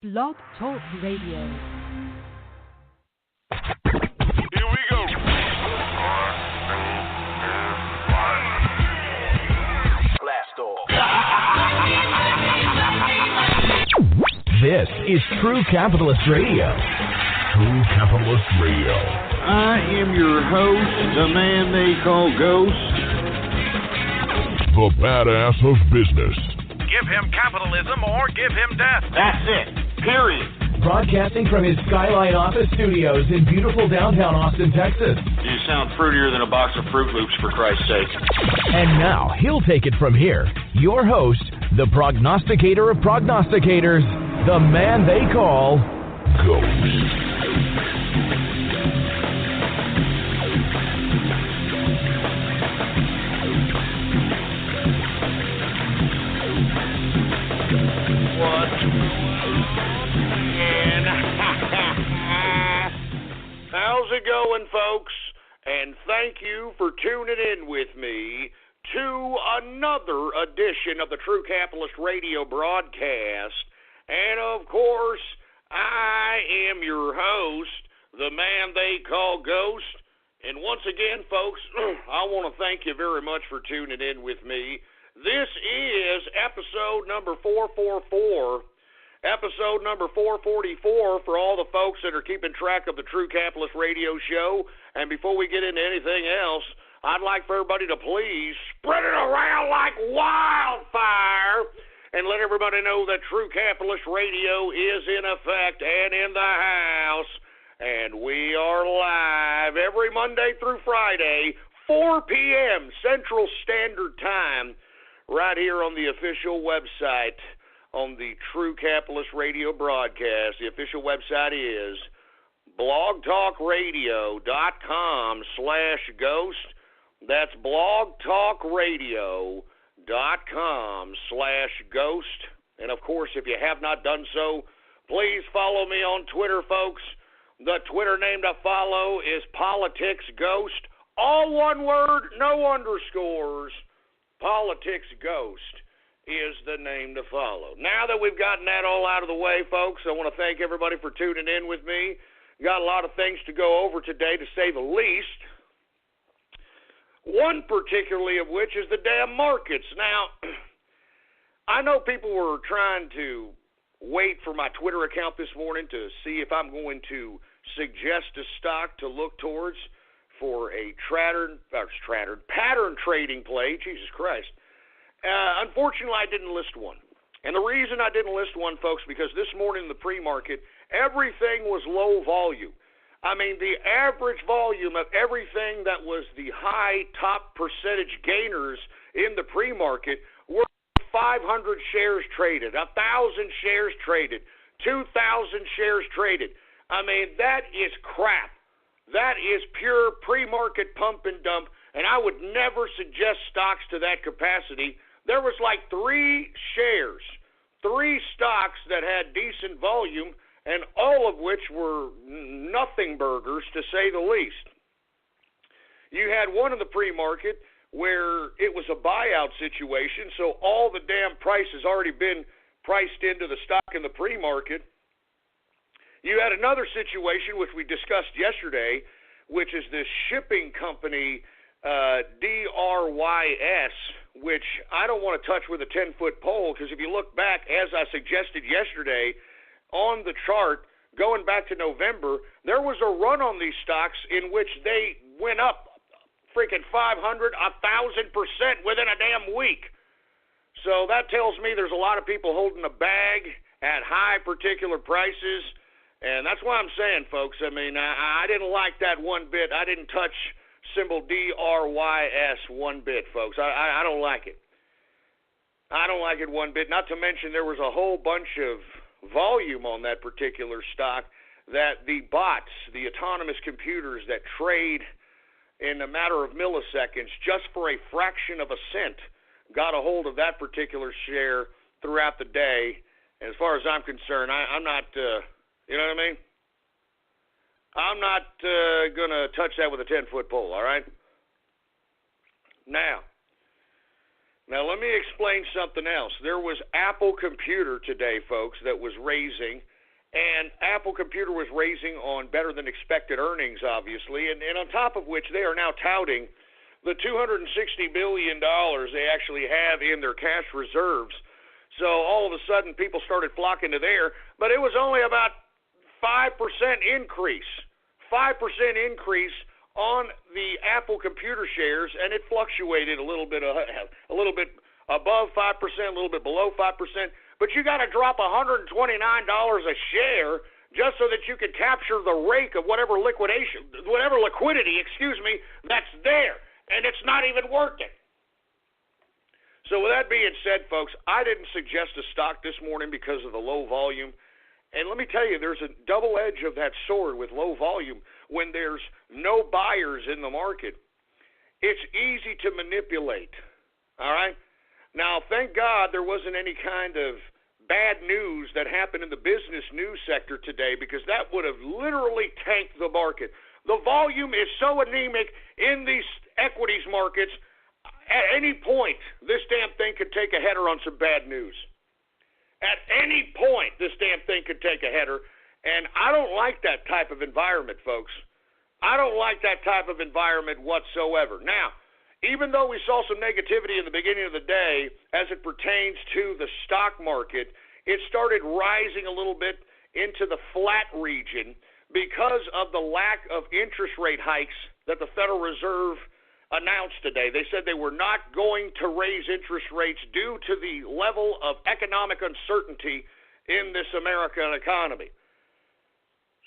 Blog Talk Radio. Here we go. Blast off. This is True Capitalist Radio. True Capitalist Radio. I am your host, the man they call Ghost. The badass of business. Give him capitalism or give him death. That's it. Period. Broadcasting from his Skyline office studios in beautiful downtown Austin, Texas. You sound fruitier than a box of Fruit Loops, for Christ's sake. And now, he'll take it from here. Your host, the prognosticator of prognosticators, the man they call Ghost. How's it going, folks? And thank you for tuning in with me to another edition of the True Capitalist Radio broadcast. And, of course, I am your host, the man they call Ghost. And once again, folks, I want to thank you very much for tuning in with me. This is episode number 444. Episode number 444 for all the folks that are keeping track of the True Capitalist Radio Show. And before we get into anything else, I'd like for everybody to please spread it around like wildfire and let everybody know that True Capitalist Radio is in effect and in the house. And we are live every Monday through Friday, 4 p.m. Central Standard Time, right here on the official website on the True Capitalist Radio broadcast. The official website is blogtalkradio.com/ghost. That's blogtalkradio.com/ghost. And of course, if you have not done so, please follow me on Twitter, folks. The Twitter name to follow is PoliticsGhost. All one word, no underscores. PoliticsGhost is the name to follow. Now that we've gotten that all out of the way, folks, I want to thank everybody for tuning in with me. Got a lot of things to go over today, to say the least. One particularly of which is the damn markets. Now, I know people were trying to wait for my Twitter account this morning to see if I'm going to suggest a stock to look towards for a pattern trading play. Jesus Christ. Unfortunately, I didn't list one. And the reason I didn't list one, folks, because this morning in the pre-market, everything was low volume. I mean, the average volume of everything that was the high top percentage gainers in the pre-market were 500 shares traded, 1,000 shares traded, 2,000 shares traded. I mean, that is crap. That is pure pre-market pump and dump, and I would never suggest stocks to that capacity. There was like 3 stocks that had decent volume, and all of which were nothing burgers, to say the least. You had one in the pre-market where it was a buyout situation, so all the damn price has already been priced into the stock in the pre-market. You had another situation, which we discussed yesterday, which is this shipping company, DRYS, which I don't want to touch with a 10-foot pole, because if you look back, as I suggested yesterday, on the chart, going back to November, there was a run on these stocks in which they went up freaking 500, 1,000% within a damn week. So that tells me there's a lot of people holding a bag at high particular prices, and that's why I'm saying, folks, I mean, I didn't like that one bit. I didn't touch symbol DRYS one bit, folks. I don't like it. I don't like it one bit. Not to mention there was a whole bunch of volume on that particular stock that the bots, the autonomous computers that trade in a matter of milliseconds just for a fraction of a cent, got a hold of that particular share throughout the day. And as far as I'm concerned, I'm not, you know what I mean? I'm not going to touch that with a 10-foot pole, all right? Now, Now, let me explain something else. There was Apple Computer today, folks, that was raising, and Apple Computer was raising on better than expected earnings, obviously, and on top of which they are now touting the $260 billion they actually have in their cash reserves. So all of a sudden, people started flocking to there, but it was only about 5% increase. 5% increase on the Apple Computer shares, and it fluctuated a little bit above 5%, a little bit below 5%. But you got to drop $129 a share just so that you can capture the rake of whatever liquidity, that's there, and it's not even working. So with that being said, folks, I didn't suggest a stock this morning because of the low volume. And let me tell you, there's a double edge of that sword with low volume. When there's no buyers in the market, it's easy to manipulate, all right? Now, thank God there wasn't any kind of bad news that happened in the business news sector today, because that would have literally tanked the market. The volume is so anemic in these equities markets, at any point, this damn thing could take a header on some bad news. At any point, this damn thing could take a header, and I don't like that type of environment, folks. I don't like that type of environment whatsoever. Now, even though we saw some negativity in the beginning of the day as it pertains to the stock market, it started rising a little bit into the flat region because of the lack of interest rate hikes that the Federal Reserve announced today. They said they were not going to raise interest rates due to the level of economic uncertainty in this American economy.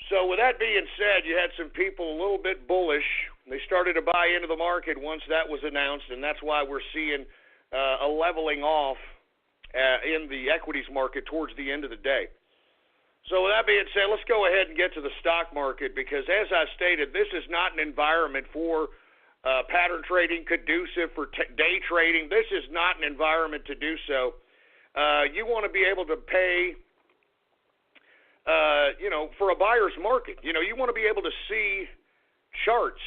So with that being said, you had some people a little bit bullish. They started to buy into the market once that was announced, and that's why we're seeing a leveling off in the equities market towards the end of the day. So with that being said, let's go ahead and get to the stock market, because as I stated, this is not an environment for pattern trading, conducive for day trading. This is not an environment to do so. You want to be able to pay, for a buyer's market. You want to be able to see charts.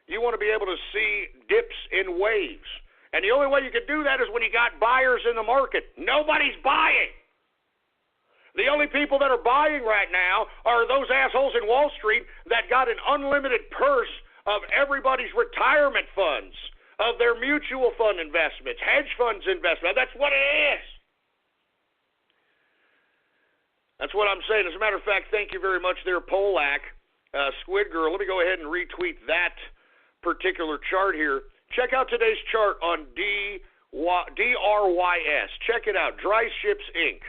You want to be able to see dips in waves. And the only way you can do that is when you got buyers in the market. Nobody's buying. The only people that are buying right now are those assholes in Wall Street that got an unlimited purse of everybody's retirement funds, of their mutual fund investments, hedge funds investments. That's what it is. That's what I'm saying. As a matter of fact, thank you very much there, Polak, Squid Girl. Let me go ahead and retweet that particular chart here. Check out today's chart on DRYS. Check it out, Dry Ships Inc.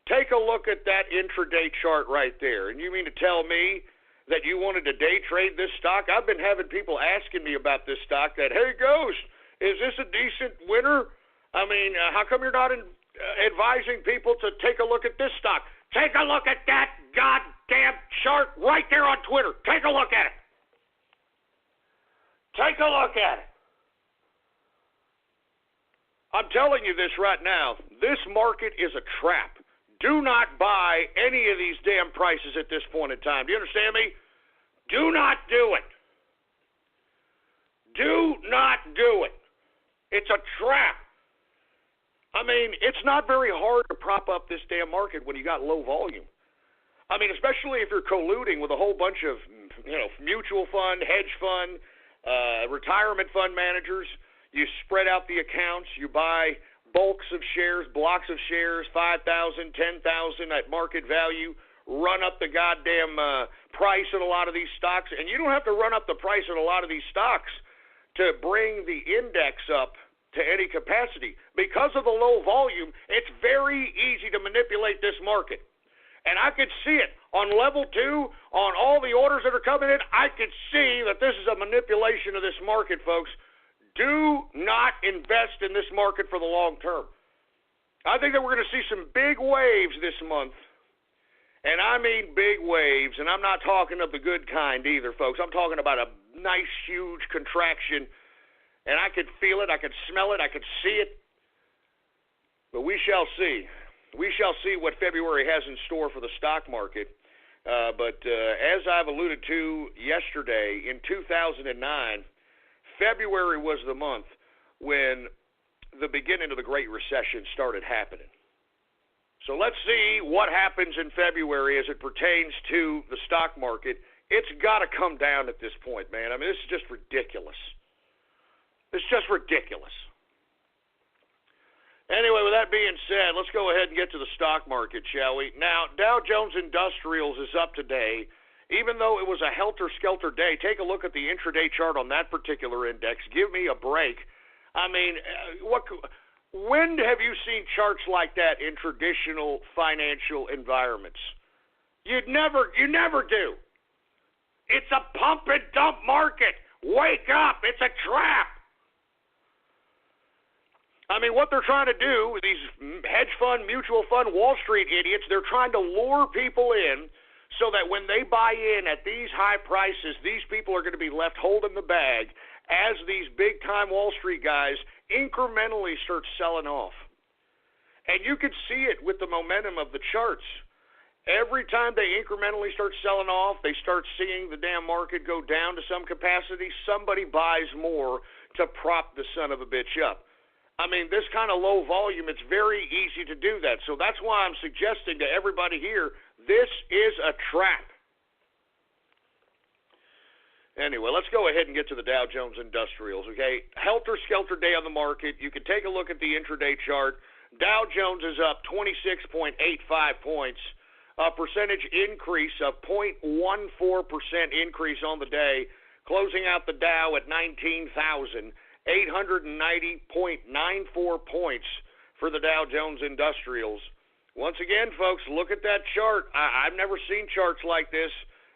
Take a look at that intraday chart right there. And you mean to tell me that you wanted to day trade this stock? I've been having people asking me about this stock that, hey, Ghost, is this a decent winner? I mean, how come you're not advising people to take a look at this stock? Take a look at that goddamn chart right there on Twitter. Take a look at it. Take a look at it. I'm telling you this right now. This market is a trap. Do not buy any of these damn prices at this point in time. Do you understand me? Do not do it. Do not do it. It's a trap. I mean, it's not very hard to prop up this damn market when you got low volume. I mean, especially if you're colluding with a whole bunch of, mutual fund, hedge fund, retirement fund managers. You spread out the accounts. You buy bulks of shares, blocks of shares, 5,000, 10,000 at market value, run up the goddamn price in a lot of these stocks. And you don't have to run up the price in a lot of these stocks to bring the index up to any capacity. Because of the low volume, it's very easy to manipulate this market. And I could see it on level 2, on all the orders that are coming in. I could see that this is a manipulation of this market, folks. Do not invest in this market for the long term. I think that we're going to see some big waves this month. And I mean big waves, and I'm not talking of the good kind either, folks. I'm talking about a nice, huge contraction. And I could feel it, I could smell it, I could see it. But we shall see. We shall see what February has in store for the stock market. But as I've alluded to yesterday, in 2009, February was the month when the beginning of the Great Recession started happening. So let's see what happens in February as it pertains to the stock market. It's got to come down at this point, man. I mean, this is just ridiculous. It's just ridiculous. Anyway, with that being said, let's go ahead and get to the stock market, shall we? Now, Dow Jones Industrials is up today. Even though it was a helter-skelter day, take a look at the intraday chart on that particular index. Give me a break. I mean, when have you seen charts like that in traditional financial environments? You never do. It's a pump and dump market. Wake up. It's a trap. I mean, what they're trying to do, these hedge fund, mutual fund, Wall Street idiots, they're trying to lure people in so that when they buy in at these high prices, these people are going to be left holding the bag as these big-time Wall Street guys incrementally start selling off. And you can see it with the momentum of the charts. Every time they incrementally start selling off, they start seeing the damn market go down to some capacity. Somebody buys more to prop the son of a bitch up. I mean, this kind of low volume, it's very easy to do that. So that's why I'm suggesting to everybody here, this is a trap. Anyway, let's go ahead and get to the Dow Jones Industrials, okay? Helter-skelter day on the market. You can take a look at the intraday chart. Dow Jones is up 26.85 points, a percentage increase of 0.14% increase on the day, closing out the Dow at 19,890.94 points for the Dow Jones Industrials. Once again, folks, look at that chart. I've never seen charts like this,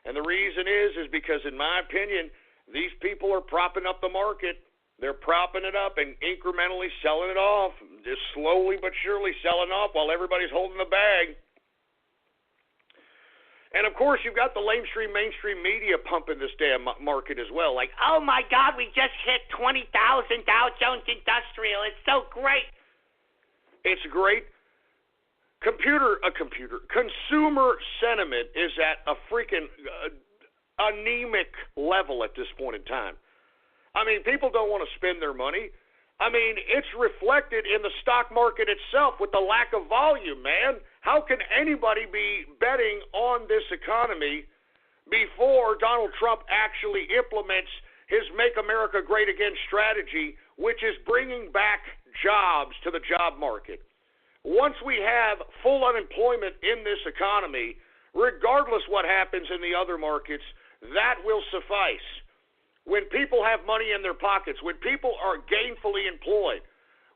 and the reason is because, in my opinion, these people are propping up the market. They're propping it up and incrementally selling it off, just slowly but surely selling off while everybody's holding the bag. And, of course, you've got the mainstream media pumping this damn market as well. Like, oh, my God, we just hit 20,000 Dow Jones Industrial. It's so great. It's great. Consumer sentiment is at a freaking anemic level at this point in time. I mean, people don't want to spend their money. I mean, it's reflected in the stock market itself with the lack of volume, man. How can anybody be betting on this economy before Donald Trump actually implements his Make America Great Again strategy, which is bringing back jobs to the job market? Once we have full unemployment in this economy, regardless what happens in the other markets, that will suffice. When people have money in their pockets, when people are gainfully employed,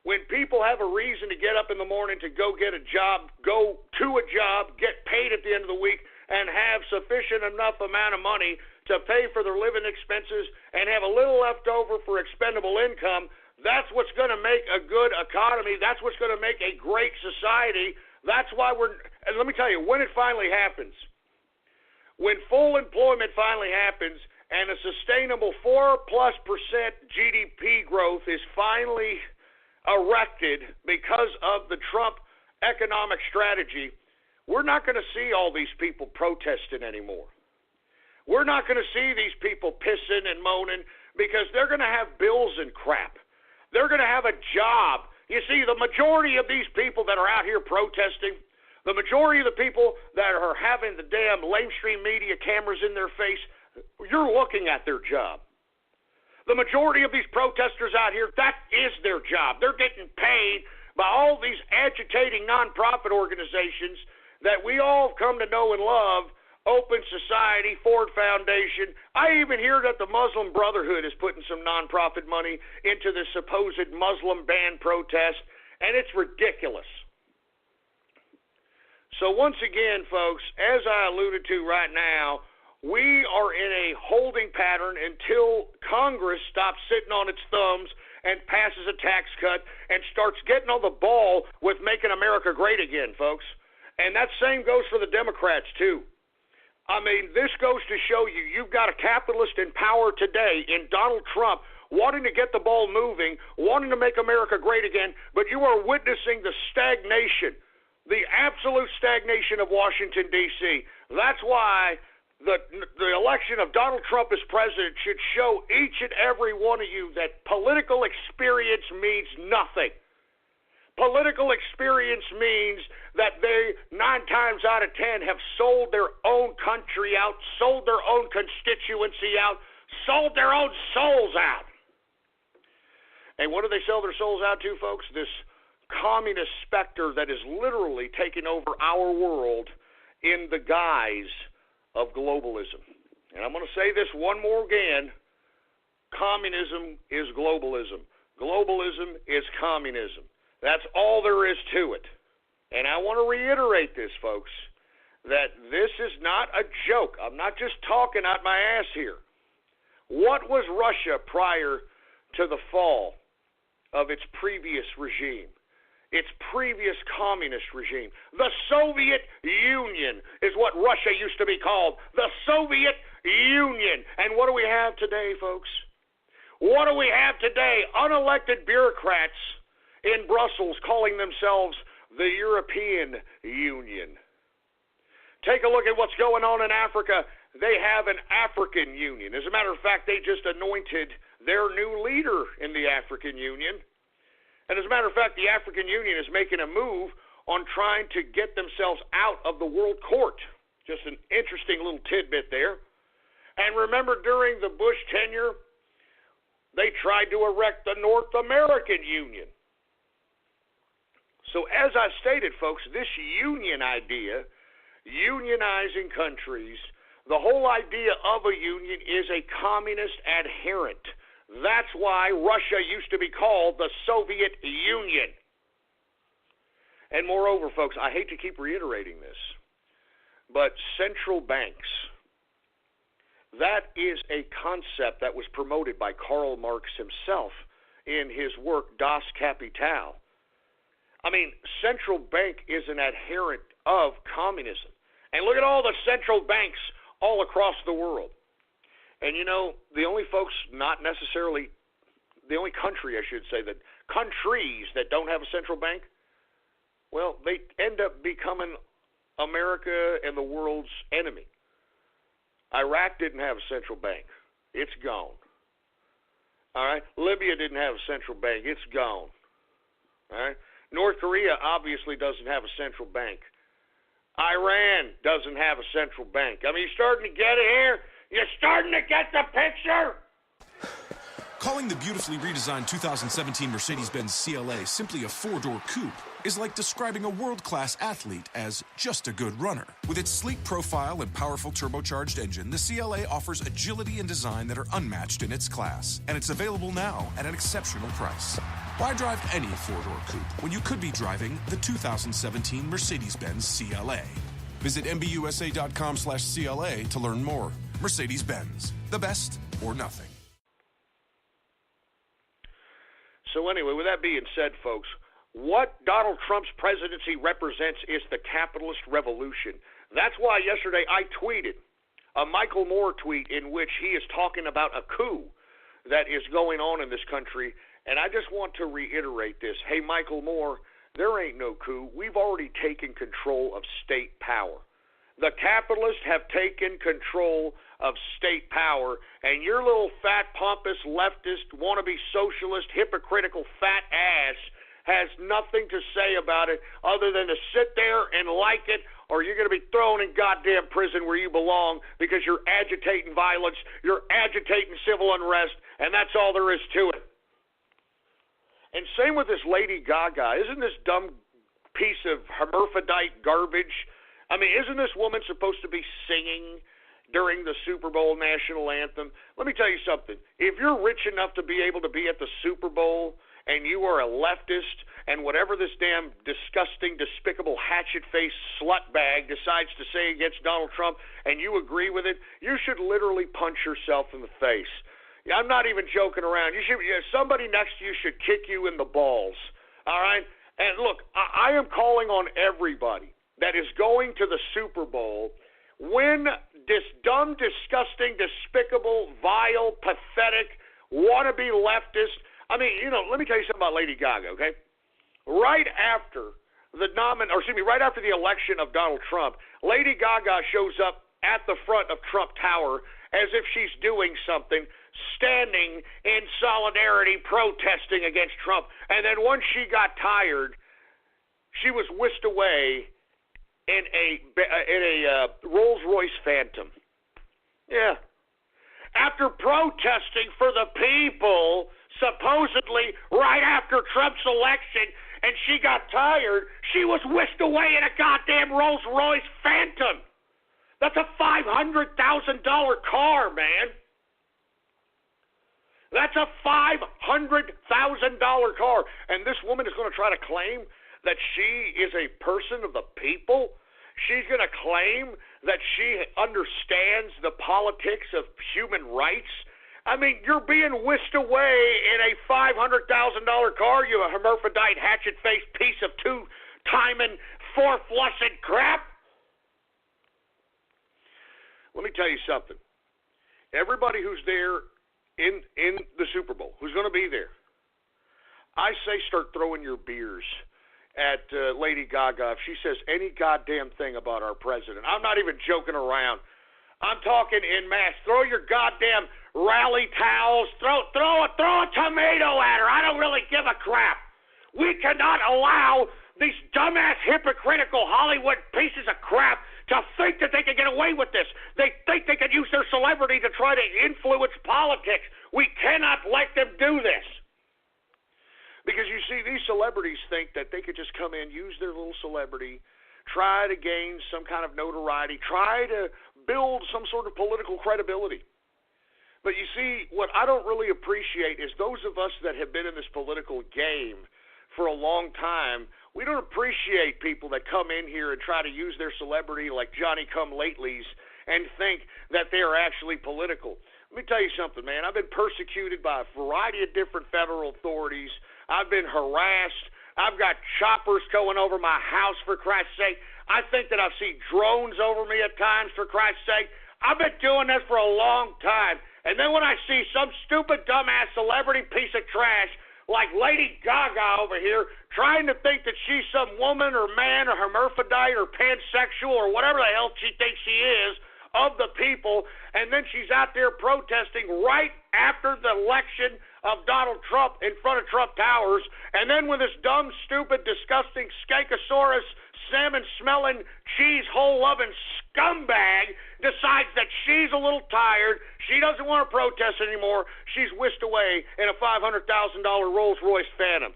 when people have a reason to get up in the morning to go get a job, go to a job, get paid at the end of the week, and have sufficient enough amount of money to pay for their living expenses and have a little left over for expendable income, that's what's going to make a good economy. That's what's going to make a great society. That's why and let me tell you, when it finally happens, when full employment finally happens and a sustainable 4+% GDP growth is finally erected because of the Trump economic strategy, we're not going to see all these people protesting anymore. We're not going to see these people pissing and moaning because they're going to have bills and crap. They're going to have a job. You see, the majority of these people that are out here protesting, the majority of the people that are having the damn mainstream media cameras in their face, you're looking at their job. The majority of these protesters out here, that is their job. They're getting paid by all these agitating nonprofit organizations that we all come to know and love, Open Society, Ford Foundation. I even hear that the Muslim Brotherhood is putting some nonprofit money into this supposed Muslim ban protest, and it's ridiculous. So once again, folks, as I alluded to right now, we are in a holding pattern until Congress stops sitting on its thumbs and passes a tax cut and starts getting on the ball with making America great again, folks. And that same goes for the Democrats, too. I mean, this goes to show you, you've got a capitalist in power today in Donald Trump wanting to get the ball moving, wanting to make America great again, but you are witnessing the stagnation, the absolute stagnation of Washington, D.C. That's why the election of Donald Trump as president should show each and every one of you that political experience means nothing. Political experience means that they, 9 times out of 10, have sold their own country out, sold their own constituency out, sold their own souls out. And what do they sell their souls out to, folks? This communist specter that is literally taking over our world in the guise of globalism. And I'm going to say this one more again. Communism is globalism. Globalism is communism. That's all there is to it. And I want to reiterate this, folks, that this is not a joke. I'm not just talking out my ass here. What was Russia prior to the fall of its previous regime, its previous communist regime? The Soviet Union is what Russia used to be called, the Soviet Union. And what do we have today, folks? What do we have today? Unelected bureaucrats in Brussels calling themselves the European Union. Take a look at what's going on in Africa. They have an African Union. As a matter of fact, they just anointed their new leader in the African Union. And as a matter of fact, the African Union is making a move on trying to get themselves out of the World Court. Just an interesting little tidbit there. And remember, during the Bush tenure, they tried to erect the North American Union. So as I stated, folks, this union idea, unionizing countries, the whole idea of a union is a communist adherent. That's why Russia used to be called the Soviet Union. And moreover, folks, I hate to keep reiterating this, but central banks, that is a concept that was promoted by Karl Marx himself in his work Das Kapital. I mean, central bank is an adherent of communism. And look at all the central banks all across the world. And you know, the only folks, not necessarily, the only country, I should say, that countries that don't have a central bank, well, they end up becoming America and the world's enemy. Iraq didn't have a central bank. It's gone. All right? Libya didn't have a central bank. It's gone. All right? North Korea obviously doesn't have a central bank. Iran doesn't have a central bank. I mean, you're starting to get it here? You're starting to get the picture? Calling the beautifully redesigned 2017 Mercedes-Benz CLA simply a four-door coupe is like describing a world-class athlete as just a good runner. With its sleek profile and powerful turbocharged engine, the CLA offers agility and design that are unmatched in its class, and it's available now at an exceptional price. Why drive any four-door coupe when you could be driving the 2017 Mercedes-Benz CLA? Visit MBUSA.com/CLA to learn more. Mercedes-Benz, the best or nothing. So anyway, with that being said, folks, what Donald Trump's presidency represents is the capitalist revolution. That's why yesterday I tweeted a Michael Moore tweet in which he is talking about a coup that is going on in this country. And I just want to reiterate this. Hey, Michael Moore, there ain't no coup. We've already taken control of state power. The capitalists have taken control of state power, and your little fat, pompous, leftist, wannabe socialist, hypocritical fat ass has nothing to say about it other than to sit there and like it, or you're going to be thrown in goddamn prison where you belong because you're agitating violence, you're agitating civil unrest, and that's all there is to it. And same with this Lady Gaga. Isn't this dumb piece of hermaphrodite garbage? I mean, isn't this woman supposed to be singing during the Super Bowl national anthem? Let me tell you something. If you're rich enough to be able to be at the Super Bowl and you are a leftist and whatever this damn disgusting, despicable, hatchet-faced slutbag decides to say against Donald Trump and you agree with it, you should literally punch yourself in the face. I'm not even joking around. Somebody next to you should kick you in the balls. All right? And look, I am calling on everybody that is going to the Super Bowl when this dumb, disgusting, despicable, vile, pathetic, wannabe leftist. I mean, let me tell you something about Lady Gaga, okay? Right after right after the election of Donald Trump, Lady Gaga shows up at the front of Trump Tower as if she's doing something, standing in solidarity, protesting against Trump. And then once she got tired, She was whisked away in a Rolls-Royce Phantom. Yeah. After protesting for the people, supposedly right after Trump's election, and she got tired, she was whisked away in a goddamn Rolls-Royce Phantom. That's a $500,000 car, man. That's a $500,000 car. And this woman is going to try to claim that she is a person of the people. She's going to claim that she understands the politics of human rights. I mean, you're being whisked away in a $500,000 car, you hermaphrodite, hatchet-faced piece of two-timing, four-flushing crap. Let me tell you something. Everybody who's there in the Super Bowl, who's going to be there, I say start throwing your beers at Lady Gaga if she says any goddamn thing about our president. I'm not even joking around. I'm talking en masse. Throw your goddamn rally towels. Throw a tomato at her. I don't really give a crap. We cannot allow these dumbass, hypocritical Hollywood pieces of crap to think that they can get away with this. They think they can use their celebrity to try to influence politics. We cannot let them do this. Because you see, these celebrities think that they could just come in, use their little celebrity, try to gain some kind of notoriety, try to build some sort of political credibility. But you see, what I don't really appreciate is those of us that have been in this political game for a long time, we don't appreciate people that come in here and try to use their celebrity like Johnny-come-latelys and think that they are actually political. Let me tell you something, man. I've been persecuted by a variety of different federal authorities. I've been harassed. I've got choppers going over my house, for Christ's sake. I think that I've seen drones over me at times, for Christ's sake. I've been doing this for a long time. And then when I see some stupid, dumbass celebrity piece of trash like Lady Gaga over here trying to think that she's some woman or man or hermaphrodite or pansexual or whatever the hell she thinks she is of the people, and then she's out there protesting right after the election of Donald Trump in front of Trump Towers, and then when this dumb, stupid, disgusting, skankosaurus, salmon-smelling, cheese-hole-loving scumbag decides that she's a little tired, she doesn't want to protest anymore, she's whisked away in a $500,000 Rolls-Royce Phantom.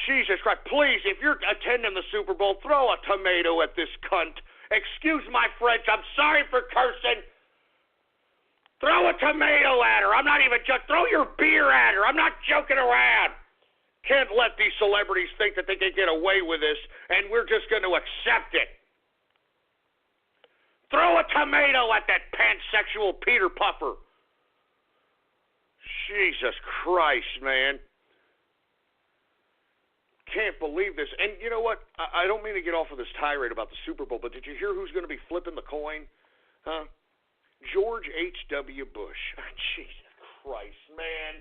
Jesus Christ, please, if you're attending the Super Bowl, throw a tomato at this cunt. Excuse my French, I'm sorry for cursing. Throw a tomato at her. I'm not even joking. Throw your beer at her. I'm not joking around. Can't let these celebrities think that they can get away with this and we're just going to accept it. Throw a tomato at that pansexual Peter Puffer. Jesus Christ, man. Can't believe this. And you know what? I don't mean to get off of this tirade about the Super Bowl, but did you hear who's going to be flipping the coin? Huh? George H.W. Bush. Jesus Christ, man.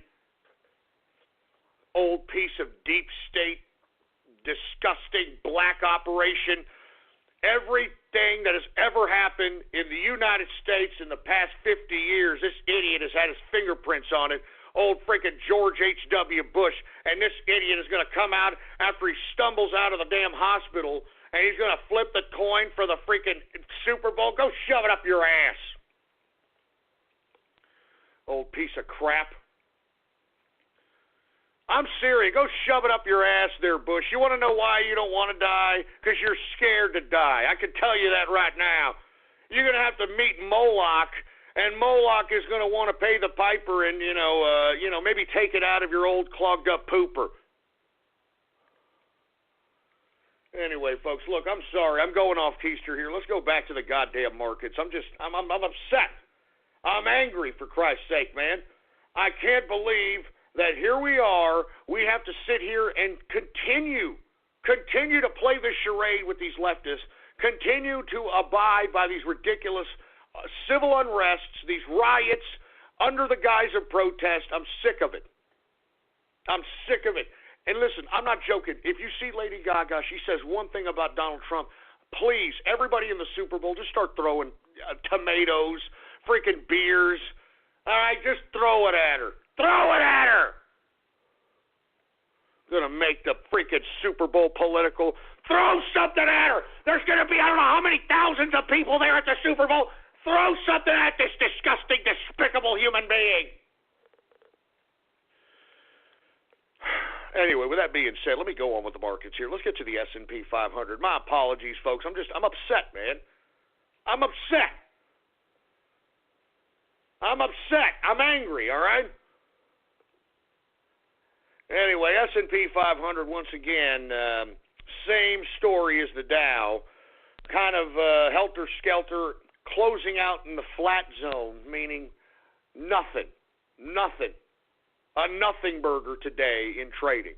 Old piece of deep state, disgusting black operation. Everything that has ever happened in the United States in the past 50 years, this idiot has had his fingerprints on it. Old freaking George H.W. Bush, and this idiot is going to come out after he stumbles out of the damn hospital, and he's going to flip the coin for the freaking Super Bowl. Go shove it up your ass. Old piece of crap. I'm serious. Go shove it up your ass there, Bush. You want to know why you don't want to die? Because you're scared to die. I can tell you that right now. You're going to have to meet Moloch, and Moloch is going to want to pay the piper and, maybe take it out of your old clogged up pooper. Anyway, folks, look, I'm sorry. I'm going off keister here. Let's go back to the goddamn markets. I'm upset. I'm angry, for Christ's sake, man. I can't believe that here we are. We have to sit here and continue to play this charade with these leftists, continue to abide by these ridiculous civil unrests, these riots, under the guise of protest. I'm sick of it. I'm sick of it. And listen, I'm not joking. If you see Lady Gaga, she says one thing about Donald Trump, please, everybody in the Super Bowl, just start throwing tomatoes, freaking beers. All right, just throw it at her. Throw it at her. Going to make the freaking Super Bowl political. Throw something at her. There's going to be, I don't know how many thousands of people there at the Super Bowl. Throw something at this disgusting, despicable human being. Anyway, with that being said, let me go on with the markets here. Let's get to the S&P 500. My apologies, folks. I'm upset, man. I'm upset. I'm angry, all right? Anyway, S&P 500, once again, same story as the Dow. Kind of helter-skelter, closing out in the flat zone, meaning nothing. A nothing burger today in trading.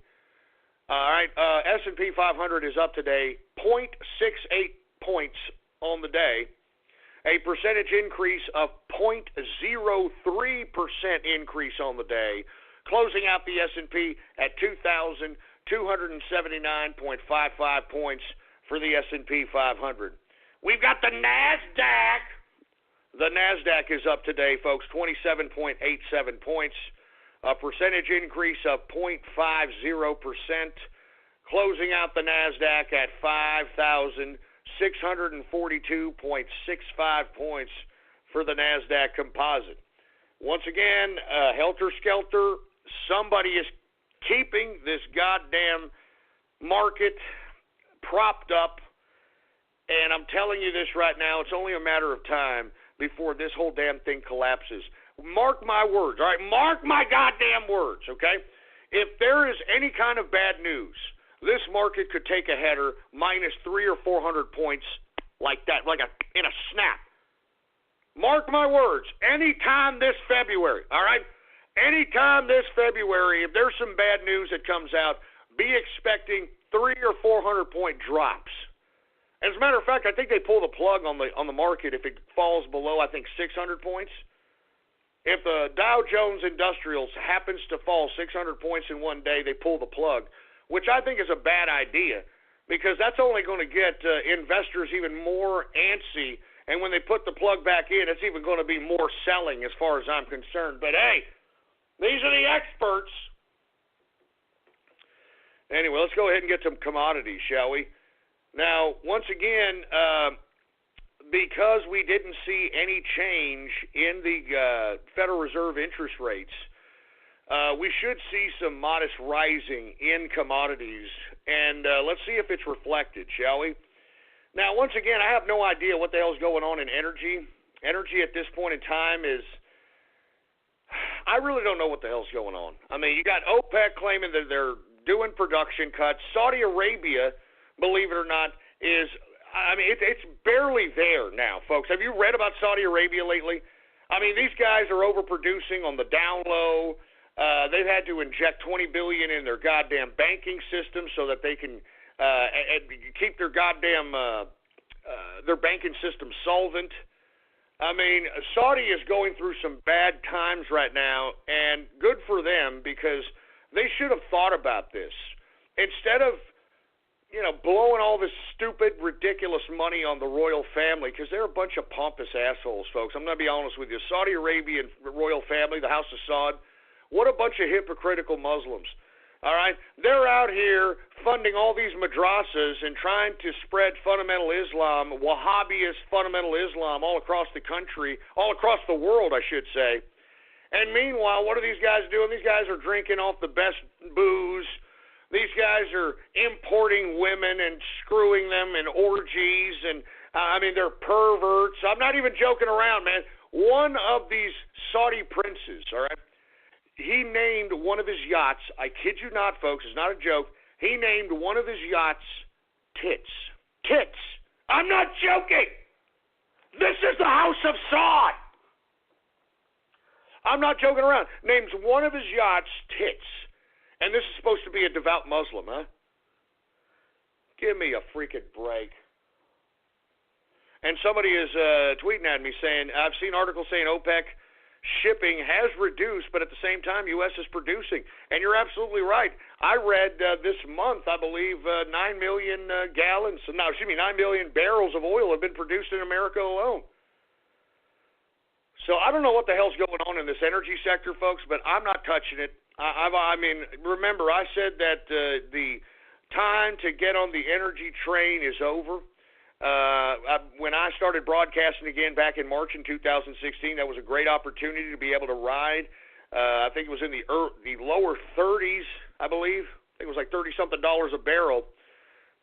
All right, S&P 500 is up today 0.68 points on the day, a percentage increase of 0.03% increase on the day, closing out the S&P at 2,279.55 points for the S&P 500. We've got the NASDAQ. The NASDAQ is up today, folks, 27.87 points. A percentage increase of 0.50%, closing out the NASDAQ at 5,642.65 points for the NASDAQ composite. Once again, helter-skelter, somebody is keeping this goddamn market propped up, and I'm telling you this right now, it's only a matter of time before this whole damn thing collapses. Mark my words, all right? Mark my goddamn words, okay? If there is any kind of bad news, this market could take a header minus 300 or 400 points like that, in a snap. Mark my words, anytime this February, all right? Anytime this February, if there's some bad news that comes out, be expecting 300 or 400 point drops. As a matter of fact, I think they pull the plug on the market if it falls below, I think, 600 points. If the Dow Jones Industrials happens to fall 600 points in one day, they pull the plug, which I think is a bad idea because that's only going to get investors even more antsy, and when they put the plug back in, it's even going to be more selling as far as I'm concerned. But, hey, these are the experts. Anyway, let's go ahead and get some commodities, shall we? Now, once again, because we didn't see any change in the Federal Reserve interest rates, we should see some modest rising in commodities, and let's see if it's reflected, shall we? Now, once again, I have no idea what the hell's going on in energy. Energy at this point in time is, I really don't know what the hell's going on. I mean, you got OPEC claiming that they're doing production cuts. Saudi Arabia, believe it or not, is, I mean, it's barely there now, folks. Have you read about Saudi Arabia lately? I mean, these guys are overproducing on the down low. They've had to inject $20 billion in their goddamn banking system so that they can keep their goddamn their banking system solvent. I mean, Saudi is going through some bad times right now, and good for them because they should have thought about this. Instead of blowing all this stupid, ridiculous money on the royal family, because they're a bunch of pompous assholes, folks. I'm going to be honest with you. Saudi Arabian royal family, the House of Saud, what a bunch of hypocritical Muslims. All right? They're out here funding all these madrasas and trying to spread fundamental Islam, Wahhabist fundamental Islam all across the country, all across the world, I should say. And meanwhile, what are these guys doing? These guys are drinking off the best booze. These guys are importing women and screwing them in orgies, and I mean, they're perverts. I'm not even joking around, man. One of these Saudi princes, all right, he named one of his yachts, I kid you not, folks, it's not a joke, he named one of his yachts Tits. Tits. I'm not joking. This is the House of Saud. I'm not joking around. Names one of his yachts Tits. And this is supposed to be a devout Muslim, huh? Give me a freaking break. And somebody is tweeting at me saying, I've seen articles saying OPEC shipping has reduced, but at the same time, U.S. is producing. And you're absolutely right. I read this month, I believe, 9 million 9 million barrels of oil have been produced in America alone. So I don't know what the hell's going on in this energy sector, folks, but I'm not touching it. I mean, remember, I said that the time to get on the energy train is over. When I started broadcasting again back in March in 2016, that was a great opportunity to be able to ride. I think it was in the lower 30s, I believe. I think it was like $30-something a barrel.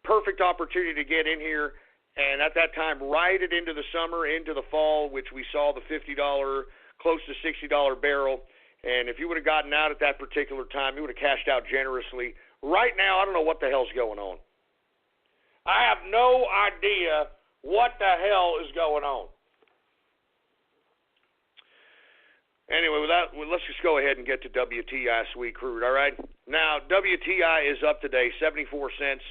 Perfect opportunity to get in here, and at that time, ride it into the summer, into the fall, which we saw the $50, close to $60 barrel. And if you would have gotten out at that particular time, you would have cashed out generously. Right now, I don't know what the hell's going on. I have no idea what the hell is going on. Anyway, with that, let's just go ahead and get to WTI sweet crude, all right? Now, WTI is up today, 74 cents,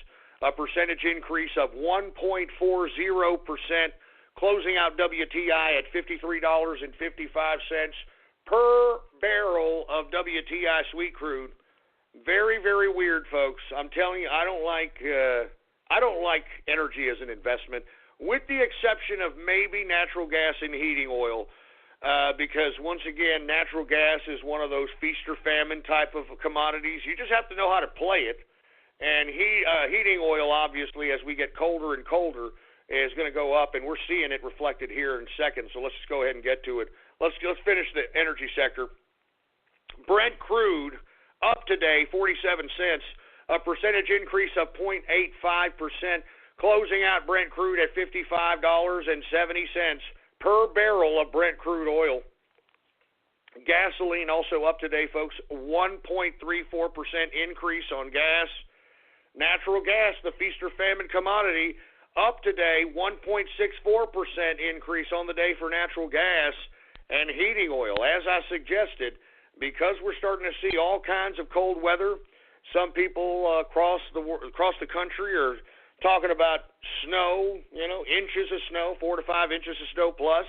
a percentage increase of 1.40%, closing out WTI at $53.55 per barrel of WTI sweet crude. Very, very weird, folks. I'm telling you, I don't like energy as an investment, with the exception of maybe natural gas and heating oil. Because, once again, natural gas is one of those feast or famine type of commodities. You just have to know how to play it. And heating oil, obviously, as we get colder and colder, is going to go up, and we're seeing it reflected here in seconds. So let's just go ahead and get to it. Let's finish the energy sector. Brent crude up today, 47 cents, a percentage increase of 0.85%, closing out Brent crude at $55.70. Per barrel of Brent crude oil. Gasoline also up today, folks. 1.34% increase on gas. Natural gas, the feast or famine commodity, up today. 1.64% increase on the day for natural gas and heating oil. As I suggested, because we're starting to see all kinds of cold weather, some people across the country are talking about snow, inches of snow, 4 to 5 inches of snow plus.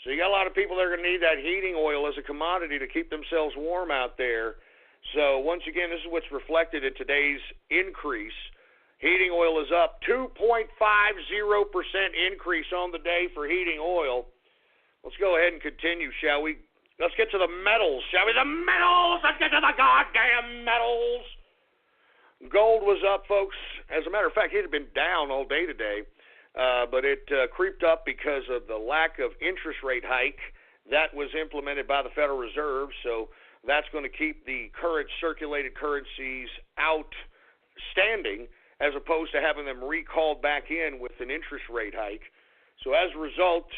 So you got a lot of people that are going to need that heating oil as a commodity to keep themselves warm out there. So once again, this is what's reflected in today's increase. Heating oil is up 2.50% increase on the day for heating oil. Let's go ahead and continue, shall we? Let's get to the metals, shall we? The metals! Let's get to the goddamn metals! Gold was up, folks. As a matter of fact, it had been down all day today, but it creeped up because of the lack of interest rate hike that was implemented by the Federal Reserve. So that's going to keep the current circulated currencies outstanding, as opposed to having them recalled back in with an interest rate hike. So as a result,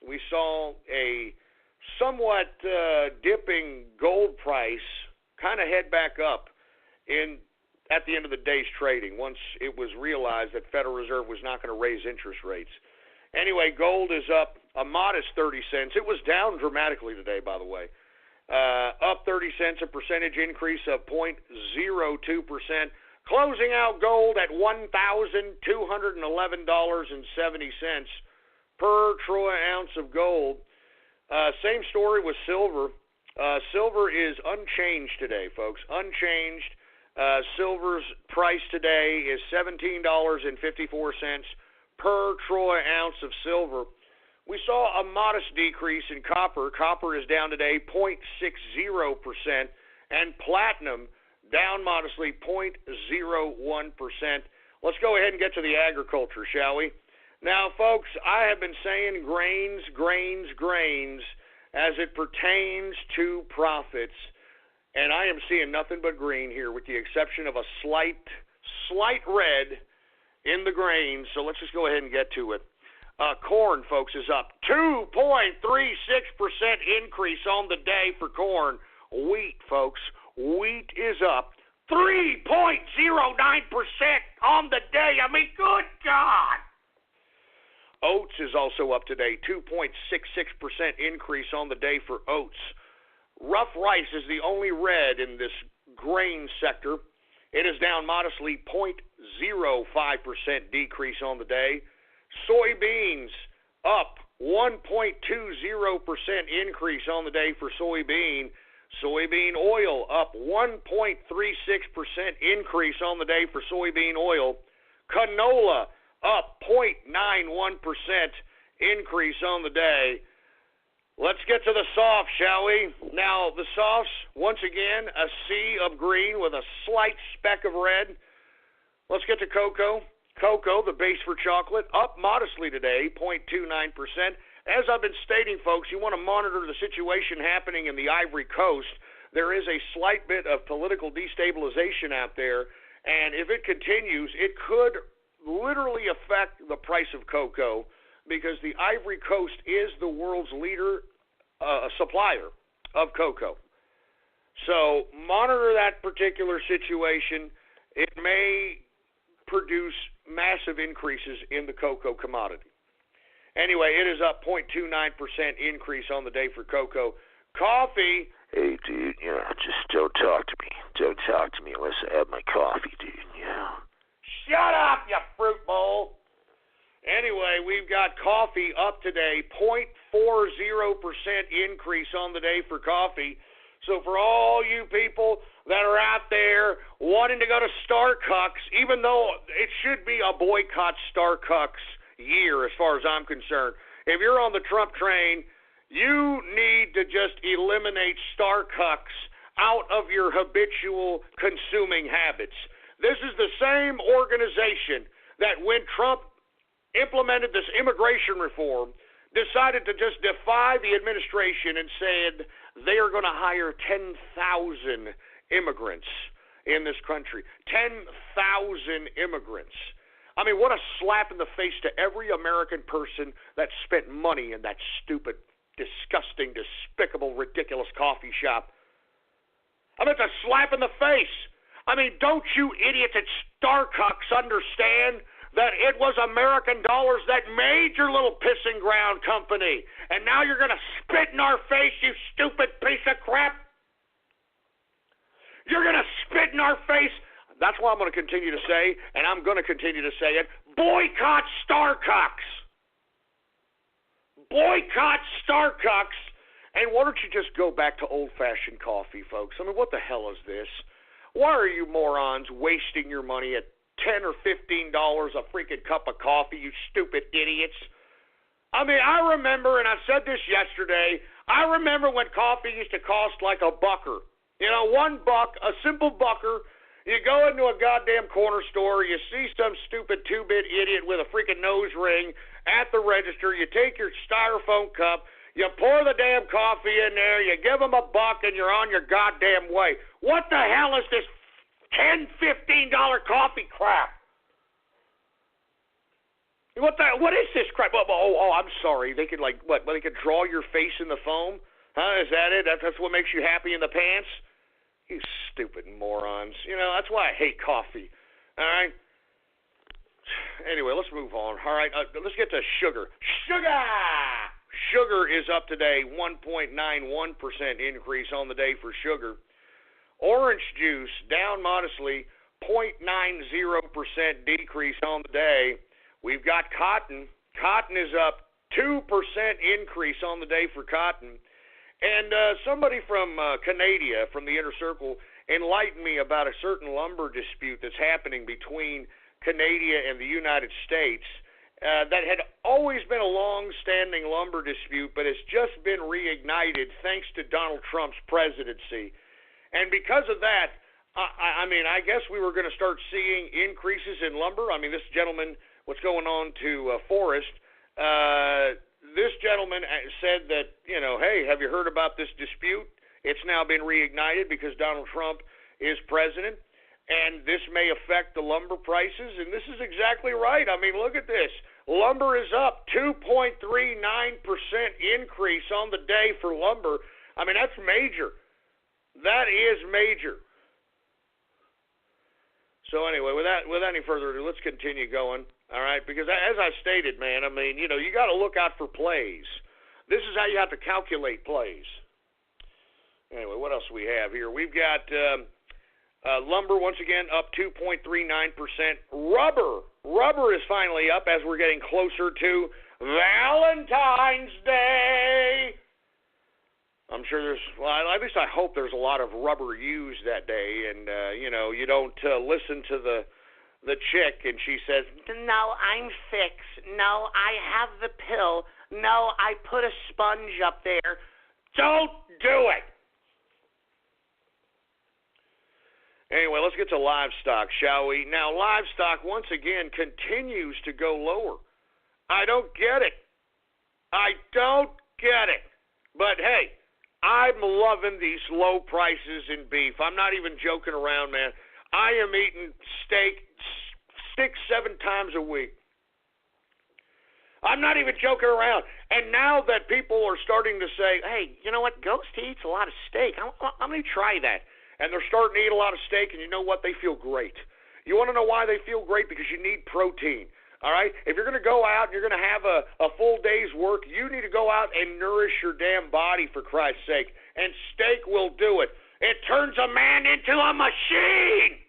we saw a somewhat dipping gold price kind of head back up at the end of the day's trading, once it was realized that Federal Reserve was not going to raise interest rates. Anyway, gold is up a modest 30 cents. It was down dramatically today, by the way. Up 30 cents, a percentage increase of 0.02%. Closing out gold at $1,211.70 per troy ounce of gold. Same story with silver. Silver is unchanged today, folks. Unchanged. Silver's price today is $17.54 per troy ounce of silver. We saw a modest decrease in copper. Copper is down today 0.60%, and platinum down modestly 0.01%. Let's go ahead and get to the agriculture, shall we? Now, folks, I have been saying grains as it pertains to profits. And I am seeing nothing but green here, with the exception of a slight red in the grains. So let's just go ahead and get to it. Corn, folks, is up 2.36% increase on the day for corn. Wheat, folks, wheat is up 3.09% on the day. I mean, good God. Oats is also up today, 2.66% increase on the day for oats. Rough rice is the only red in this grain sector. It is down modestly 0.05% decrease on the day. Soybeans up 1.20% increase on the day for soybean. Soybean oil up 1.36% increase on the day for soybean oil. Canola up 0.91% increase on the day. Let's get to the softs, shall we? Now, the softs, once again, a sea of green with a slight speck of red. Let's get to cocoa. Cocoa, the base for chocolate, up modestly today, 0.29%. As I've been stating, folks, you want to monitor the situation happening in the Ivory Coast. There is a slight bit of political destabilization out there, and if it continues, it could literally affect the price of cocoa because the Ivory Coast is the world's leader supplier of cocoa. So monitor that particular situation. It may produce massive increases in the cocoa commodity. Anyway, it is up 0.29% increase on the day for cocoa. Coffee. Hey, dude, just don't talk to me. Don't talk to me unless I have my coffee, dude, Shut up, you fruit bowl. Anyway, we've got coffee up today, 0.40% increase on the day for coffee. So for all you people that are out there wanting to go to Starbucks, even though it should be a boycott Starbucks year as far as I'm concerned, if you're on the Trump train, you need to just eliminate Starbucks out of your habitual consuming habits. This is the same organization that when Trump implemented this immigration reform, decided to just defy the administration and said they are going to hire 10,000 immigrants in this country. 10,000 immigrants. I mean, what a slap in the face to every American person that spent money in that stupid, disgusting, despicable, ridiculous coffee shop. I mean, it's a slap in the face. I mean, don't you idiots at Starbucks understand that it was American dollars that made your little pissing ground company, and now you're going to spit in our face, you stupid piece of crap? You're going to spit in our face? That's what I'm going to continue to say, and I'm going to continue to say it. Boycott Starbucks. Boycott Starbucks. And why don't you just go back to old-fashioned coffee, folks? I mean, what the hell is this? Why are you morons wasting your money at $10 or $15 a freaking cup of coffee, you stupid idiots? I mean, I remember, and I said this yesterday, I remember when coffee used to cost like $1. $1, a simple bucker. You go into a goddamn corner store, you see some stupid 2-bit idiot with a freaking nose ring at the register, you take your styrofoam cup, you pour the damn coffee in there, you give them $1, and you're on your goddamn way. What the hell is this $10, $15 coffee crap? What is this crap? Oh, I'm sorry. They could they could draw your face in the foam? Huh? Is that it? That's what makes you happy in the pants? You stupid morons. That's why I hate coffee. All right? Anyway, let's move on. All right, let's get to sugar. Sugar is up today, 1.91% increase on the day for sugar. Orange juice down modestly, 0.90% decrease on the day. We've got cotton. Cotton is up 2% increase on the day for cotton. And somebody from Canada, from the Inner Circle, enlightened me about a certain lumber dispute that's happening between Canada and the United States that had always been a long-standing lumber dispute, but has just been reignited thanks to Donald Trump's presidency. And because of that, I guess we were going to start seeing increases in lumber. I mean, this gentleman, what's going on to Forest, this gentleman said that, hey, have you heard about this dispute? It's now been reignited because Donald Trump is president, and this may affect the lumber prices, and this is exactly right. I mean, look at this. Lumber is up 2.39% increase on the day for lumber. I mean, that's major. That is major. So anyway, without any further ado, let's continue going. All right, because as I stated, man, I mean, you got to look out for plays. This is how you have to calculate plays. Anyway, what else do we have here? We've got lumber, once again, up 2.39%. Rubber is finally up as we're getting closer to Valentine's Day. I'm sure at least I hope there's a lot of rubber used that day, and, you don't listen to the chick and she says, "No, I'm fixed. No, I have the pill. no, I put a sponge up there. Don't do it. Anyway, let's get to livestock, shall we? Now, livestock, once again, continues to go lower. I don't get it. But, hey, I'm loving these low prices in beef. I'm not even joking around, man. I am eating steak 6-7 times a week. I'm not even joking around. And now that people are starting to say, hey, you know what, Ghost eats a lot of steak. I'm going to try that. And they're starting to eat a lot of steak, and you know what? They feel great. You want to know why they feel great? Because you need protein. All right? If you're going to go out and you're going to have a full day's work, you need to go out and nourish your damn body, for Christ's sake. And steak will do it. It turns a man into a machine.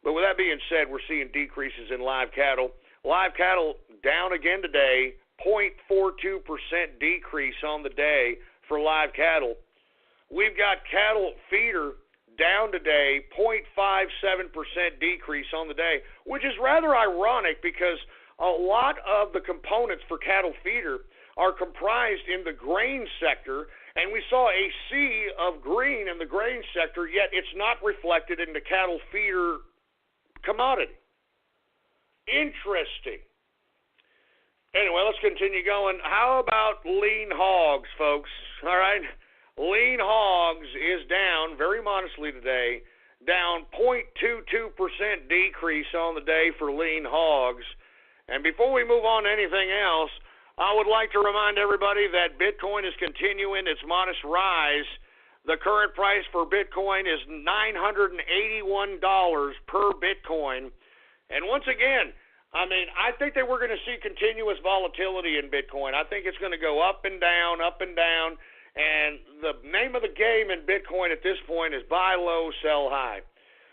But with that being said, we're seeing decreases in live cattle. Live cattle down again today, 0.42% decrease on the day for live cattle. We've got cattle feeder down today, 0.57% decrease on the day, which is rather ironic because a lot of the components for cattle feeder are comprised in the grain sector, and we saw a sea of green in the grain sector, yet it's not reflected in the cattle feeder commodity. Interesting. Anyway, let's continue going. How about lean hogs, folks? All right. Lean hogs is down very modestly today, down 0.22% decrease on the day for lean hogs. And before we move on to anything else, I would like to remind everybody that Bitcoin is continuing its modest rise. The current price for Bitcoin is $981 per Bitcoin. And once again, I mean, I think that we're going to see continuous volatility in Bitcoin. I think it's going to go up and down, up and down. And the name of the game in Bitcoin at this point is buy low, sell high.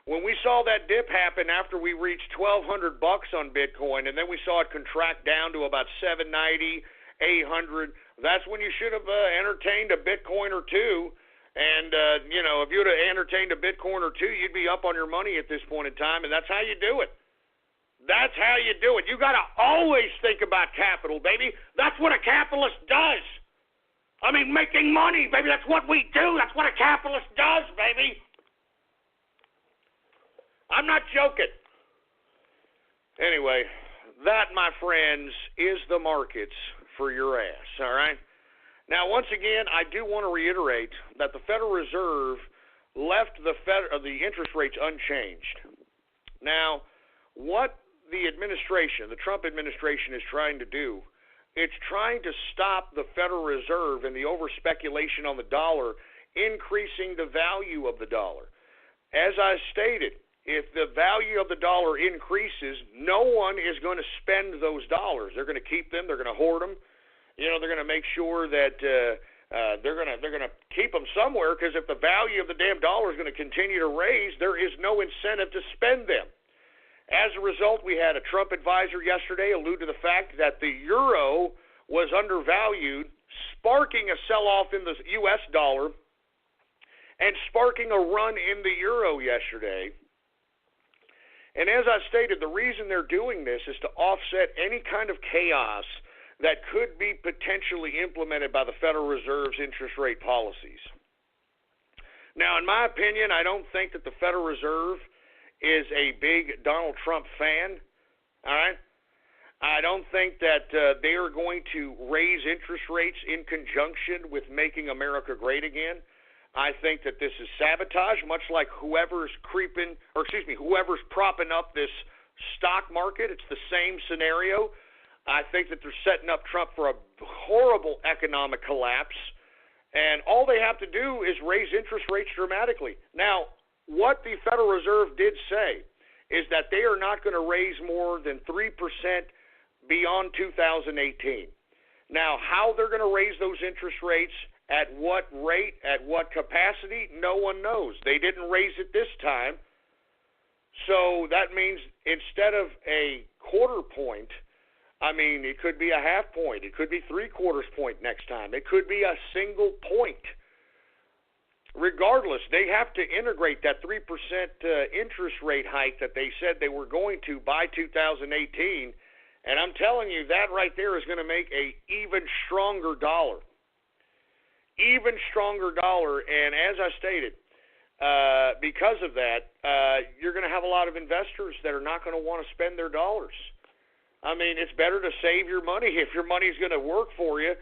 When we saw that dip happen after we reached $1,200 on Bitcoin, and then we saw it contract down to about $790, $800, that's when you should have entertained a Bitcoin or two. And, if you would have entertained a Bitcoin or two, you'd be up on your money at this point in time, and that's how you do it. That's how you do it. You got to always think about capital, baby. That's what a capitalist does. I mean, making money, baby, that's what we do. That's what a capitalist does, baby. I'm not joking. Anyway, that, my friends, is the markets for your ass, all right? Now, once again, I do want to reiterate that the Federal Reserve left the interest rates unchanged. Now, what the Trump administration is trying to do, it's trying to stop the Federal Reserve and the over-speculation on the dollar increasing the value of the dollar. As I stated, if the value of the dollar increases, no one is going to spend those dollars. They're going to keep them. They're going to hoard them. They're going to make sure that they're going to keep them somewhere, because if the value of the damn dollar is going to continue to raise, there is no incentive to spend them. As a result, we had a Trump advisor yesterday allude to the fact that the euro was undervalued, sparking a sell-off in the U.S. dollar and sparking a run in the euro yesterday. And as I stated, the reason they're doing this is to offset any kind of chaos that could be potentially implemented by the Federal Reserve's interest rate policies. Now, in my opinion, I don't think that the Federal Reserve is a big Donald Trump fan, all right? I don't think that they are going to raise interest rates in conjunction with making America great again. I think that this is sabotage, much like whoever's propping up this stock market. It's the same scenario. I think that they're setting up Trump for a horrible economic collapse, and all they have to do is raise interest rates dramatically. Now, what the Federal Reserve did say is that they are not going to raise more than 3% beyond 2018. Now, how they're going to raise those interest rates, at what rate, at what capacity, no one knows. They didn't raise it this time. So that means instead of a quarter point, it could be a half point. It could be 3/4 point next time. It could be a single point. Regardless, they have to integrate that 3% interest rate hike that they said they were going to by 2018, And I'm telling you, that right there is going to make a even stronger dollar. Even stronger dollar. And as I stated, because of that, you're going to have a lot of investors that are not going to want to spend their dollars. I mean, it's better to save your money if your money's going to work for you.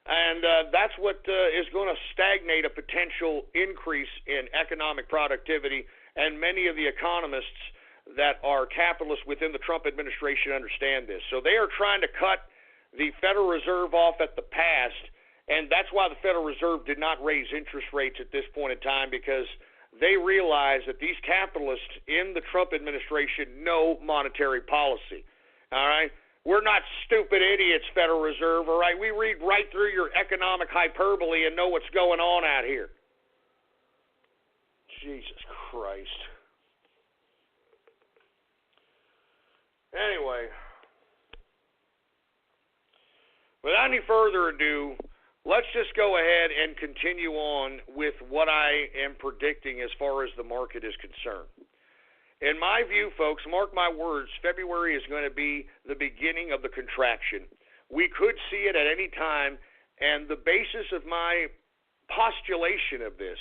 And that's what is going to stagnate a potential increase in economic productivity. And many of the economists that are capitalists within the Trump administration understand this. So they are trying to cut the Federal Reserve off at the past, and that's why the Federal Reserve did not raise interest rates at this point in time, because they realize that these capitalists in the Trump administration know monetary policy. All right? We're not stupid idiots, Federal Reserve, all right? We read right through your economic hyperbole and know what's going on out here. Jesus Christ. Anyway, without any further ado, let's just go ahead and continue on with what I am predicting as far as the market is concerned. In my view, folks, mark my words, February is going to be the beginning of the contraction. We could see it at any time, and the basis of my postulation of this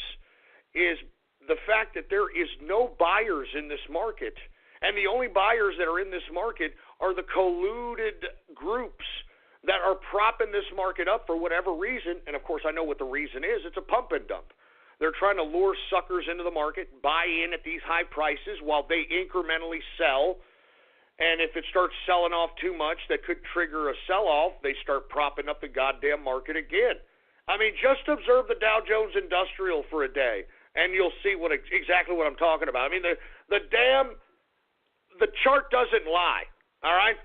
is the fact that there is no buyers in this market. And the only buyers that are in this market are the colluded groups that are propping this market up for whatever reason. And, of course, I know what the reason is. It's a pump and dump. They're trying to lure suckers into the market, buy in at these high prices while they incrementally sell. And if it starts selling off too much, that could trigger a sell-off. They start propping up the goddamn market again. I mean, just observe the Dow Jones Industrial for a day, and you'll see exactly what I'm talking about. I mean, the chart doesn't lie, all right?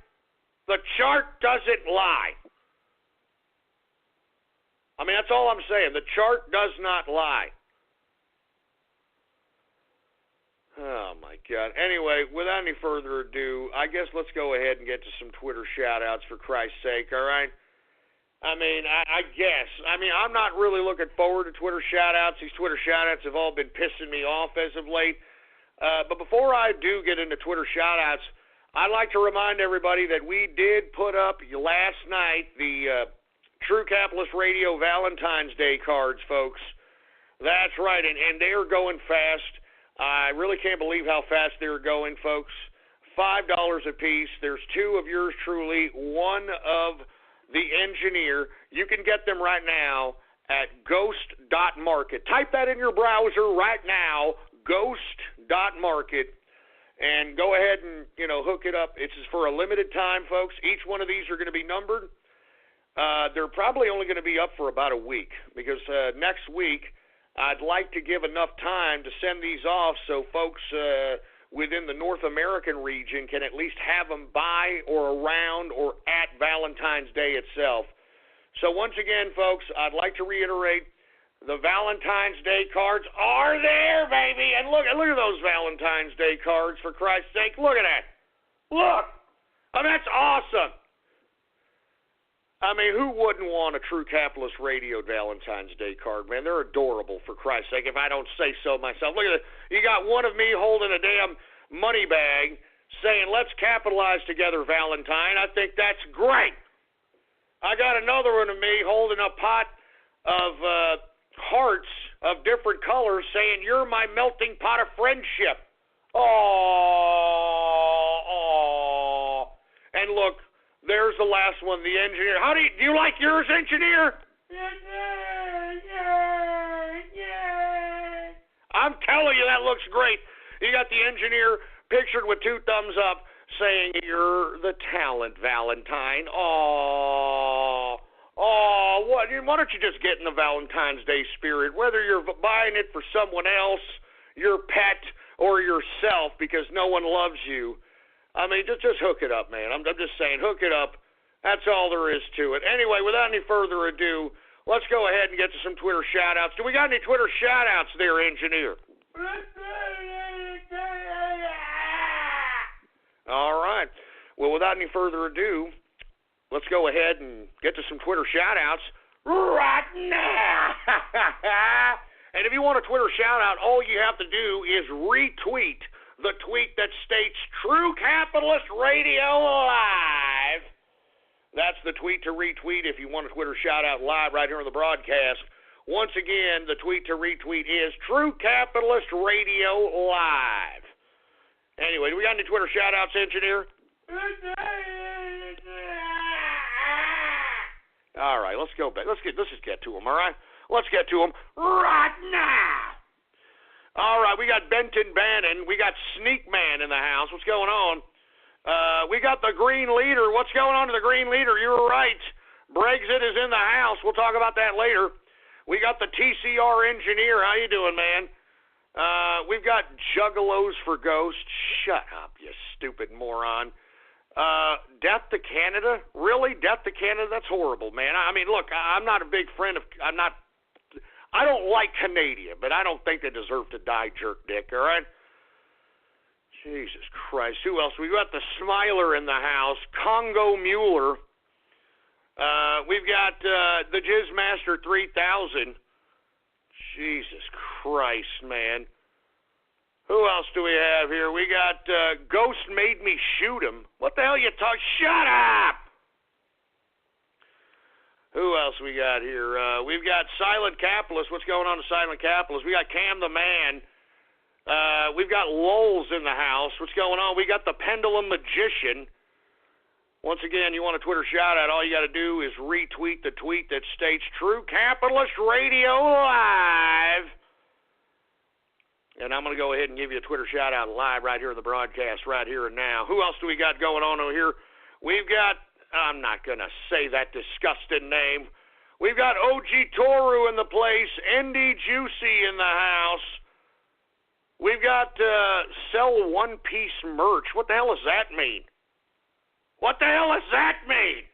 The chart doesn't lie. I mean, that's all I'm saying. The chart does not lie. Oh, my God. Anyway, without any further ado, I guess let's go ahead and get to some Twitter shout-outs, for Christ's sake, all right? I mean, I guess. I mean, I'm not really looking forward to Twitter shout-outs. These Twitter shout-outs have all been pissing me off as of late. But before I do get into Twitter shout-outs, I'd like to remind everybody that we did put up last night the True Capitalist Radio Valentine's Day cards, folks. That's right, and they are going fast. I really can't believe how fast they're going, folks. $5 a piece. There's two of yours truly, one of the engineer. You can get them right now at ghost.market. Type that in your browser right now, ghost.market, and go ahead and, hook it up. It's for a limited time, folks. Each one of these are going to be numbered. They're probably only going to be up for about a week, because next week I'd like to give enough time to send these off so folks within the North American region can at least have them by or around or at Valentine's Day itself. So once again, folks, I'd like to reiterate, the Valentine's Day cards are there, baby. And look at those Valentine's Day cards, for Christ's sake. Look at that. Look. I mean, that's awesome. I mean, who wouldn't want a True Capitalist Radio Valentine's Day card, man? They're adorable, for Christ's sake, if I don't say so myself. Look at it. You got one of me holding a damn money bag saying, let's capitalize together, Valentine. I think that's great. I got another one of me holding a pot of hearts of different colors saying, you're my melting pot of friendship. Oh. And look, there's the last one, the engineer. Do you like yours, engineer? Yeah. I'm telling you, that looks great. You got the engineer pictured with two thumbs up saying, you're the talent, Valentine. Why don't you just get in the Valentine's Day spirit, whether you're buying it for someone else, your pet, or yourself, because no one loves you. I mean, just hook it up, man. I'm just saying, hook it up. That's all there is to it. Anyway, without any further ado, let's go ahead and get to some Twitter shout-outs. Do we got any Twitter shout-outs there, engineer? All right. Well, without any further ado, let's go ahead and get to some Twitter shout-outs right now. And if you want a Twitter shout-out, all you have to do is retweet the tweet that states True Capitalist Radio Live. That's the tweet to retweet if you want a Twitter shout-out live right here on the broadcast. Once again, the tweet to retweet is True Capitalist Radio Live. Anyway, do we got any Twitter shout-outs, engineer? All right, let's go back. Let's just get to them, all right? Let's get to them right now. All right, we got Benton Bannon. We got Sneak Man in the house. What's going on? We got the Green Leader. What's going on to the Green Leader? You were right. Brexit is in the house. We'll talk about that later. We got the TCR Engineer. How you doing, man? We've got Juggalos for Ghosts. Shut up, you stupid moron. Death to Canada? Really? Death to Canada? That's horrible, man. I mean, look, I'm not a big friend of... I don't like Canada, but I don't think they deserve to die, jerk dick, all right? Jesus Christ. Who else? We've got the Smiler in the house, Congo Mueller. We've got the Jizzmaster 3000. Jesus Christ, man. Who else do we have here? We got Ghost Made Me Shoot Him. What the hell you talk? Shut up! Who else we got here? We've got Silent Capitalist. What's going on to Silent Capitalist? We got Cam the Man. We've got Lulz in the house. What's going on? We got the Pendulum Magician. Once again, you want a Twitter shout-out, all you got to do is retweet the tweet that states True Capitalist Radio Live. And I'm going to go ahead and give you a Twitter shout-out live right here in the broadcast, right here and now. Who else do we got going on over here? We've got... I'm not going to say that disgusting name. We've got OG Toru in the place, ND Juicy in the house. We've got Sell One Piece merch. What the hell does that mean? What the hell does that mean?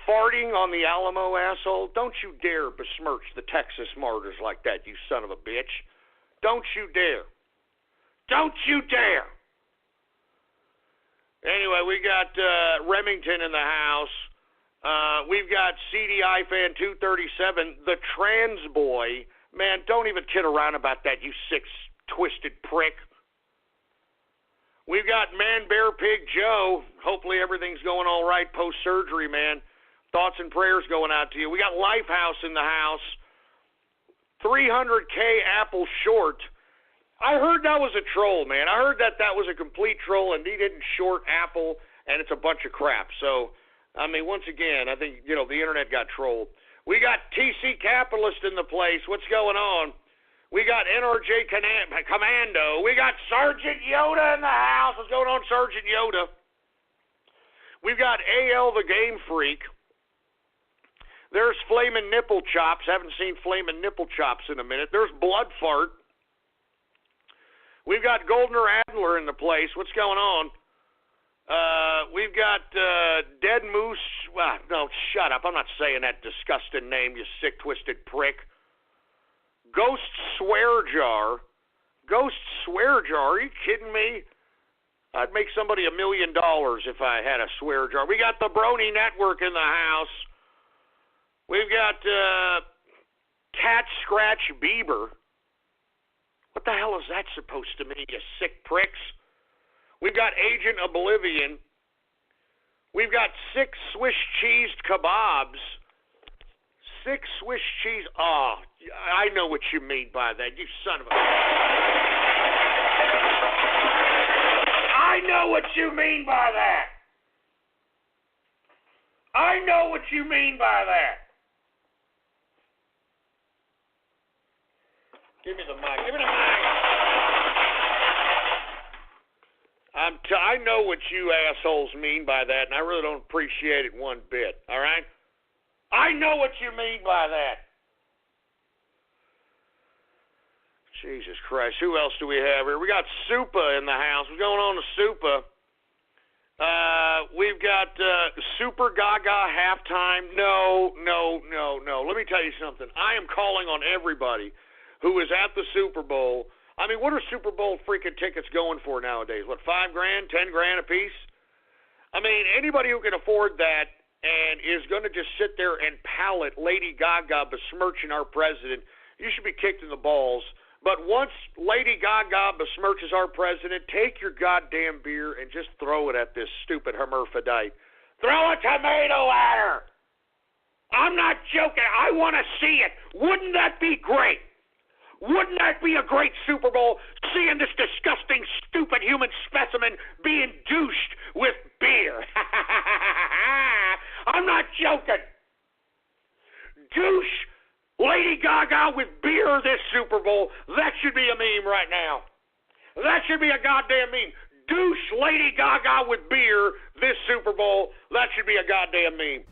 Farting on the Alamo, asshole? Don't you dare besmirch the Texas martyrs like that, you son of a bitch. Don't you dare. Don't you dare. Anyway, we got Remington in the house. We've got CDI Fan 237, the trans boy. Man, don't even kid around about that, you sick, twisted prick. We've got Man Bear Pig Joe. Hopefully everything's going all right post-surgery, man. Thoughts and prayers going out to you. We got Lifehouse in the house. 300K Apple Short. I heard that was a troll, man. I heard that was a complete troll, and he didn't short Apple, and it's a bunch of crap. So, I mean, once again, I think, the internet got trolled. We got TC Capitalist in the place. What's going on? We got NRJ Commando. We got Sergeant Yoda in the house. What's going on, Sergeant Yoda? We've got AL the Game Freak. There's Flamin' Nipple Chops. Haven't seen Flamin' Nipple Chops in a minute. There's Blood Fart. We've got Goldner Adler in the place. What's going on? We've got Dead Moose. Well, no, shut up. I'm not saying that disgusting name, you sick, twisted prick. Ghost Swear Jar. Ghost Swear Jar? Are you kidding me? I'd make somebody $1 million if I had a swear jar. We got the Brony Network in the house. We've got Cat Scratch Bieber. What the hell is that supposed to mean, you sick pricks? We've got Agent Oblivion. We've got 6 Swiss cheesed kebabs. 6 Swiss cheese. Oh, I know what you mean by that, you son of a... I know what you mean by that. I know what you mean by that. Give me the mic. Give me the mic. I know what you assholes mean by that, and I really don't appreciate it one bit, all right? I know what you mean by that. Jesus Christ. Who else do we have here? We got Supa in the house. What's going on to Supa? We've got Super Gaga halftime. No. Let me tell you something. I am calling on everybody who is at the Super Bowl. I mean, what are Super Bowl freaking tickets going for nowadays? What, $5,000, $10,000 a piece? I mean, anybody who can afford that and is going to just sit there and pallet Lady Gaga besmirching our president, you should be kicked in the balls But once Lady Gaga besmirches our president, take your goddamn beer and just throw it at this stupid hermaphrodite. Throw a tomato at her. I'm not joking. I want to see it. Wouldn't that be great? Wouldn't that be a great Super Bowl, seeing this disgusting, stupid human specimen being douched with beer? I'm not joking. Douche Lady Gaga with beer this Super Bowl. That should be a meme right now. That should be a goddamn meme. Douche Lady Gaga with beer this Super Bowl. That should be a goddamn meme.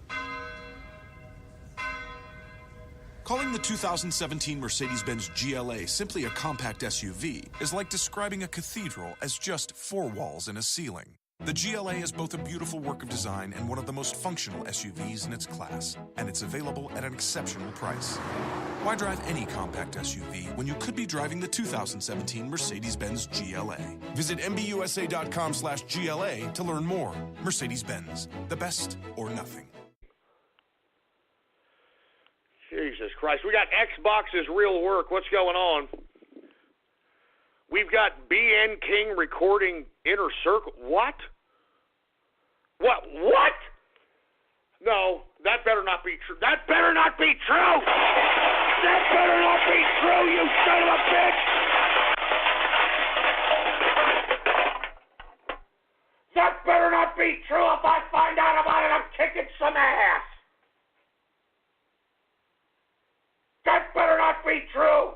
Calling the 2017 Mercedes-Benz GLA simply a compact SUV is like describing a cathedral as just 4 walls and a ceiling. The GLA is both a beautiful work of design and one of the most functional SUVs in its class, and it's available at an exceptional price. Why drive any compact SUV when you could be driving the 2017 Mercedes-Benz GLA? Visit MBUSA.com/GLA to learn more. Mercedes-Benz, the best or nothing. Jesus Christ. We got Xbox's real work. What's going on? We've got BN King recording Inner Circle. What? What? No, that better not be true. That better not be true! That better not be true, you son of a bitch! That better not be true. If I find out about it, I'm kicking some ass! That better not be true!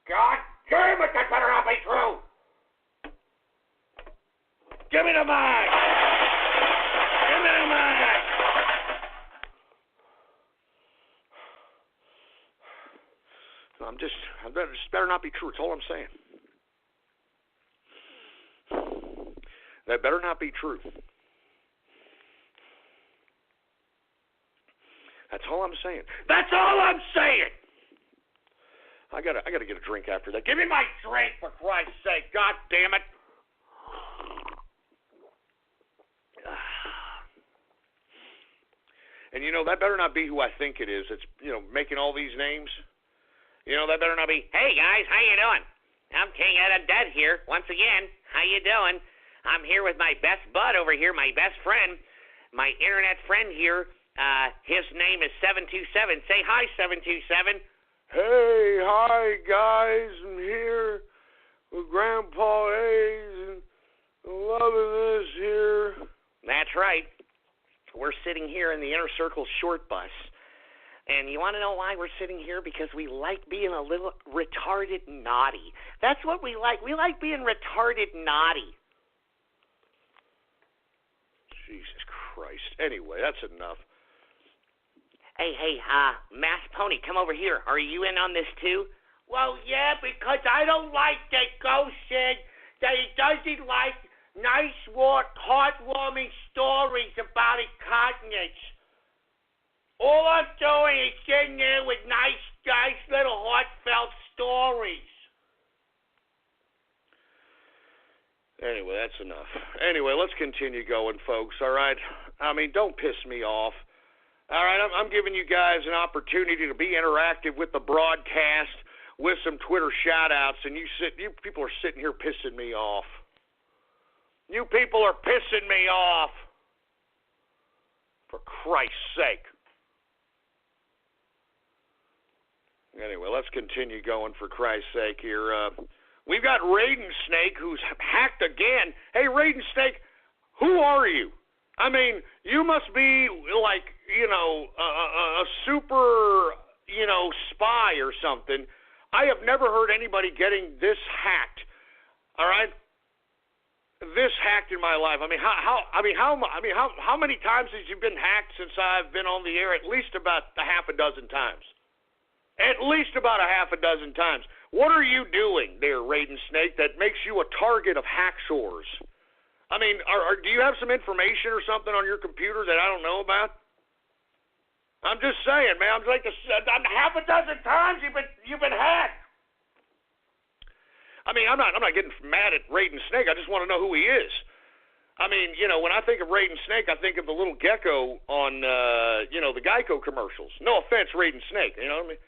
God damn it, that better not be true! Give me the mic! Give me the mic! This better not be true. That's all I'm saying. That better not be true. That's all I'm saying. That's all I'm saying! I gotta get a drink after that. Give me my drink, for Christ's sake. God damn it. And that better not be who I think it is. It's, making all these names. That better not be, hey guys, how you doing? I'm King Adam Dead here, once again. How you doing? I'm here with my best bud over here, my best friend, my internet friend here. His name is 727. Say hi, 727. Hey, hi guys, I'm here with Grandpa A's and loving this here. That's right. We're sitting here in the Inner Circle short bus. And you want to know why we're sitting here? Because we like being a little retarded naughty. That's what we like. We like being retarded naughty. Jesus Christ. Anyway, that's enough. Hey, Mass Pony, come over here. Are you in on this too? Well, yeah, because I don't like that Ghost said that he doesn't like nice, heartwarming stories about incontinence. All I'm doing is sitting there with nice little heartfelt stories. Anyway, that's enough. Anyway, let's continue going, folks, all right? I mean, don't piss me off. All right, I'm giving you guys an opportunity to be interactive with the broadcast with some Twitter shout-outs, and you people are sitting here pissing me off. You people are pissing me off. For Christ's sake. Anyway, let's continue going for Christ's sake here. We've got Raiden Snake, who's hacked again. Hey, Raiden Snake, who are you? I mean, you must be like, a super, spy or something. I have never heard anybody getting this hacked. All right, this hacked in my life. I mean, how many times has you been hacked since I've been on the air? At least about a half a dozen times. At least about a half a dozen times. What are you doing there, Raiden Snake, that makes you a target of hacksaws? I mean, do you have some information or something on your computer that I don't know about? I'm just saying, man. I'm like half a dozen times you've been hacked. I mean, I'm not getting mad at Raiden Snake. I just want to know who he is. I mean, when I think of Raiden Snake, I think of the little gecko on, the Geico commercials. No offense, Raiden Snake, you know what I mean?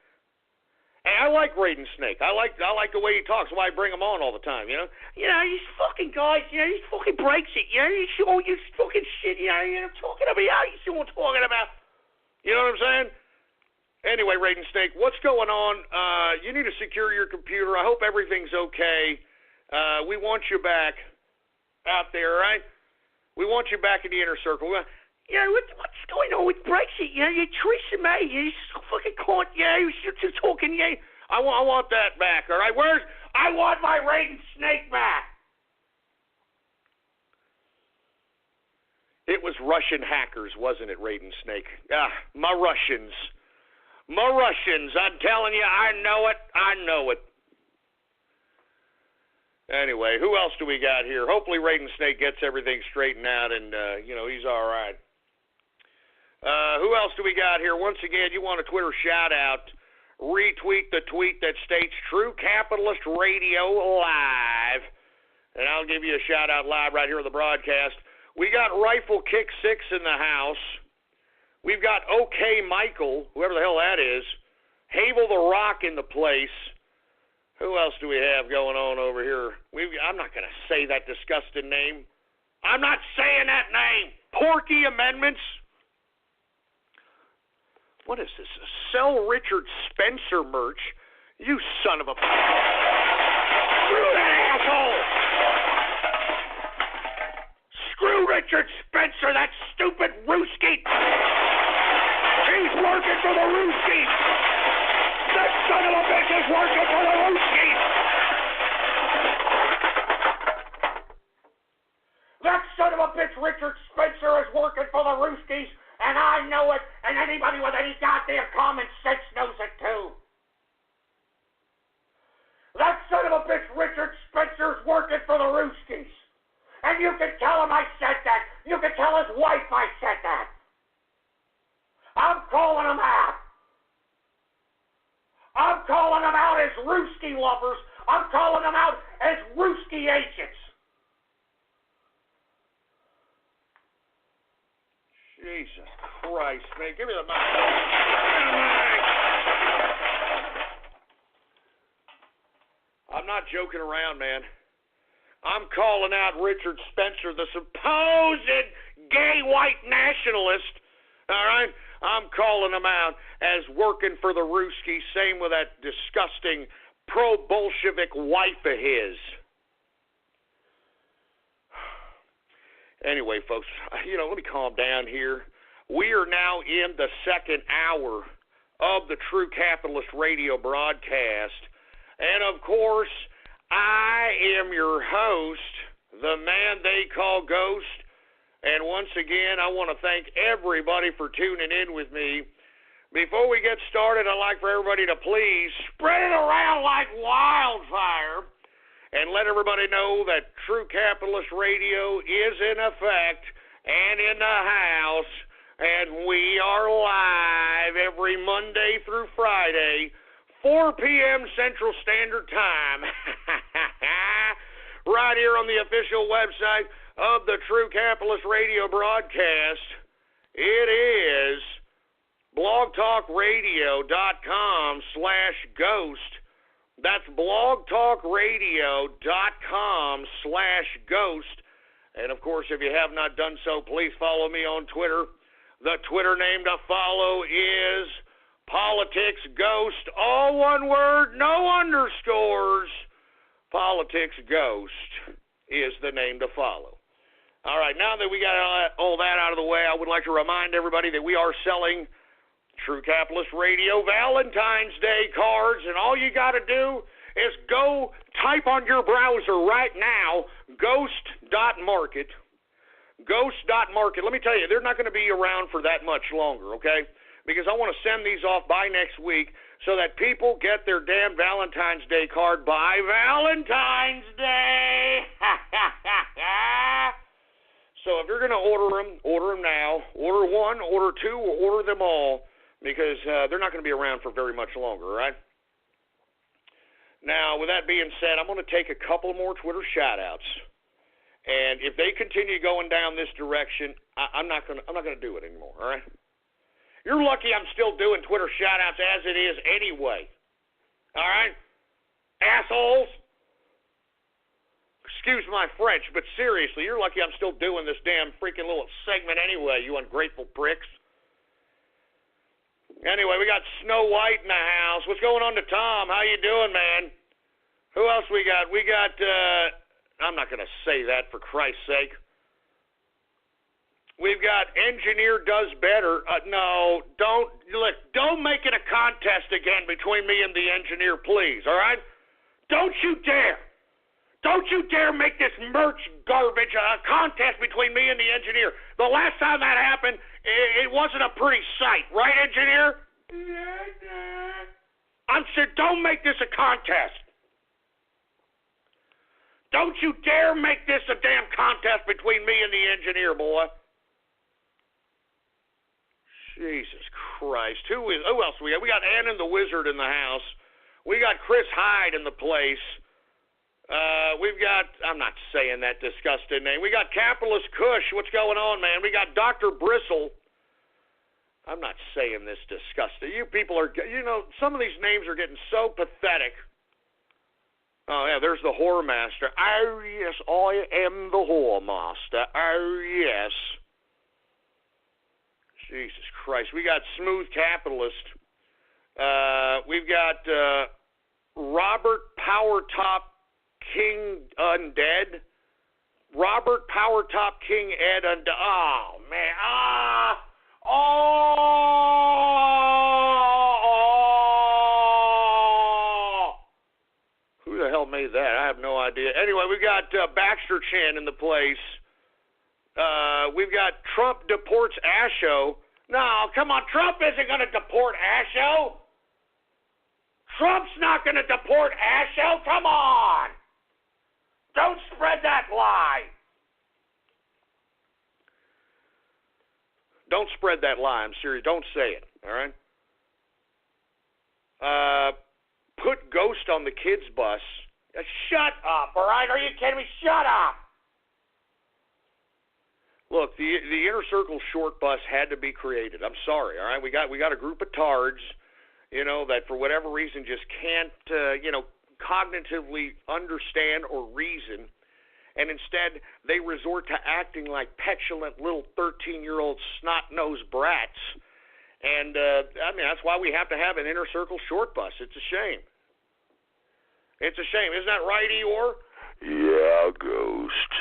And I like Raiden Snake. I like the way he talks. That's why I bring him on all the time, these fucking guys, he fucking breaks it, you fucking shit, you're talking about, you see what I'm talking about. You know what I'm saying? Anyway, Raiden Snake, what's going on? You need to secure your computer. I hope everything's okay. We want you back out there, all right? We want you back in the inner circle. What's going on with Brexit? You're Theresa May. You're so fucking caught. You're talking. I want that back. All right. I want my Raiden Snake back. It was Russian hackers, wasn't it, Raiden Snake? My Russians. I'm telling you, I know it. Anyway, who else do we got here? Hopefully Raiden Snake gets everything straightened out and, he's all right. Who else do we got here? Once again, you want a Twitter shout-out, retweet the tweet that states True Capitalist Radio Live, and I'll give you a shout-out live right here on the broadcast. We got Rifle Kick 6 in the house. We've got OK Michael, whoever the hell that is. Havel the Rock in the place. Who else do we have going on over here? I'm not going to say that disgusting name. I'm not saying that name. Porky Amendments. What is this? Sell Richard Spencer merch? You son of a... Screw that asshole! Screw Richard Spencer, that stupid Rooski! He's working for the Rooskies! That son of a bitch is working for the Rooskies! That son of a bitch, Richard Spencer, is working for the Rooskies, and I know it, and anybody with any goddamn common sense knows it too. That son of a bitch, Richard Spencer, is working for the Rooskies. And you can tell him I said that. You can tell his wife I said that. I'm calling him out. I'm calling them out as Rooski lovers. I'm calling them out as Rooski agents. Jesus Christ, man. Give me the mic. I'm not joking around, man. I'm calling out Richard Spencer, the supposed gay white nationalist. All right? I'm calling him out as working for the Rooski. Same with that disgusting pro-Bolshevik wife of his. Anyway, folks, let me calm down here. We are now in the second hour of the True Capitalist Radio broadcast. And, of course, I am your host, the man they call Ghost. And once again, I want to thank everybody for tuning in with me. Before we get started, I'd like for everybody to please spread it around like wildfire and let everybody know that True Capitalist Radio is in effect and in the house, and we are live every Monday through Friday, 4 p.m. Central Standard Time, right here on the official website of the True Capitalist Radio broadcast. It is blogtalkradio.com/ghost. That's blogtalkradio.com/ghost. And, of course, if you have not done so, please follow me on Twitter. The Twitter name to follow is Politics Ghost. All one word, no underscores. Politics Ghost is the name to follow. All right, now that we got all that out of the way, I would like to remind everybody that we are selling True Capitalist Radio Valentine's Day cards, and all you got to do is go type on your browser right now, ghost.market. Ghost.market. Let me tell you, they're not going to be around for that much longer, okay? Because I want to send these off by next week so that people get their damn Valentine's Day card by Valentine's Day. So if you're going to order them now. Order one, order two, or order them all, because they're not going to be around for very much longer, all right? Now, with that being said, I'm going to take a couple more Twitter shout-outs. And if they continue going down this direction, I'm not gonna do it anymore. All right. You're lucky I'm still doing Twitter shout-outs as it is anyway. All right, assholes. Excuse my French, but seriously, you're lucky I'm still doing this damn freaking little segment anyway, you ungrateful pricks. Anyway, we got Snow White in the house. What's going on to Tom? How you doing, man? Who else we got? We got, I'm not going to say that for Christ's sake. We've got Engineer Does Better. No, don't make it a contest again between me and the engineer, please, all right? Don't you dare. Don't you dare make this merch garbage a contest between me and the engineer. The last time that happened, it wasn't a pretty sight, right, engineer? I'm saying don't make this a contest. Don't you dare make this a damn contest between me and the engineer, boy. Jesus Christ. Who else we got? We got Ann and the Wizard in the house. We got Chris Hyde in the place. We've got, I'm not saying that disgusting name. We got Capitalist Kush. What's going on, man? We got Dr. Bristle. I'm not saying this disgusting. You people are, some of these names are getting so pathetic. Oh, yeah, there's the Whore Master. Oh, yes, I am the Whore Master. Oh, yes. Jesus Christ. We got Smooth Capitalist. We've got Robert Powertop King Undead. Robert Powertop King Ed Undead. Oh, man. Who the hell made that? I have no idea. Anyway, we got Baxter Chan in the place. We've got Trump deports Asho. No, come on. Trump isn't going to deport Asho. Trump's not going to deport Asho. Come on. Don't spread that lie. Don't spread that lie. I'm serious. Don't say it. All right? Put Ghost on the kids' bus. Shut up, all right? Are you kidding me? Shut up. Look, the Inner Circle short bus had to be created. I'm sorry, all right? We got a group of tards, that for whatever reason just can't, cognitively understand or reason, and instead they resort to acting like petulant little 13-year-old snot-nosed brats. And, that's why we have to have an Inner Circle short bus. It's a shame. It's a shame. Isn't that right, Eeyore? Yeah, Ghost.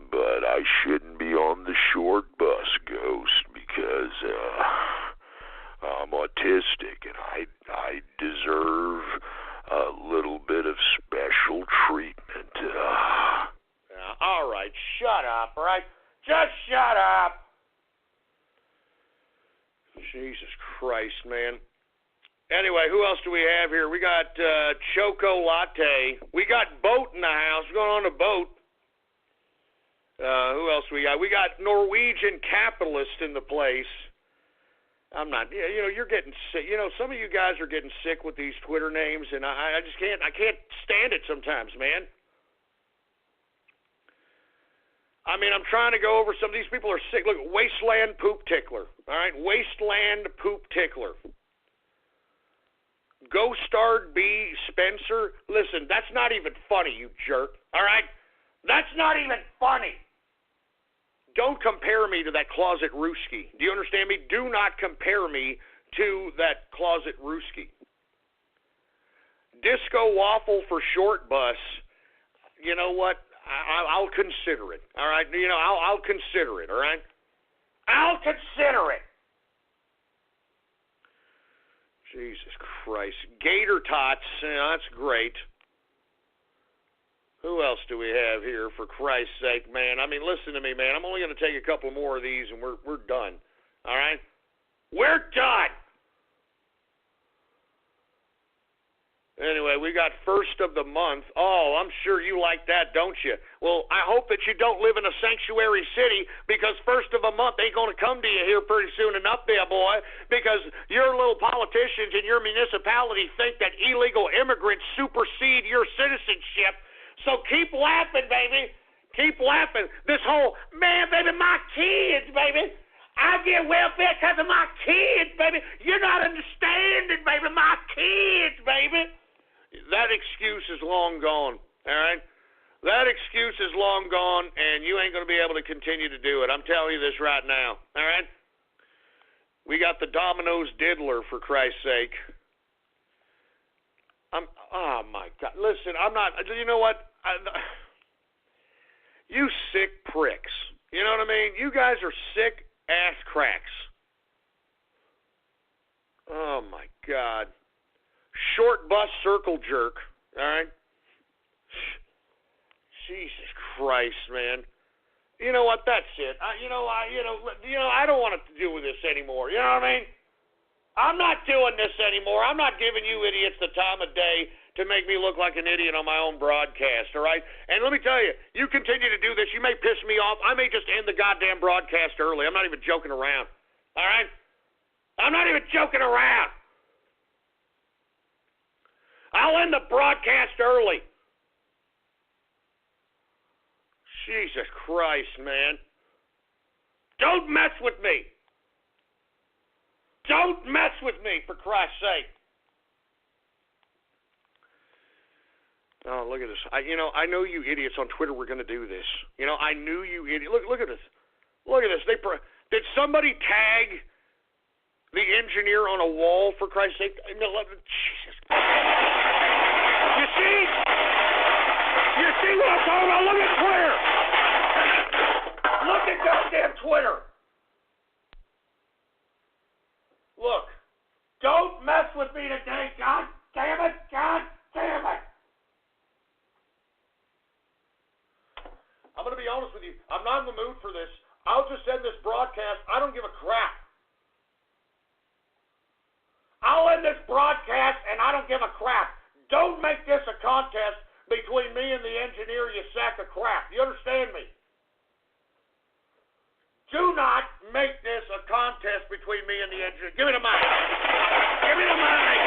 But I shouldn't be on the short bus, Ghost, because I'm autistic and I deserve a little bit of special treatment. All right, shut up, all right? Just shut up. Jesus Christ, man. Anyway, who else do we have here? We got Choco Latte. We got Boat in the house. What's going on to Boat? Who else we got? We got Norwegian Capitalist in the place. I'm not, you're getting sick. Some of you guys are getting sick with these Twitter names, and I just can't stand it sometimes, man. I'm trying to go over some of these people are sick. Look, Wasteland Poop Tickler. All right, Wasteland Poop Tickler. Ghostard B. Spencer. Listen, that's not even funny, you jerk. All right? That's not even funny. Don't compare me to that Closet Rooski. Do you understand me? Do not compare me to that Closet Rooski. Disco Waffle for Short Bus. You know what? I'll consider it. All right? I'll consider it. All right? I'll consider it. Jesus Christ. Gator Tots. That's great. Who else do we have here, for Christ's sake, man? Listen to me, man. I'm only going to take a couple more of these, and we're done. All right? We're done. Anyway, we got first of the month. Oh, I'm sure you like that, don't you? Well, I hope that you don't live in a sanctuary city, because first of a month ain't going to come to you here pretty soon enough there, boy, because your little politicians in your municipality think that illegal immigrants supersede your citizenship. So keep laughing, baby. Keep laughing. This whole, man, baby, my kids, baby. I get welfare because of my kids, baby. You're not understanding, baby. My kids, baby. That excuse is long gone, all right? That excuse is long gone, and you ain't going to be able to continue to do it. I'm telling you this right now, all right? We got the Domino's diddler, for Christ's sake. Oh, my God. Listen, I'm not, you know what? You sick pricks. You know what I mean? You guys are sick ass cracks. Oh, my God. Short bus circle jerk, all right? Jesus Christ, man. You know what? That's it. I don't want to deal with this anymore. You know what I mean? I'm not doing this anymore. I'm not giving you idiots the time of day to make me look like an idiot on my own broadcast, all right? And let me tell you, you continue to do this, you may piss me off. I may just end the goddamn broadcast early. I'm not even joking around, all right? I'm not even joking around. I'll end the broadcast early. Jesus Christ, man. Don't mess with me. Don't mess with me, for Christ's sake. Oh, look at this. I know you idiots on Twitter were going to do this. I knew you idiots. Look at this. Look at this. Did somebody tag the engineer on a wall, for Christ's sake? Jesus. You see? You see what I'm talking about? Look at Twitter. Look at goddamn Twitter. Look. Don't mess with me today. God damn it. God damn it. I'm going to be honest with you. I'm not in the mood for this. I'll just end this broadcast. I don't give a crap. I'll end this broadcast, and I don't give a crap. Don't make this a contest between me and the engineer, you sack of crap. You understand me? Do not make this a contest between me and the engineer. Give me the mic. Give me the mic.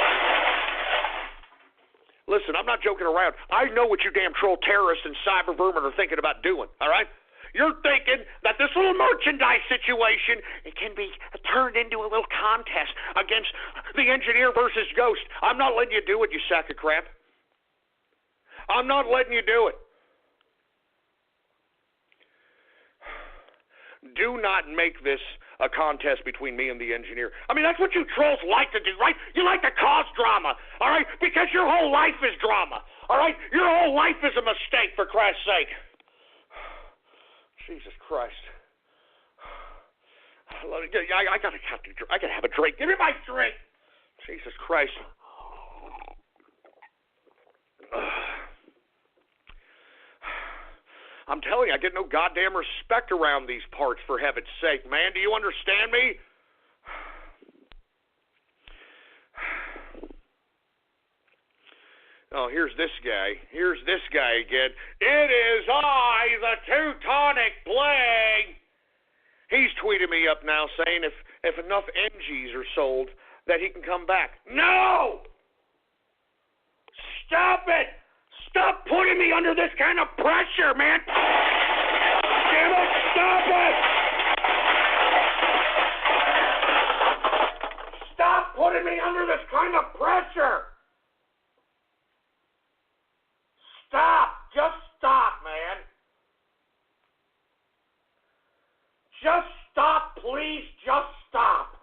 Listen, I'm not joking around. I know what you damn troll terrorists and cyber vermin are thinking about doing, all right? You're thinking that this little merchandise situation, it can be turned into a little contest against the engineer versus Ghost. I'm not letting you do it, you sack of crap. I'm not letting you do it. Do not make this a contest between me and the engineer. I mean, that's what you trolls like to do, right? You like to cause drama, all right? Because your whole life is drama, all right? Your whole life is a mistake, for Christ's sake. Jesus Christ. I gotta have a drink. Give me my drink. Jesus Christ. I'm telling you, I get no goddamn respect around these parts, for heaven's sake, man. Do you understand me? Oh, here's this guy. Here's this guy again. It is I, the Teutonic Plague. He's tweeting me up now saying if enough MGs are sold that he can come back. No! Stop it! Stop putting me under this kind of pressure, man! Damn it! Stop it! Stop putting me under this kind of pressure! Stop! Just stop, man! Just stop, please! Just stop!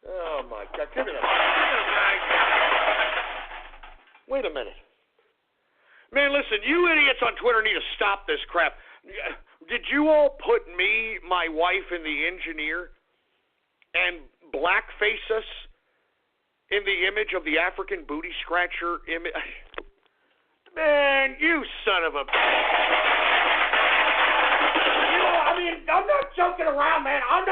Oh, my God. Give me the mic. Wait a minute. Man, listen, you idiots on Twitter need to stop this crap. Did you all put me, my wife, and the engineer and blackface us in the image of the African booty scratcher image? Man, you son of a... I mean, I'm not joking around, man. I'm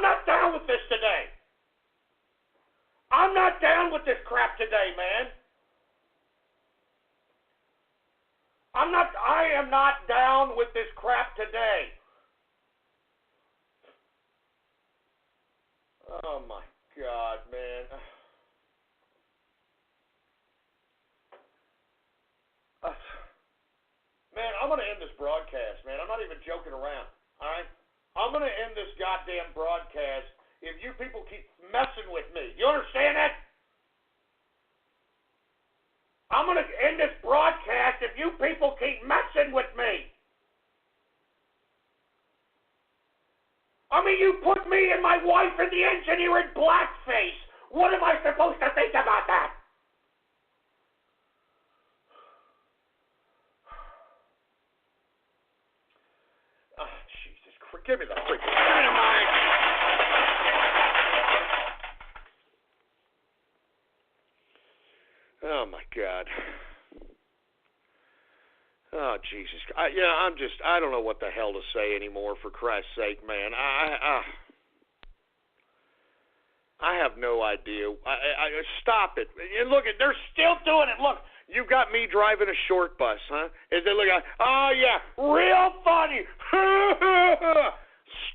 not down with this today. I'm not down with this crap today, man. I am not down with this crap today. Oh my God, man. I'm going to end this broadcast, man. I'm not even joking around, all right? I'm going to end this goddamn broadcast if you people keep messing with me. You understand that? I'm going to end this broadcast if you people keep messing with me. I mean, you put me and my wife and the engineer in blackface. What am I supposed to think about that? Oh, Jesus Christ. Give me the freaking dynamite. Oh, my God. Oh, Jesus. I don't know what the hell to say anymore, for Christ's sake, man. I have no idea. Stop it. And look, they're still doing it. Look, you got me driving a short bus, huh? Is they look at, oh, yeah, real funny.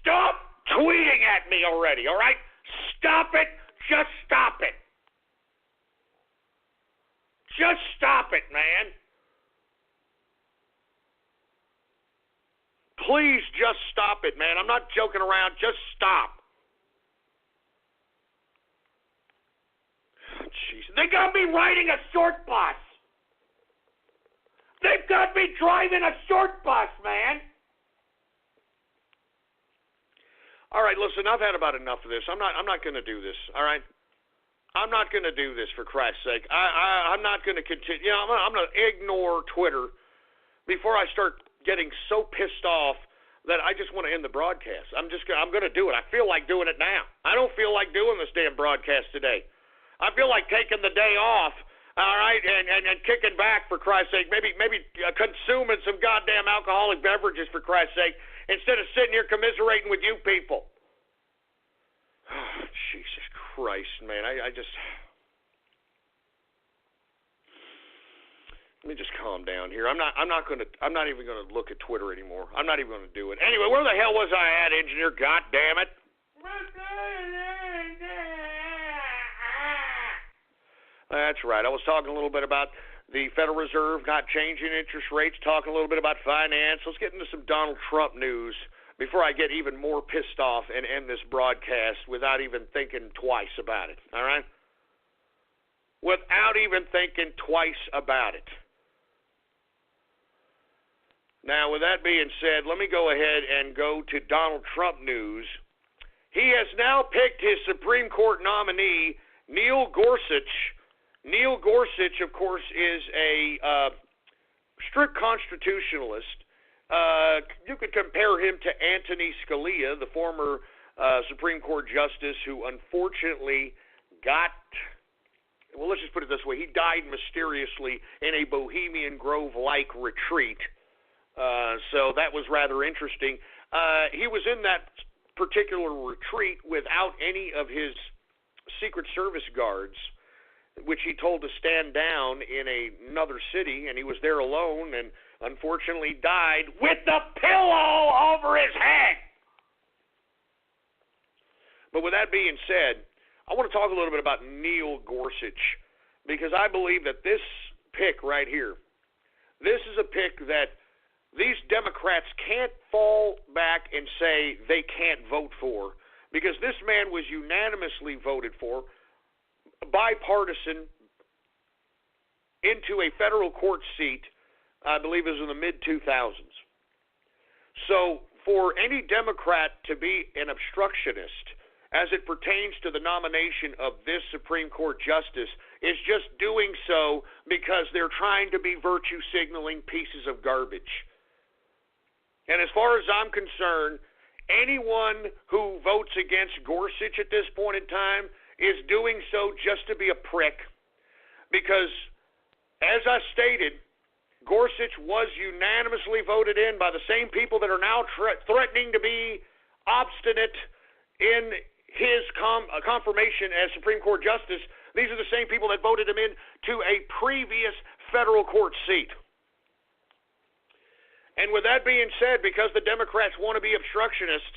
Stop tweeting at me already, all right? Stop it. Just stop it. Just stop it, man. Please just stop it, man. I'm not joking around. Just stop. Jeez. They got me riding a short bus. They've got me driving a short bus, man. All right, listen, I've had about enough of this. I'm not going to do this, all right? I'm not going to do this, for Christ's sake. I'm not going to continue. You know, I'm going to ignore Twitter before I start getting so pissed off that I just want to end the broadcast. I'm going to do it. I feel like doing it now. I don't feel like doing this damn broadcast today. I feel like taking the day off, all right, and kicking back, for Christ's sake. Maybe consuming some goddamn alcoholic beverages, for Christ's sake, instead of sitting here commiserating with you people. Oh, Jesus Christ, man. I just... Let me just calm down here. I'm not even going to look at Twitter anymore. I'm not even going to do it. Anyway, where the hell was I at, engineer? God damn it. That's right. I was talking a little bit about the Federal Reserve not changing interest rates, talking a little bit about finance. Let's get into some Donald Trump news before I get even more pissed off and end this broadcast without even thinking twice about it. All right? Without even thinking twice about it. Now, with that being said, let me go ahead and go to Donald Trump news. He has now picked his Supreme Court nominee, Neil Gorsuch. Neil Gorsuch, of course, is a strict constitutionalist. You could compare him to Anthony Scalia, the former Supreme Court justice who unfortunately well, let's just put it this way. He died mysteriously in a Bohemian Grove-like retreat. So that was rather interesting. He was in that particular retreat without any of his Secret Service guards, which he told to stand down in another city, and he was there alone and unfortunately died with the pillow over his head. But with that being said, I want to talk a little bit about Neil Gorsuch, because I believe that this pick right here, this is a pick that these Democrats can't fall back and say they can't vote for, because this man was unanimously voted for, bipartisan, into a federal court seat, I believe it was in the mid-2000s. So for any Democrat to be an obstructionist as it pertains to the nomination of this Supreme Court justice is just doing so because they're trying to be virtue signaling pieces of garbage. And as far as I'm concerned, anyone who votes against Gorsuch at this point in time is doing so just to be a prick. Because, as I stated, Gorsuch was unanimously voted in by the same people that are now threatening to be obstinate in his confirmation as Supreme Court Justice. These are the same people that voted him in to a previous federal court seat. And with that being said, because the Democrats want to be obstructionists,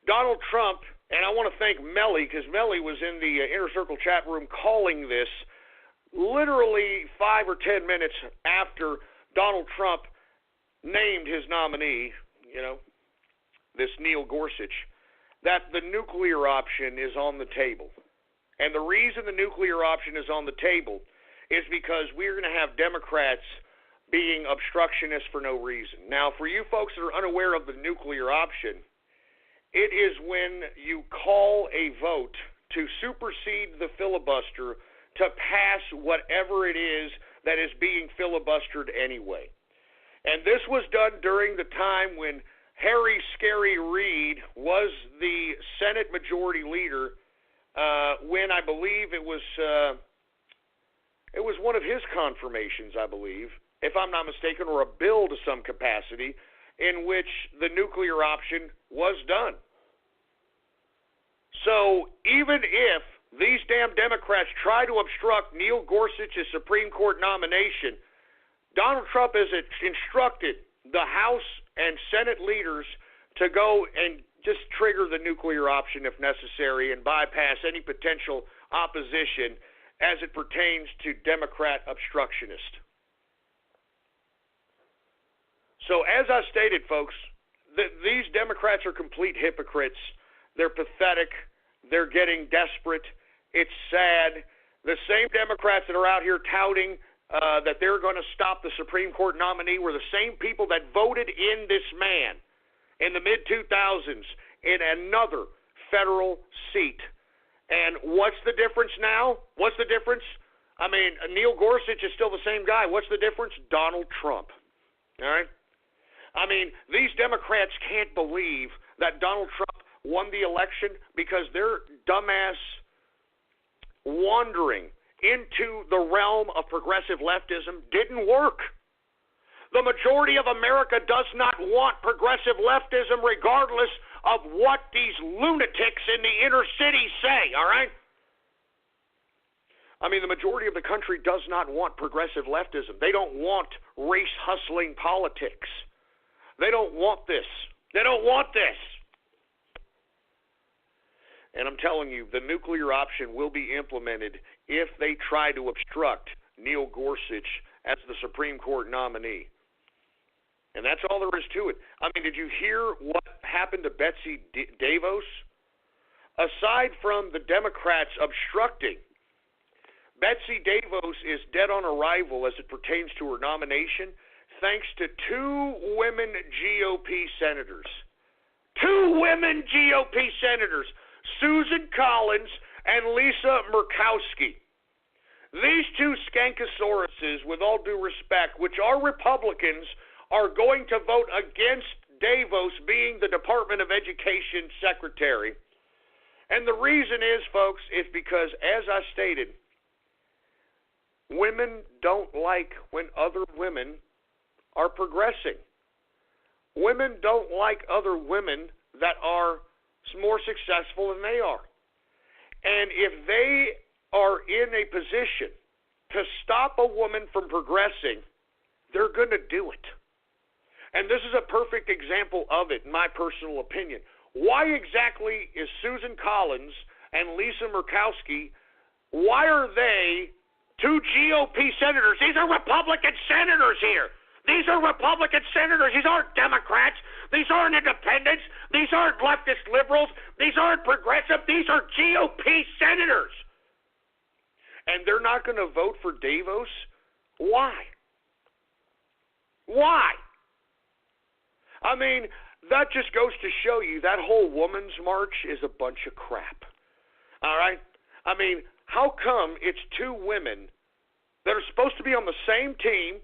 Donald Trump, and I want to thank Melly, because Melly was in the Inner Circle chat room calling this literally 5 or 10 minutes after Donald Trump named his nominee, this Neil Gorsuch, that the nuclear option is on the table. And the reason the nuclear option is on the table is because we're going to have Democrats being obstructionists for no reason. Now, for you folks that are unaware of the nuclear option, it is when you call a vote to supersede the filibuster to pass whatever it is that is being filibustered anyway. And this was done during the time when Harry Scary Reid was the Senate Majority Leader, when I believe it was one of his confirmations, I believe, if I'm not mistaken, or a bill to some capacity, in which the nuclear option was done. So even if these damn Democrats try to obstruct Neil Gorsuch's Supreme Court nomination, Donald Trump has instructed the House and Senate leaders to go and just trigger the nuclear option if necessary and bypass any potential opposition as it pertains to Democrat obstructionist. So as I stated, folks, these Democrats are complete hypocrites. They're pathetic. They're getting desperate. It's sad. The same Democrats that are out here touting that they're going to stop the Supreme Court nominee were the same people that voted in this man in the mid-2000s in another federal seat. And what's the difference now? What's the difference? I mean, Neil Gorsuch is still the same guy. What's the difference? Donald Trump. All right? I mean, these Democrats can't believe that Donald Trump won the election because their dumbass wandering into the realm of progressive leftism didn't work. The majority of America does not want progressive leftism regardless of what these lunatics in the inner city say, all right? I mean, the majority of the country does not want progressive leftism. They don't want race-hustling politics. They don't want this. They don't want this. And I'm telling you, the nuclear option will be implemented if they try to obstruct Neil Gorsuch as the Supreme Court nominee. And that's all there is to it. I mean, did you hear what happened to Betsy DeVos? Aside from the Democrats obstructing, Betsy DeVos is dead on arrival as it pertains to her nomination, thanks to two women GOP senators. Two women GOP senators, Susan Collins and Lisa Murkowski. These two skankosauruses, with all due respect, which are Republicans, are going to vote against DeVos being the Department of Education secretary. And the reason is, folks, is because, as I stated, women don't like when other women are progressing. Women don't like other women that are more successful than they are. And if they are in a position to stop a woman from progressing, they're going to do it. And this is a perfect example of it, in my personal opinion. Why exactly is Susan Collins and Lisa Murkowski, why are they two GOP senators? These are Republican senators here. These are Republican senators. These aren't Democrats. These aren't independents. These aren't leftist liberals. These aren't progressive. These are GOP senators. And they're not going to vote for DeVos? Why? Why? I mean, that just goes to show you that whole woman's march is a bunch of crap. All right? I mean, how come it's two women that are supposed to be on the same team,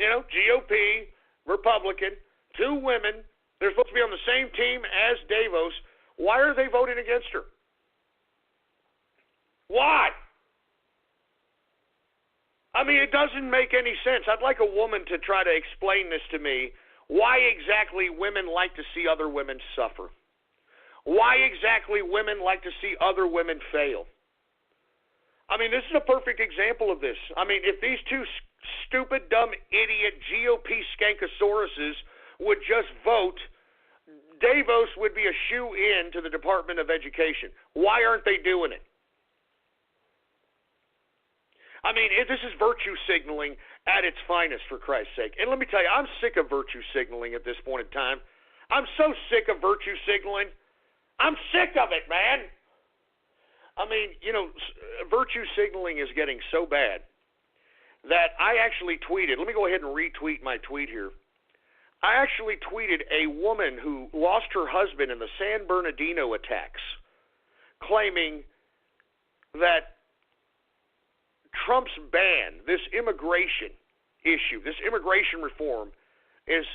GOP, Republican, two women, they're supposed to be on the same team as DeVos. Why are they voting against her? Why? I mean, it doesn't make any sense. I'd like a woman to try to explain this to me. Why exactly women like to see other women suffer? Why exactly women like to see other women fail? I mean, this is a perfect example of this. I mean, if these two stupid, dumb, idiot GOP skankosauruses would just vote, DeVos would be a shoe-in to the Department of Education. Why aren't they doing it? I mean, this is virtue signaling at its finest, for Christ's sake. And let me tell you, I'm sick of virtue signaling at this point in time. I'm so sick of virtue signaling. I'm sick of it, man. I mean, virtue signaling is getting so bad that I actually tweeted. Let me go ahead and retweet my tweet here. I actually tweeted a woman who lost her husband in the San Bernardino attacks, claiming that Trump's ban, this immigration issue, this immigration reform, is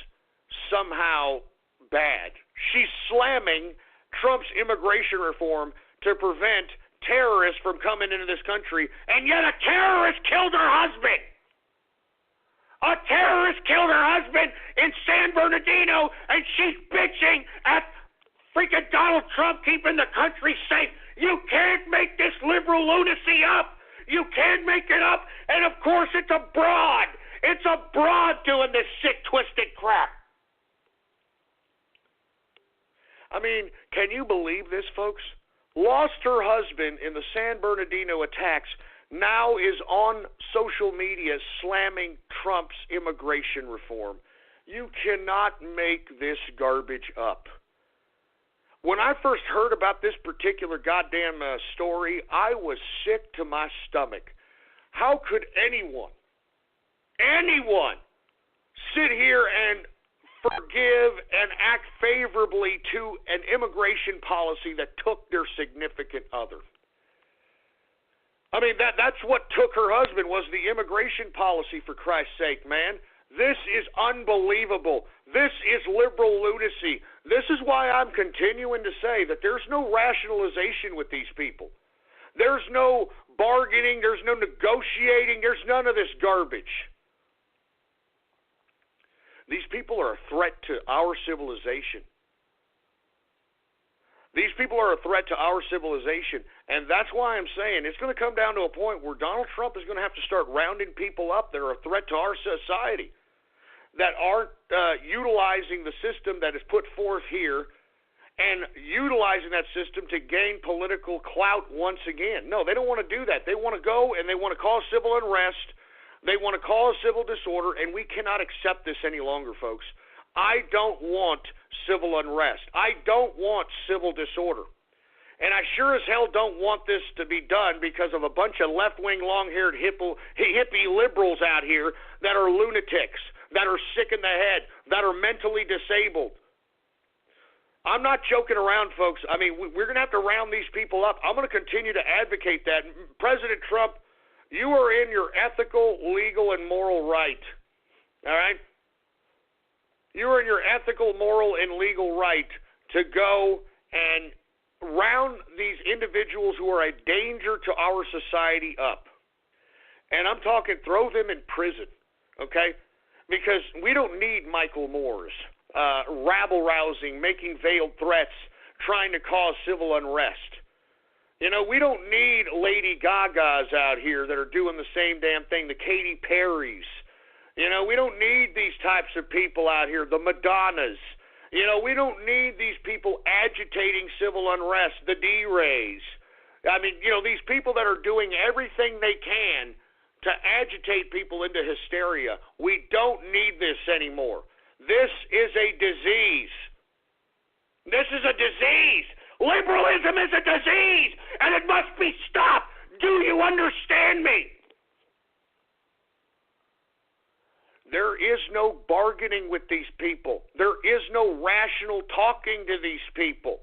somehow bad. She's slamming Trump's immigration reform to prevent terrorists from coming into this country, and yet a terrorist killed her husband. A terrorist killed her husband in San Bernardino, and she's bitching at freaking Donald Trump keeping the country safe. You can't make this liberal lunacy up. You can't make it up. And, of course, it's a broad. It's a broad doing this sick, twisted crap. I mean, can you believe this, folks? Lost her husband in the San Bernardino attacks, now is on social media slamming Trump's immigration reform. You cannot make this garbage up. When I first heard about this particular goddamn story, I was sick to my stomach. How could anyone sit here and forgive and act favorably to an immigration policy that took their significant other? I mean, that's what took her husband, was the immigration policy, for Christ's sake, man. This is unbelievable. This is liberal lunacy. This is why I'm continuing to say that there's no rationalization with these people. There's no bargaining. There's no negotiating. There's none of this garbage. These people are a threat to our civilization. These people are a threat to our civilization, and that's why I'm saying it's going to come down to a point where Donald Trump is going to have to start rounding people up that are a threat to our society, that aren't utilizing the system that is put forth here and utilizing that system to gain political clout once again. No, they don't want to do that. They want to go and they want to cause civil unrest. They want to cause civil disorder, and we cannot accept this any longer, folks. I don't want civil unrest. I don't want civil disorder. And I sure as hell don't want this to be done because of a bunch of left-wing, long-haired hippie liberals out here that are lunatics, that are sick in the head, that are mentally disabled. I'm not joking around, folks. I mean, we're going to have to round these people up. I'm going to continue to advocate that. President Trump, you are in your ethical, legal, and moral right. All right? You are in your ethical, moral, and legal right to go and round these individuals who are a danger to our society up. And I'm talking throw them in prison, okay? Because we don't need Michael Moore's rabble-rousing, making veiled threats, trying to cause civil unrest. We don't need Lady Gagas out here that are doing the same damn thing, the Katy Perrys. We don't need these types of people out here, the Madonnas. We don't need these people agitating civil unrest, the D-Rays. I mean, these people that are doing everything they can to agitate people into hysteria. We don't need this anymore. This is a disease. This is a disease. Liberalism is a disease, and it must be stopped. Do you understand me? There is no bargaining with these people. There is no rational talking to these people.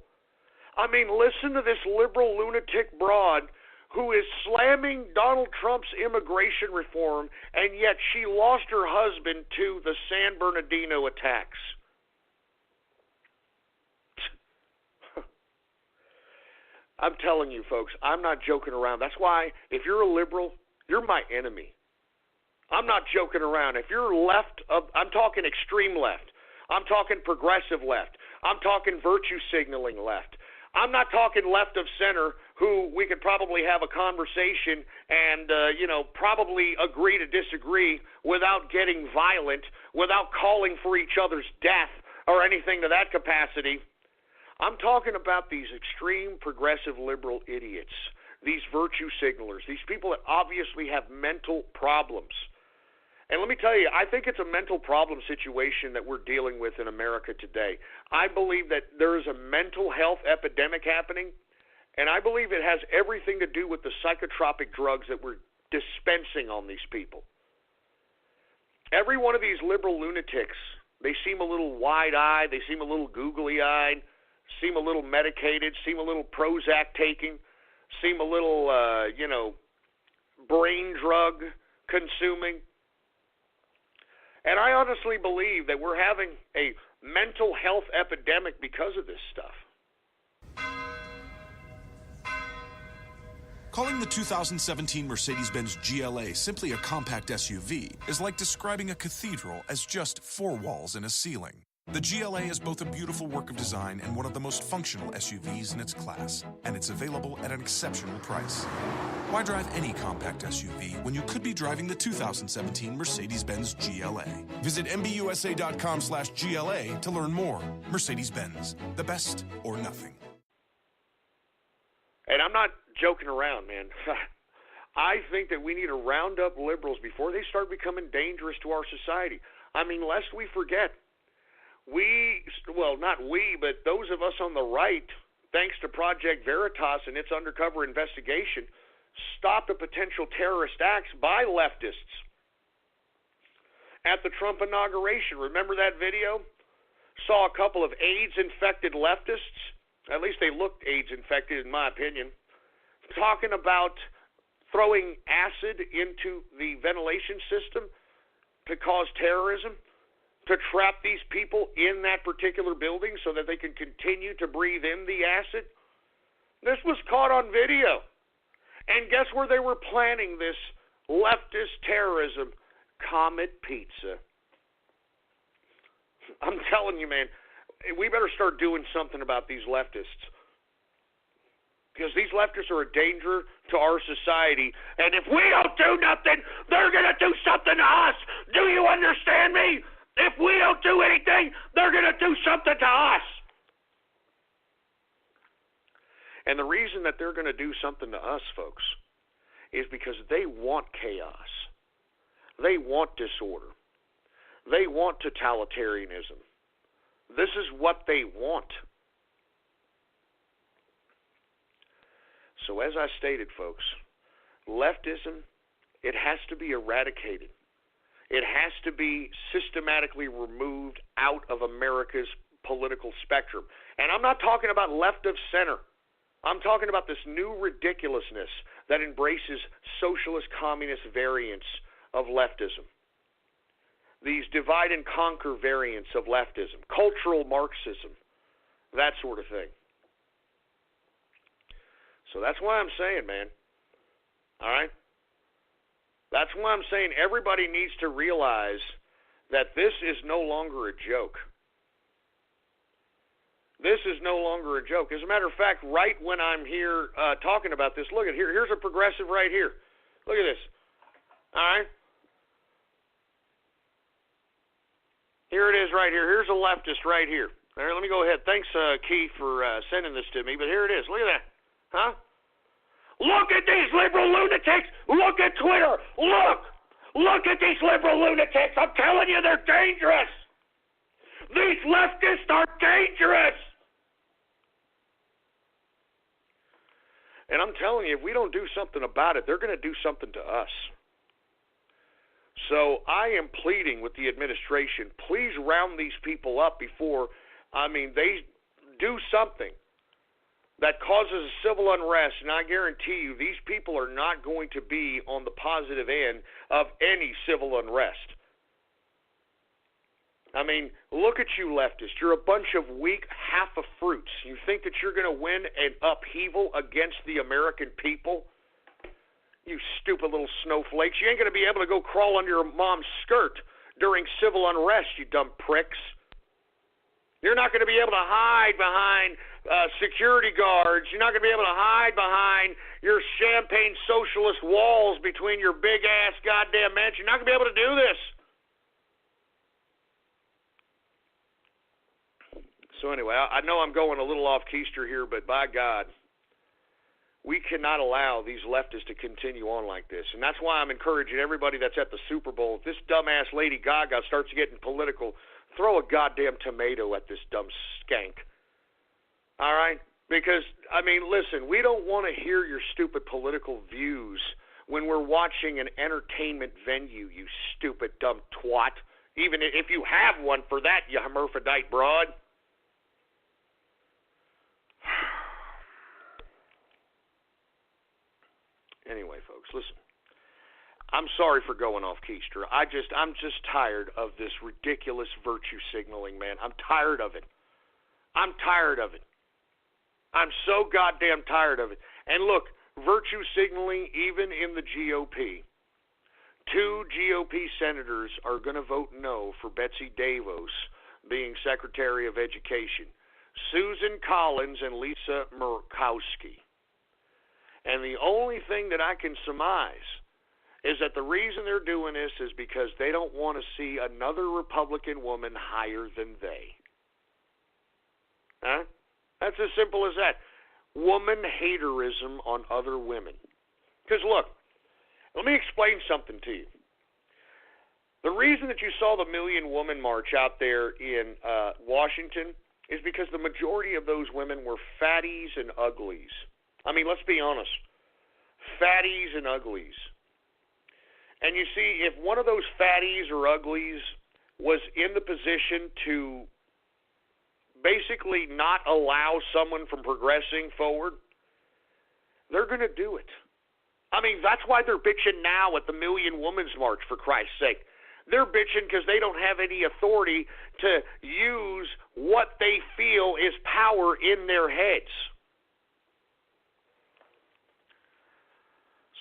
I mean, listen to this liberal lunatic broad who is slamming Donald Trump's immigration reform, and yet she lost her husband to the San Bernardino attacks. I'm telling you, folks, I'm not joking around. That's why, if you're a liberal, you're my enemy. I'm not joking around. If you're left, I'm talking extreme left. I'm talking progressive left. I'm talking virtue signaling left. I'm not talking left of center, who we could probably have a conversation and, probably agree to disagree without getting violent, without calling for each other's death or anything to that capacity. I'm talking about these extreme progressive liberal idiots, these virtue signalers, these people that obviously have mental problems. And let me tell you, I think it's a mental problem situation that we're dealing with in America today. I believe that there is a mental health epidemic happening, and I believe it has everything to do with the psychotropic drugs that we're dispensing on these people. Every one of these liberal lunatics, they seem a little wide-eyed, they seem a little googly-eyed, seem a little medicated, seem a little Prozac taking, seem a little, brain drug consuming. And I honestly believe that we're having a mental health epidemic because of this stuff. Calling the 2017 Mercedes-Benz GLA simply a compact SUV is like describing a cathedral as just 4 walls and a ceiling. The GLA is both a beautiful work of design and one of the most functional SUVs in its class, and it's available at an exceptional price. Why drive any compact SUV when you could be driving the 2017 Mercedes-Benz GLA? Visit MBUSA.com/GLA to learn more. Mercedes-Benz, the best or nothing. And I'm not joking around, man. I think that we need to round up liberals before they start becoming dangerous to our society. I mean, lest we forget, not we, but those of us on the right, thanks to Project Veritas and its undercover investigation, stopped a potential terrorist acts by leftists at the Trump inauguration. Remember that video? Saw a couple of AIDS-infected leftists, at least they looked AIDS-infected in my opinion, talking about throwing acid into the ventilation system to cause terrorism, to trap these people in that particular building so that they can continue to breathe in the acid. This was caught on video. And guess where they were planning this leftist terrorism? Comet Pizza. I'm telling you, man, we better start doing something about these leftists. Because these leftists are a danger to our society. And if we don't do nothing, they're going to do something to us. Do you understand me? If we don't do anything, they're going to do something to us. And the reason that they're going to do something to us, folks, is because they want chaos. They want disorder. They want totalitarianism. This is what they want. So as I stated, folks, leftism, it has to be eradicated. It has to be systematically removed out of America's political spectrum. And I'm not talking about left of center. I'm talking about this new ridiculousness that embraces socialist communist variants of leftism. These divide and conquer variants of leftism, cultural Marxism, that sort of thing. So that's why I'm saying, man, all right? That's why I'm saying everybody needs to realize that this is no longer a joke. This is no longer a joke. As a matter of fact, right when I'm here talking about this, look at here. Here's a progressive right here. Look at this. All right? Here it is right here. Here's a leftist right here. All right, let me go ahead. Thanks, Keith, for sending this to me. But here it is. Look at that. Huh? Look at these liberal lunatics. Look at Twitter. Look at these liberal lunatics. I'm telling you, they're dangerous. These leftists are dangerous. And I'm telling you, if we don't do something about it, they're going to do something to us. So I am pleading with the administration, please round these people up before, they do something that causes civil unrest, and I guarantee you these people are not going to be on the positive end of any civil unrest. Look at you leftists. You're a bunch of weak half-a-fruits. You think that you're going to win an upheaval against the American people? You stupid little snowflakes. You ain't going to be able to go crawl under your mom's skirt during civil unrest, you dumb pricks. You're not going to be able to hide behind security guards. You're not going to be able to hide behind your champagne socialist walls between your big-ass goddamn mansion. You're not going to be able to do this. So anyway, I know I'm going a little off keister here, but by God, We cannot allow these leftists to continue on like this. And that's why I'm encouraging everybody that's at the Super Bowl, if this dumbass Lady Gaga starts getting political, throw a goddamn tomato at this dumb skank. All right? Because, I mean, listen, we don't want to hear your stupid political views when we're watching an entertainment venue, you stupid dumb twat. Even if you have one for that, you hermaphrodite broad. Anyway, folks, listen. I'm sorry for going off keister. I'm just tired of this ridiculous virtue signaling, man. I'm tired of it. I'm tired of it. I'm so goddamn tired of it. And look, virtue signaling, even in the GOP. 2 GOP senators are going to vote no for Betsy DeVos being Secretary of Education. Susan Collins and Lisa Murkowski. And the only thing that I can surmise is that the reason they're doing this is because they don't want to see another Republican woman higher than they. Huh? That's as simple as that. Woman haterism on other women. Because look, let me explain something to you. The reason that you saw the Million Woman March out there in Washington is because the majority of those women were fatties and uglies. I mean, let's be honest. Fatties and uglies. And you see, if one of those fatties or uglies was in the position to basically not allow someone from progressing forward, they're going to do it. I mean, that's why they're bitching now at the Million Women's March, for Christ's sake. They're bitching because they don't have any authority to use what they feel is power in their heads.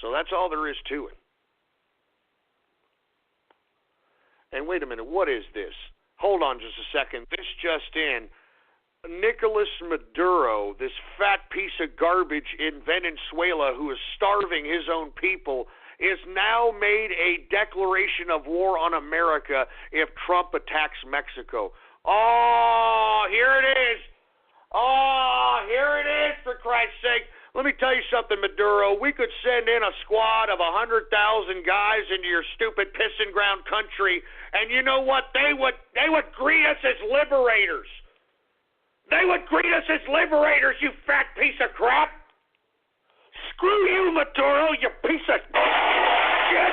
So that's all there is to it. And wait a minute, what is this? Hold on just a second. This just in. Nicolas Maduro, this fat piece of garbage in Venezuela who is starving his own people, is now made a declaration of war on America if Trump attacks Mexico. Oh, here it is. Oh, here it is, for Christ's sake. Let me tell you something, Maduro. We could send in a squad of 100,000 guys into your stupid pissing ground country, and you know what? They would greet us as liberators. They would greet us as liberators, you fat piece of crap. Screw you, Maduro, you piece of shit.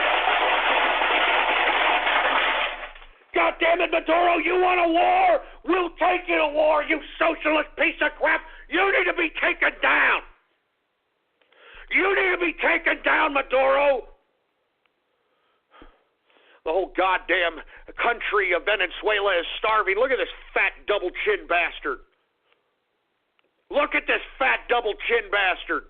God damn it, Maduro, you want a war? We'll take you to war, you socialist piece of crap. You need to be taken down. You need to be taken down, Maduro. The whole goddamn country of Venezuela is starving. Look at this fat double-chin bastard. Look at this fat double-chin bastard.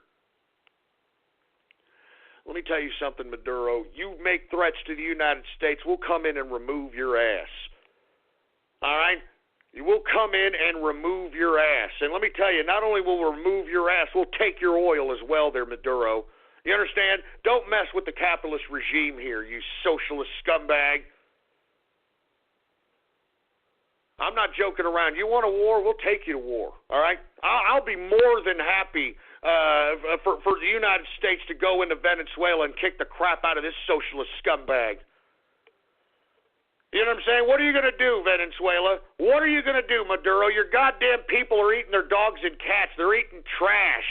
Let me tell you something, Maduro. You make threats to the United States, we'll come in and remove your ass. All right? We'll come in and remove your ass. And let me tell you, not only will we remove your ass, we'll take your oil as well there, Maduro. You understand? Don't mess with the capitalist regime here, you socialist scumbag. I'm not joking around. You want a war? We'll take you to war. All right? I'll be more than happy for the United States to go into Venezuela and kick the crap out of this socialist scumbag. You know what I'm saying? What are you going to do, Venezuela? What are you going to do, Maduro? Your goddamn people are eating their dogs and cats. They're eating trash.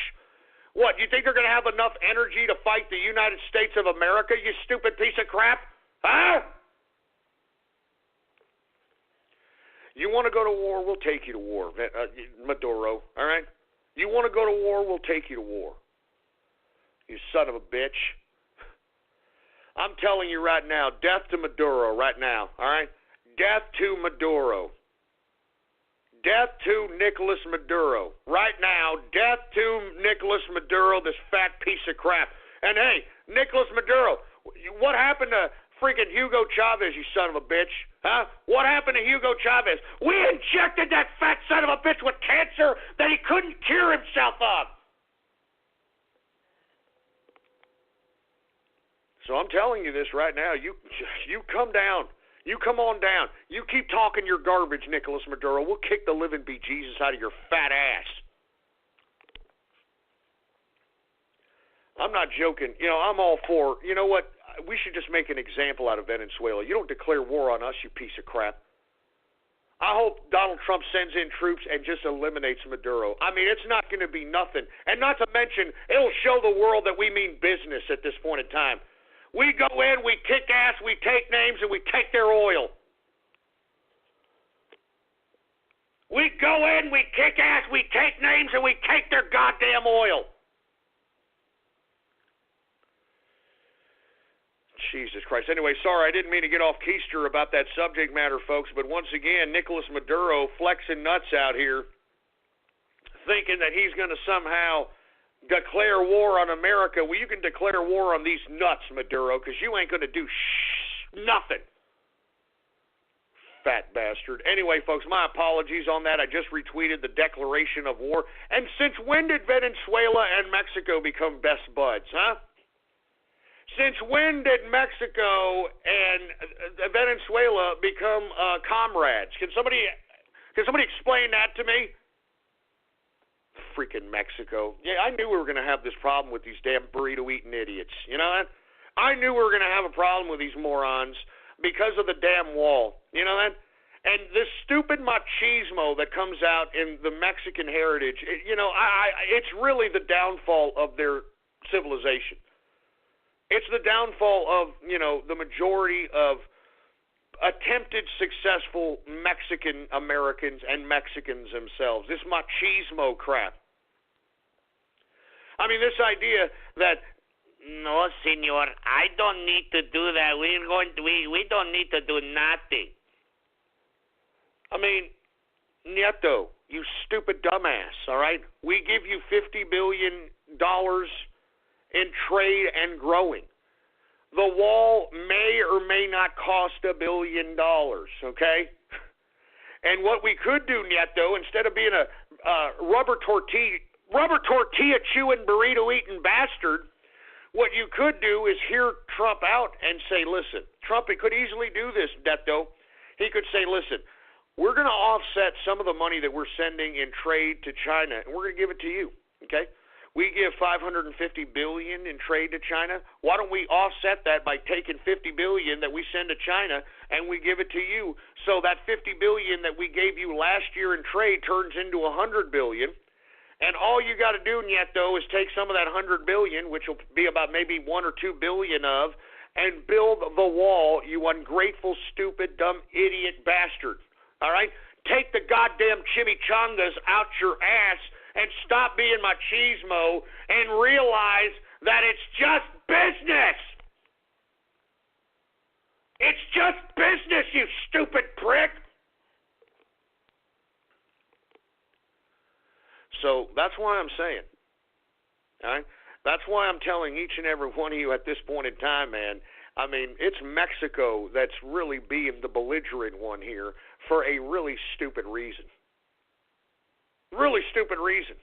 What, you think they're going to have enough energy to fight the United States of America, you stupid piece of crap? Huh? You want to go to war, we'll take you to war, Maduro, all right? You want to go to war, we'll take you to war. You son of a bitch. I'm telling you right now, death to Maduro right now, all right? Death to Maduro. Death to Nicolas Maduro. Right now, death to Nicolas Maduro, this fat piece of crap. And hey, Nicolas Maduro, what happened to freaking Hugo Chavez, you son of a bitch? Huh? What happened to Hugo Chavez? We injected that fat son of a bitch with cancer that he couldn't cure himself of. So I'm telling you this right now. You come down. You come on down. You keep talking your garbage, Nicolas Maduro. We'll kick the living bejesus out of your fat ass. I'm not joking. I'm all for, you know what, we should just make an example out of Venezuela. You don't declare war on us, you piece of crap. I hope Donald Trump sends in troops and just eliminates Maduro. I mean, it's not going to be nothing. And not to mention, it'll show the world that we mean business at this point in time. We go in, we kick ass, we take names, and we take their oil. We go in, we kick ass, we take names, and we take their goddamn oil. Jesus Christ. Anyway, sorry, I didn't mean to get off keister about that subject matter, folks, but once again, Nicolas Maduro flexing nuts out here, thinking that he's going to somehow declare war on America. Well, you can declare war on these nuts, Maduro, because you ain't going to do nothing. Fat bastard. Anyway, folks, my apologies on that. I just retweeted the declaration of war. And since when did Venezuela and Mexico become best buds, huh? Since when did Mexico and Venezuela become comrades? Can somebody explain that to me? Freaking Mexico. Yeah, I knew we were going to have this problem with these damn burrito-eating idiots. You know that? I knew we were going to have a problem with these morons because of the damn wall. You know that? And this stupid machismo that comes out in the Mexican heritage, it's really the downfall of their civilization. It's the downfall of, the majority of attempted successful Mexican Americans and Mexicans themselves. This machismo crap. I mean, this idea that, no, senor, I don't need to do that. We don't need to do nothing. I mean, Nieto, you stupid dumbass, all right? We give you $50 billion in trade and growing. The wall may or may not cost $1 billion, okay? And what we could do, Nieto, instead of being a rubber tortilla chewing, burrito eating bastard, what you could do is hear Trump out and say, listen, Trump, he could easily do this, Nieto. He could say, listen, we're going to offset some of the money that we're sending in trade to China, and we're going to give it to you, okay? We give $550 billion in trade to China. Why don't we offset that by taking $50 billion that we send to China and we give it to you? So that $50 billion that we gave you last year in trade turns into $100 billion. And all you got to do, Nieto, is take some of that $100 billion, which will be about maybe $1 or $2 billion of, and build the wall, you ungrateful, stupid, dumb, idiot bastard. All right? Take the goddamn chimichangas out your ass and stop being machismo and realize that it's just business. It's just business, you stupid prick. So that's why I'm saying, all right? That's why I'm telling each and every one of you at this point in time, man, I mean, it's Mexico that's really being the belligerent one here for a really stupid reason. Really stupid reason.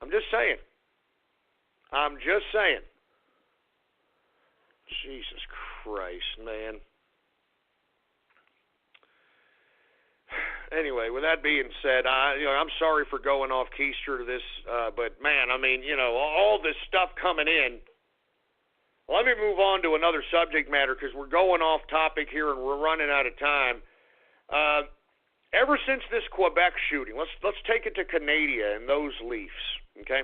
I'm just saying. Jesus Christ, man. Anyway, with that being said, I'm sorry for going off keister to this, but man, I mean, all this stuff coming in. Let me move on to another subject matter because we're going off topic here and we're running out of time. Ever since this Quebec shooting, let's take it to Canada and those Leafs, okay?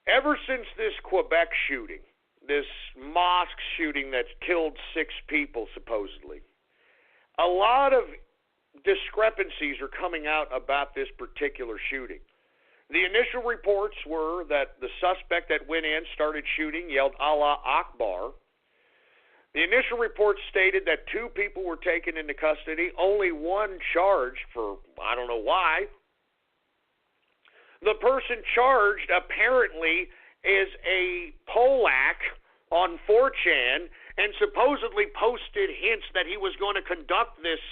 Ever since this Quebec shooting, this mosque shooting that killed 6 people supposedly, a lot of discrepancies are coming out about this particular shooting. The initial reports were that the suspect that went in, started shooting, yelled Allah Akbar. The initial report stated that 2 people were taken into custody, only 1 charged for, I don't know why. The person charged apparently is a Polak on 4chan and supposedly posted hints that he was going to conduct this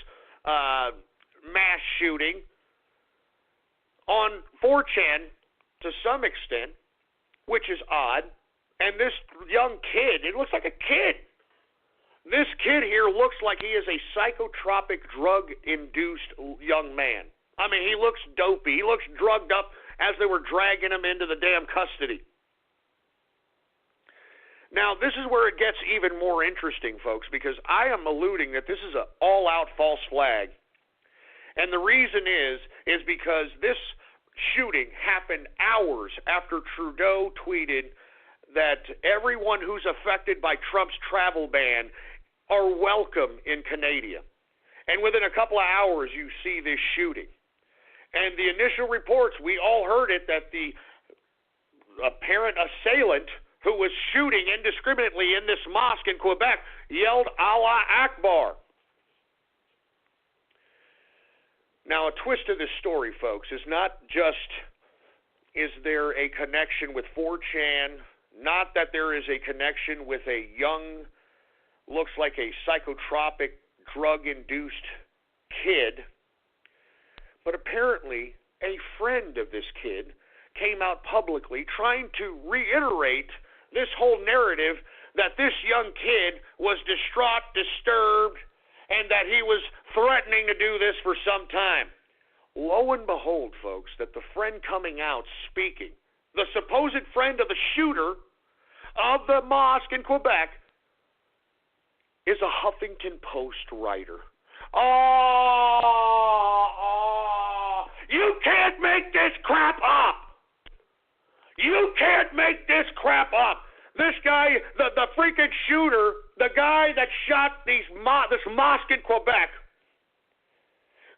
mass shooting on 4chan to some extent, which is odd. And this young kid, it looks like a kid. This kid here looks like he is a psychotropic, drug-induced young man. I mean, he looks dopey. He looks drugged up, as they were dragging him into the damn custody. Now, this is where it gets even more interesting, folks, because I am alluding that this is an all-out false flag. And the reason is because this shooting happened hours after Trudeau tweeted that everyone who's affected by Trump's travel ban are welcome in Canada. And within a couple of hours, you see this shooting. And the initial reports, we all heard it, that the apparent assailant who was shooting indiscriminately in this mosque in Quebec yelled Allah Akbar. Now, a twist of this story, folks, is not just is there a connection with 4chan, not that there is a connection with a young, looks like a psychotropic, drug-induced kid, but apparently a friend of this kid came out publicly trying to reiterate this whole narrative that this young kid was distraught, disturbed, and that he was threatening to do this for some time. Lo and behold, folks, that the friend coming out speaking, the supposed friend of the shooter of the mosque in Quebec, is a Huffington Post writer. Oh, you can't make this crap up. You can't make this crap up. This guy, the freaking shooter, the guy that shot this mosque in Quebec,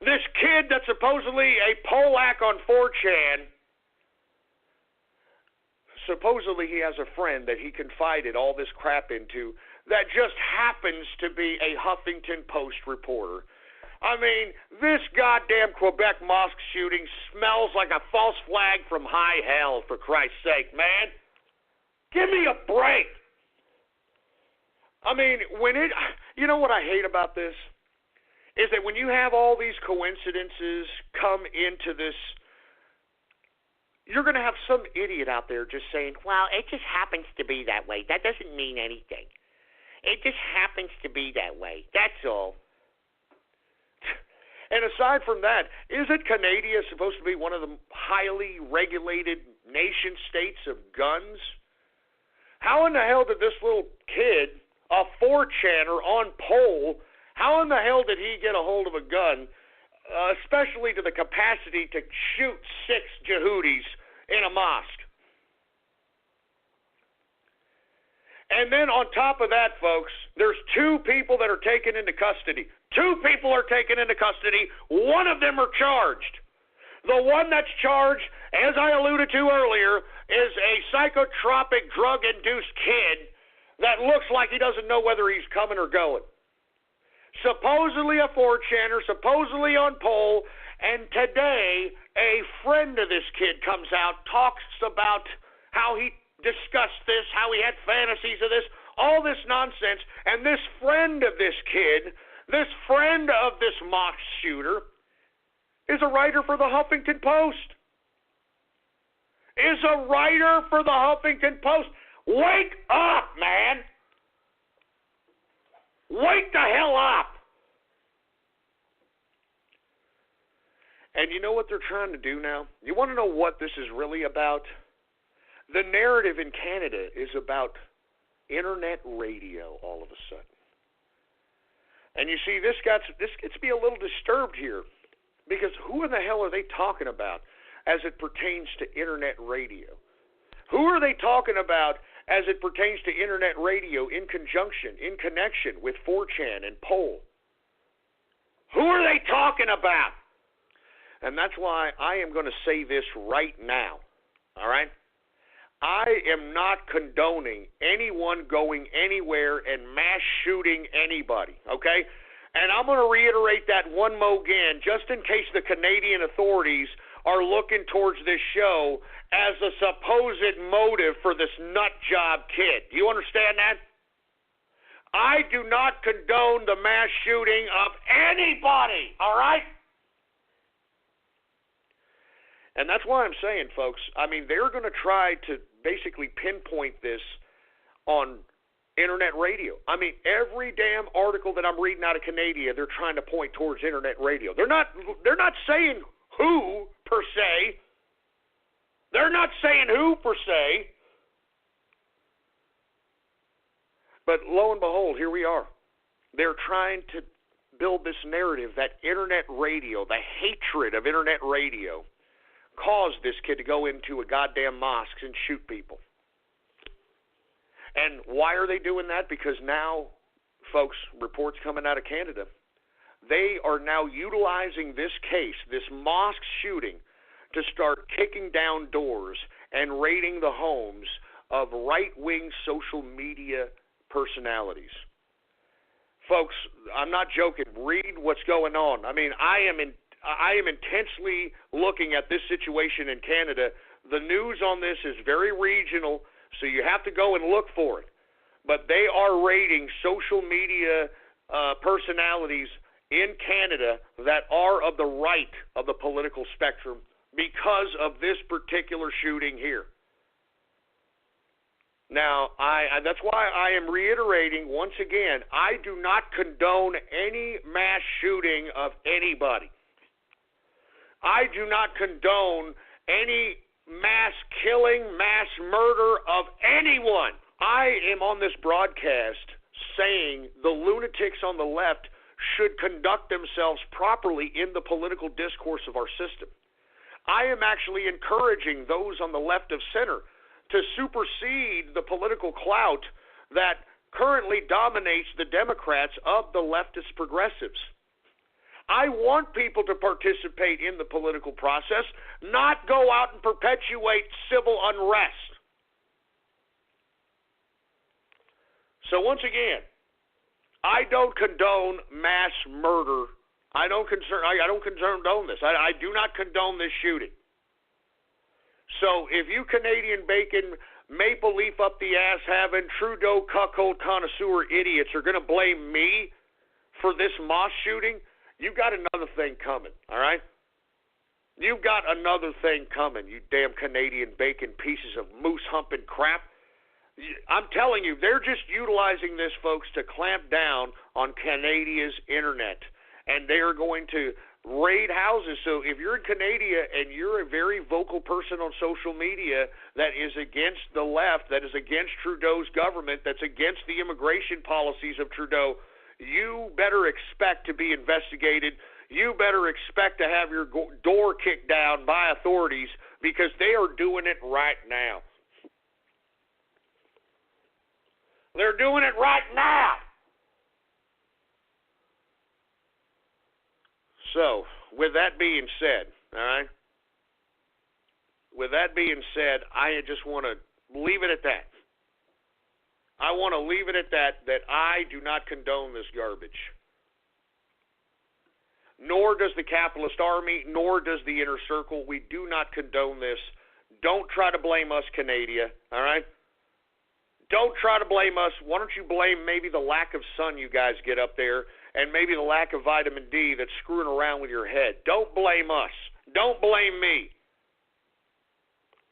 this kid that's supposedly a Polak on 4chan, supposedly he has a friend that he confided all this crap into that just happens to be a Huffington Post reporter. I mean, this goddamn Quebec mosque shooting smells like a false flag from high hell, for Christ's sake, man. Give me a break. I mean, you know what I hate about this? Is that when you have all these coincidences come into this, you're going to have some idiot out there just saying, well, it just happens to be that way. That doesn't mean anything. It just happens to be that way. That's all. And aside from that, isn't Canada supposed to be one of the highly regulated nation states of guns? How in the hell did this little kid, a 4chaner on pole, how in the hell did he get a hold of a gun, especially to the capacity to shoot 6 Yehudis in a mosque? And then on top of that, folks, there's 2 people that are taken into custody. 2 people are taken into custody. One of them are charged. The one that's charged, as I alluded to earlier, is a psychotropic, drug-induced kid that looks like he doesn't know whether he's coming or going. Supposedly a 4chaner, supposedly on pole, and today a friend of this kid comes out, talks about how he discussed this, how he had fantasies of this, all this nonsense, and this friend of this kid, this friend of this mosque shooter, is a writer for the Huffington Post. Is a writer for the Huffington Post. Wake up, man. Wake the hell up. And you know what they're trying to do now? You want to know what this is really about? The narrative in Canada is about internet radio all of a sudden. And you see, this gets me a little disturbed here, because who in the hell are they talking about as it pertains to internet radio? Who are they talking about as it pertains to internet radio in conjunction, in connection with 4chan and Poll? Who are they talking about? And that's why I am going to say this right now, all right? I am not condoning anyone going anywhere and mass shooting anybody, okay? And I'm going to reiterate that one more again, just in case the Canadian authorities are looking towards this show as a supposed motive for this nut job kid. Do you understand that? I do not condone the mass shooting of anybody, all right? And that's why I'm saying, folks, I mean, they're going to try to basically pinpoint this on internet radio. I mean, every damn article that I'm reading out of Canada, they're trying to point towards internet radio. They're not saying who, per se. They're not saying who, per se. But lo and behold, here we are. They're trying to build this narrative that internet radio, the hatred of internet radio, caused this kid to go into a goddamn mosque and shoot people. And why are they doing that? Because now, folks, reports coming out of Canada, they are now utilizing this case, this mosque shooting, to start kicking down doors and raiding the homes of right-wing social media personalities. Folks, I'm not joking. Read what's going on. I mean, I am intensely looking at this situation in Canada. The news on this is very regional, so you have to go and look for it. But they are raiding social media personalities in Canada that are of the right of the political spectrum because of this particular shooting here. Now, that's why I am reiterating once again, I do not condone any mass shooting of anybody. I do not condone any mass killing, mass murder of anyone. I am on this broadcast saying the lunatics on the left should conduct themselves properly in the political discourse of our system. I am actually encouraging those on the left of center to supersede the political clout that currently dominates the Democrats of the leftist progressives. I want people to participate in the political process, not go out and perpetuate civil unrest. So once again, I don't condone mass murder. I don't condone this. I do not condone this shooting. So if you Canadian bacon, maple leaf up the ass having, Trudeau cuckold connoisseur idiots are going to blame me for this mosque shooting, you've got another thing coming, all right? You've got another thing coming, you damn Canadian bacon pieces of moose humping crap. I'm telling you, they're just utilizing this, folks, to clamp down on Canada's internet. And they are going to raid houses. So if you're in Canada and you're a very vocal person on social media that is against the left, that is against Trudeau's government, that's against the immigration policies of Trudeau, you better expect to be investigated. You better expect to have your door kicked down by authorities because they are doing it right now. They're doing it right now. So, with that being said, all right, I just want to leave it at that. I want to leave it at that I do not condone this garbage. Nor does the capitalist army, nor does the inner circle. We do not condone this. Don't try to blame us, Canada, all right? Don't try to blame us. Why don't you blame maybe the lack of sun you guys get up there and maybe the lack of vitamin D that's screwing around with your head. Don't blame us. Don't blame me.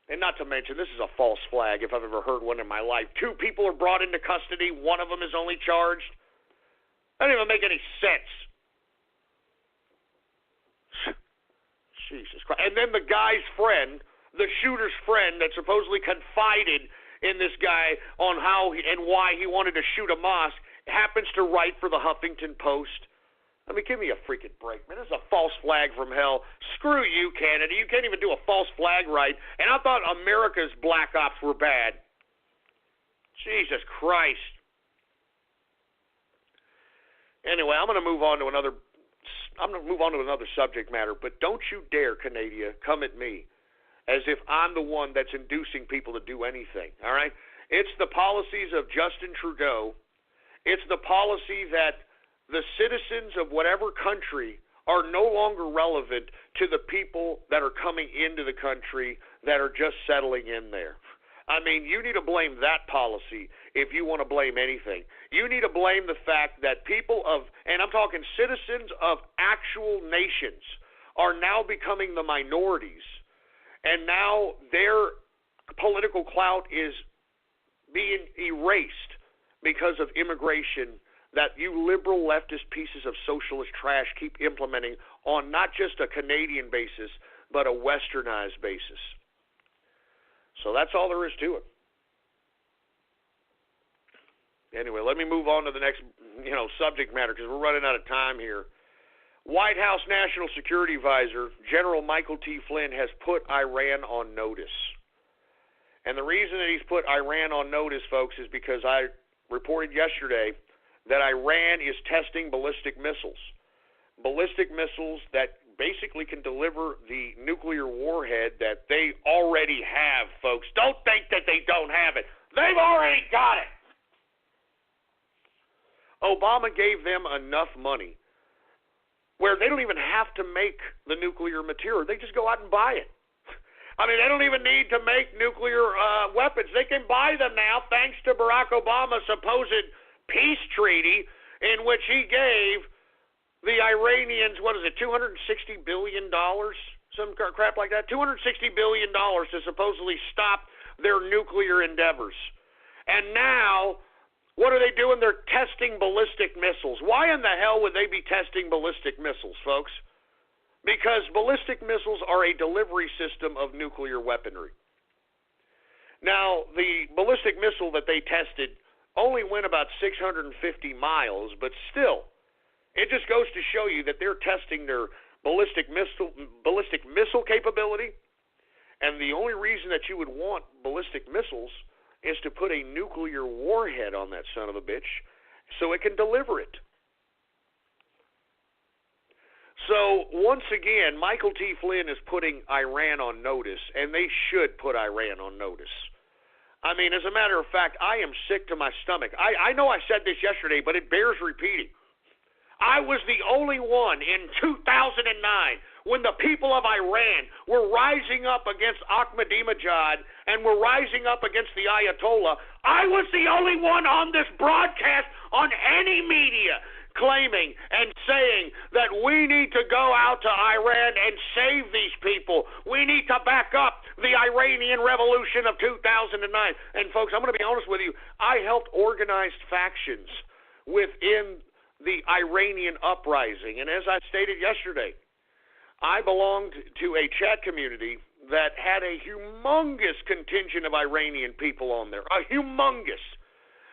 And not to mention, this is a false flag if I've ever heard one in my life. 2 people are brought into custody. One of them is only charged. That doesn't even make any sense. Jesus Christ. And then the guy's friend, the shooter's friend that supposedly confided in this guy on how and why he wanted to shoot a mosque happens to write for the Huffington Post. I mean, give me a freaking break, man. This is a false flag from hell. Screw you, Canada. You can't even do a false flag right. And I thought America's black ops were bad. Jesus Christ. Anyway, I'm going to move on to another subject matter, but don't you dare, Canada, come at me as if I'm the one that's inducing people to do anything, all right? It's the policies of Justin Trudeau. It's the policy that the citizens of whatever country are no longer relevant to the people that are coming into the country that are just settling in there. I mean, you need to blame that policy if you want to blame anything. You need to blame the fact that people of, and I'm talking citizens of actual nations, are now becoming the minorities. And now their political clout is being erased because of immigration that you liberal leftist pieces of socialist trash keep implementing on not just a Canadian basis, but a westernized basis. So that's all there is to it. Anyway, let me move on to the next, subject matter because we're running out of time here. White House National Security Advisor General Michael T. Flynn has put Iran on notice. And the reason that he's put Iran on notice, folks, is because I reported yesterday that Iran is testing ballistic missiles. Ballistic missiles that basically can deliver the nuclear warhead that they already have, folks. Don't think that they don't have it. They've already got it. Obama gave them enough money where they don't even have to make the nuclear material. They just go out and buy it. I mean, they don't even need to make nuclear weapons. They can buy them now thanks to Barack Obama's supposed peace treaty in which he gave the Iranians, $260 billion? Some crap like that? $260 billion to supposedly stop their nuclear endeavors. And now, what are they doing? They're testing ballistic missiles. Why in the hell would they be testing ballistic missiles, folks? Because ballistic missiles are a delivery system of nuclear weaponry. Now, the ballistic missile that they tested only went about 650 miles, but still, it just goes to show you that they're testing their ballistic missile capability, and the only reason that you would want ballistic missiles is to put a nuclear warhead on that son of a bitch so it can deliver it. So, once again, Michael T. Flynn is putting Iran on notice, and they should put Iran on notice. I mean, as a matter of fact, I am sick to my stomach. I know I said this yesterday, but it bears repeating. I was the only one in 2009 when the people of Iran were rising up against Ahmadinejad and were rising up against the Ayatollah. I was the only one on this broadcast on any media claiming and saying that we need to go out to Iran and save these people. We need to back up the Iranian Revolution of 2009. And folks, I'm going to be honest with you, I helped organize factions within the Iranian uprising. And as I stated yesterday, I belonged to a chat community that had a humongous contingent of Iranian people on there, a humongous.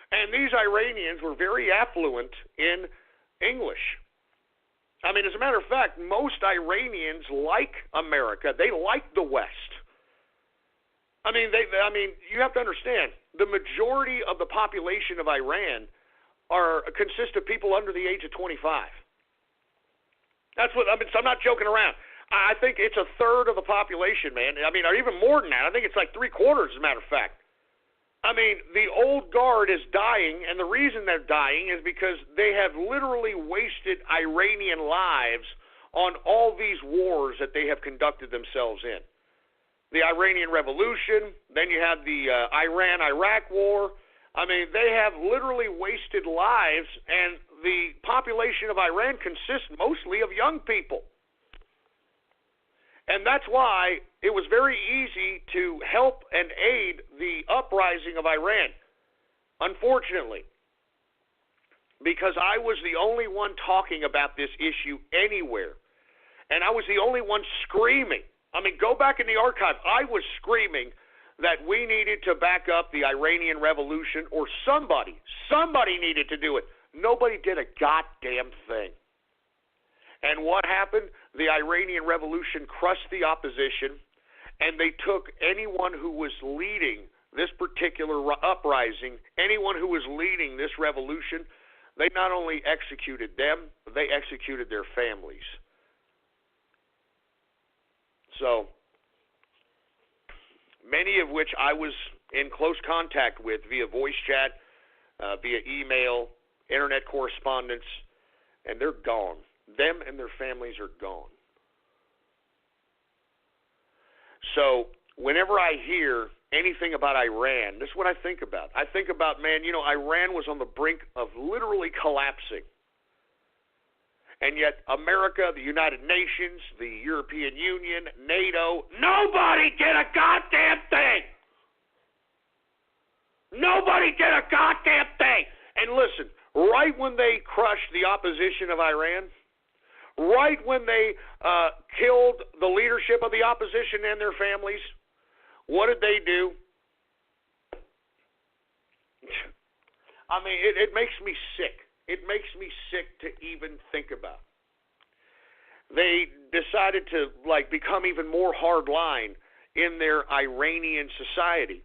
And these Iranians were very affluent in English. I mean, as a matter of fact, most Iranians like America. They like the West. I mean, you have to understand, the majority of the population of Iran consist of people under the age of 25. That's what, so I'm not joking around. I think it's a third of the population, man. I mean, or even more than that. I think it's like 3/4, as a matter of fact. I mean, the old guard is dying, and the reason they're dying is because they have literally wasted Iranian lives on all these wars that they have conducted themselves in. The Iranian Revolution, then you have the Iran-Iraq War. I mean, they have literally wasted lives, and the population of Iran consists mostly of young people. And that's why it was very easy to help and aid the uprising of Iran, unfortunately, because I was the only one talking about this issue anywhere, and I was the only one screaming. I mean, go back in the archive. I was screaming that we needed to back up the Iranian Revolution, or somebody needed to do it. Nobody did a goddamn thing. And what happened? The Iranian Revolution crushed the opposition, and they took anyone who was leading this particular uprising, anyone who was leading this revolution, they not only executed them, they executed their families. So, many of which I was in close contact with via voice chat, via email, internet correspondence, and they're gone. Them and their families are gone. So whenever I hear anything about Iran, this is what I think about. I think about, man, Iran was on the brink of literally collapsing. And yet America, the United Nations, the European Union, NATO, nobody did a goddamn thing. Nobody did a goddamn thing. And listen, right when they crushed the opposition of Iran, right when they killed the leadership of the opposition and their families, What did they do? I mean, it makes me sick. It makes me sick to even think about. They decided to, become even more hardline in their Iranian society.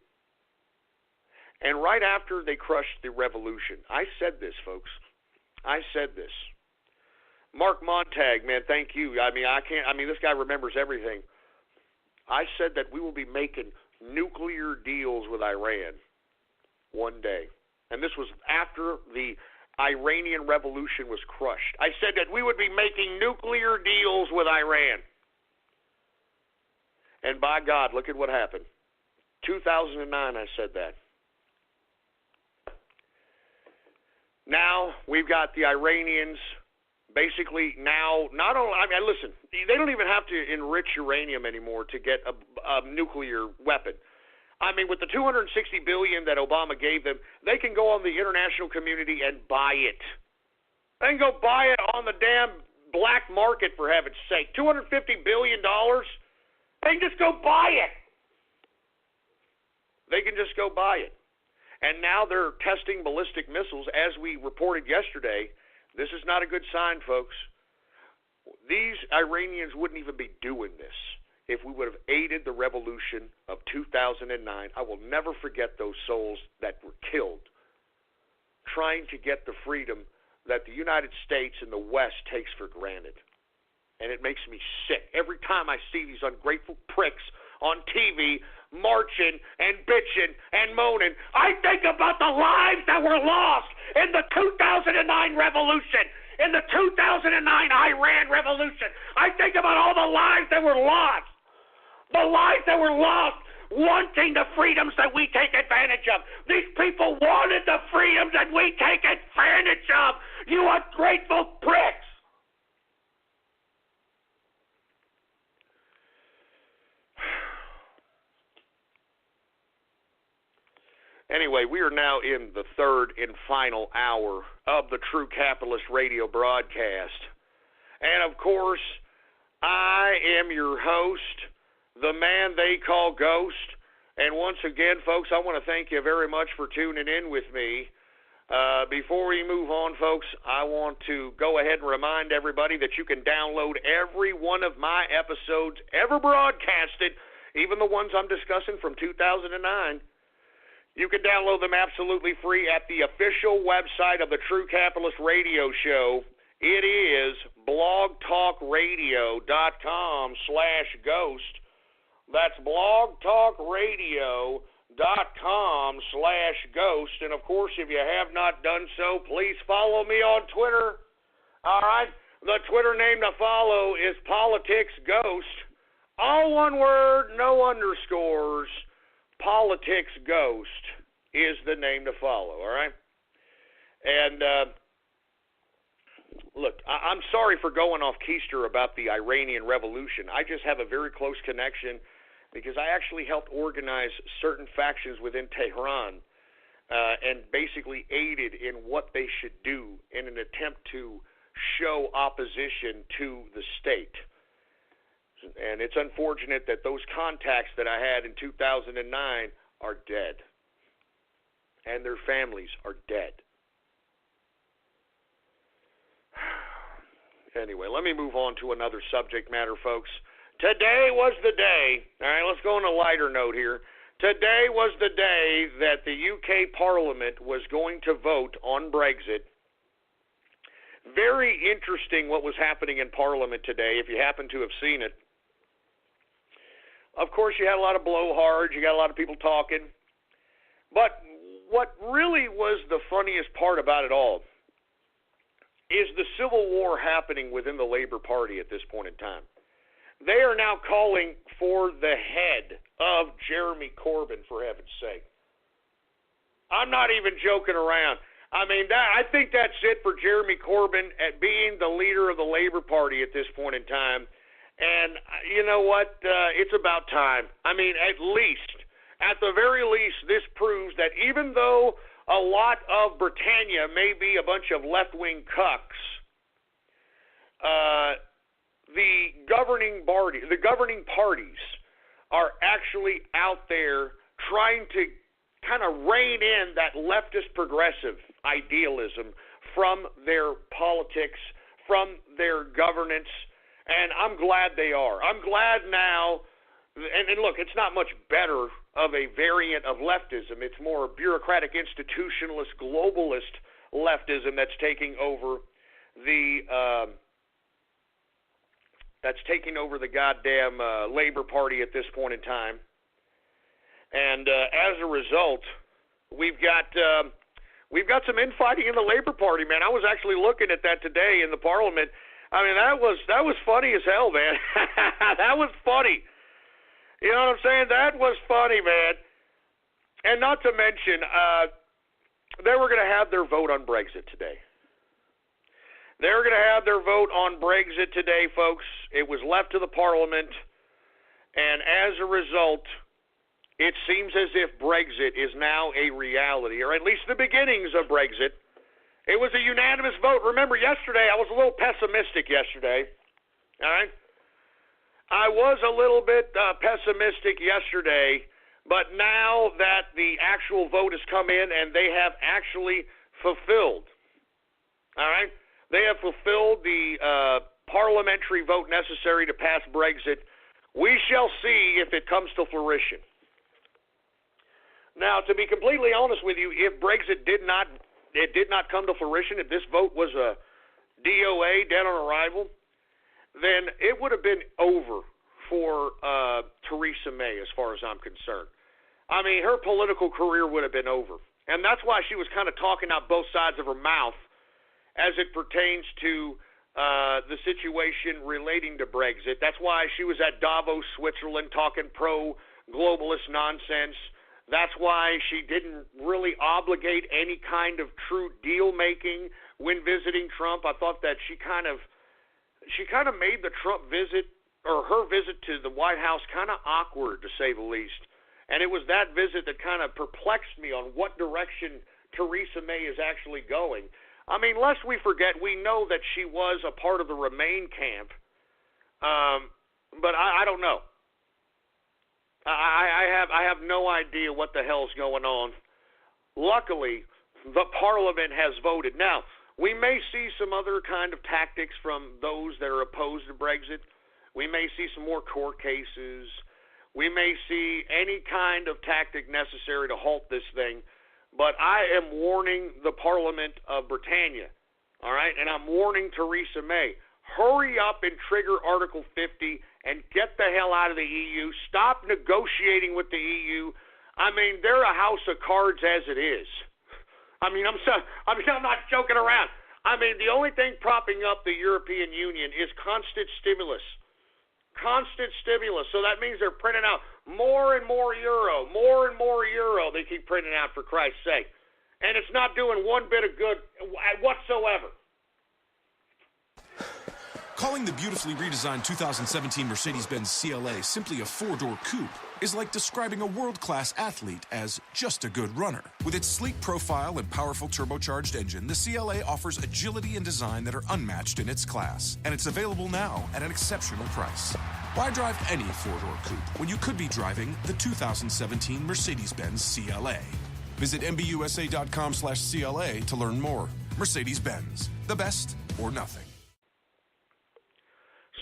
And right after they crushed the revolution, I said this, folks. I said this. Mark Montag, man, thank you. This guy remembers everything. I said that we will be making nuclear deals with Iran one day. And this was after the Iranian revolution was crushed. I said that we would be making nuclear deals with Iran. And by God, look at what happened. 2009, I said that. Now we've got the Iranians basically now not only, listen, they don't even have to enrich uranium anymore to get a nuclear weapon. With the $260 billion that Obama gave them, they can go on the international community and buy it. They can go buy it on the damn black market, for heaven's sake. $250 billion? They can just go buy it. They can just go buy it. And now they're testing ballistic missiles, as we reported yesterday. This is not a good sign, folks. These Iranians wouldn't even be doing this if we would have aided the revolution of 2009. I will never forget those souls that were killed trying to get the freedom that the United States and the West takes for granted. And it makes me sick every time I see these ungrateful pricks on TV marching and bitching and moaning. I think about the lives that were lost in the 2009 revolution, in the 2009 Iran revolution. I think about all the lives that were lost. The lives that were lost wanting the freedoms that we take advantage of. These people wanted the freedoms that we take advantage of. You ungrateful pricks. Anyway, we are now in the third and final hour of the True Capitalist Radio broadcast. And, of course, I am your host, the man they call Ghost. And once again, folks, I want to thank you very much for tuning in with me. Before we move on, folks, I want to go ahead and remind everybody that you can download every one of my episodes ever broadcasted, even the ones I'm discussing from 2009. You can download them absolutely free at the official website of the True Capitalist Radio Show. It is blogtalkradio.com/ghost. That's blogtalkradio.com/ghost. And, of course, if you have not done so, please follow me on Twitter. All right? The Twitter name to follow is PoliticsGhost. All one word, no underscores. PoliticsGhost is the name to follow, all right? And, look, I'm sorry for going off keister about the Iranian Revolution. I just have a very close connection because I actually helped organize certain factions within Tehran and basically aided in what they should do in an attempt to show opposition to the state. And it's unfortunate that those contacts that I had in 2009 are dead. And their families are dead. Anyway, let me move on to another subject matter, folks. Today was the day. All right, let's go on a lighter note here. Today was the day that the UK Parliament was going to vote on Brexit. Very interesting what was happening in Parliament today, if you happen to have seen it. Of course, you had a lot of blowhards, you got a lot of people talking. But what really was the funniest part about it all is the civil war happening within the Labor Party at this point in time. They are now calling for the head of Jeremy Corbyn, for heaven's sake. I'm not even joking around. I think that's it for Jeremy Corbyn at being the leader of the Labor Party at this point in time. And you know what? It's about time. At the very least, this proves that even though a lot of Britannia may be a bunch of left-wing cucks, the governing parties are actually out there trying to kind of rein in that leftist progressive idealism from their politics, from their governance, and I'm glad they are. I'm glad now, and look, it's not much better of a variant of leftism. It's more bureaucratic, institutionalist, globalist leftism that's taking over the goddamn Labor Party at this point in time. And as a result, we've got some infighting in the Labor Party, man. I was actually looking at that today in the Parliament. I mean, that was funny as hell, man. That was funny. You know what I'm saying? That was funny, man. And not to mention, they were going to have their vote on Brexit today. They were going to have their vote on Brexit today, folks. It was left to the Parliament, and as a result, it seems as if Brexit is now a reality, or at least the beginnings of Brexit. It was a unanimous vote. Remember, yesterday, I was a little pessimistic yesterday, all right? I was a little bit pessimistic yesterday, but now that the actual vote has come in and they have actually fulfilled, all right? They have fulfilled the parliamentary vote necessary to pass Brexit. We shall see if it comes to fruition. Now, to be completely honest with you, if Brexit did not come to fruition, if this vote was a DOA, dead on arrival, then it would have been over for Theresa May as far as I'm concerned. I mean, her political career would have been over. And that's why she was kind of talking out both sides of her mouth as it pertains to the situation relating to Brexit. That's why she was at Davos, Switzerland, talking pro-globalist nonsense. That's why she didn't really obligate any kind of true deal-making when visiting Trump. I thought that she kind of made the Trump visit, or her visit to the White House, kind of awkward, to say the least. And it was that visit that kind of perplexed me on what direction Theresa May is actually going. I mean, lest we forget, we know that she was a part of the Remain camp, but I don't know. I have no idea what the hell's going on. Luckily, the Parliament has voted. Now, we may see some other kind of tactics from those that are opposed to Brexit. We may see some more court cases. We may see any kind of tactic necessary to halt this thing. But I am warning the Parliament of Britannia, all right? And I'm warning Theresa May. Hurry up and trigger Article 50 and get the hell out of the EU. Stop negotiating with the EU. I mean, they're a house of cards as it is. I'm not joking around. I mean, the only thing propping up the European Union is constant stimulus. Constant stimulus. So that means they're printing out more and more euro, they keep printing out, for Christ's sake. And it's not doing one bit of good whatsoever. Calling the beautifully redesigned 2017 Mercedes-Benz CLA simply a four-door coupe is like describing a world-class athlete as just a good runner. With its sleek profile and powerful turbocharged engine, the CLA offers agility and design that are unmatched in its class, and it's available now at an exceptional price. Why drive any four-door coupe when you could be driving the 2017 Mercedes-Benz CLA? Visit mbusa.com/CLA to learn more. Mercedes-Benz, the best or nothing.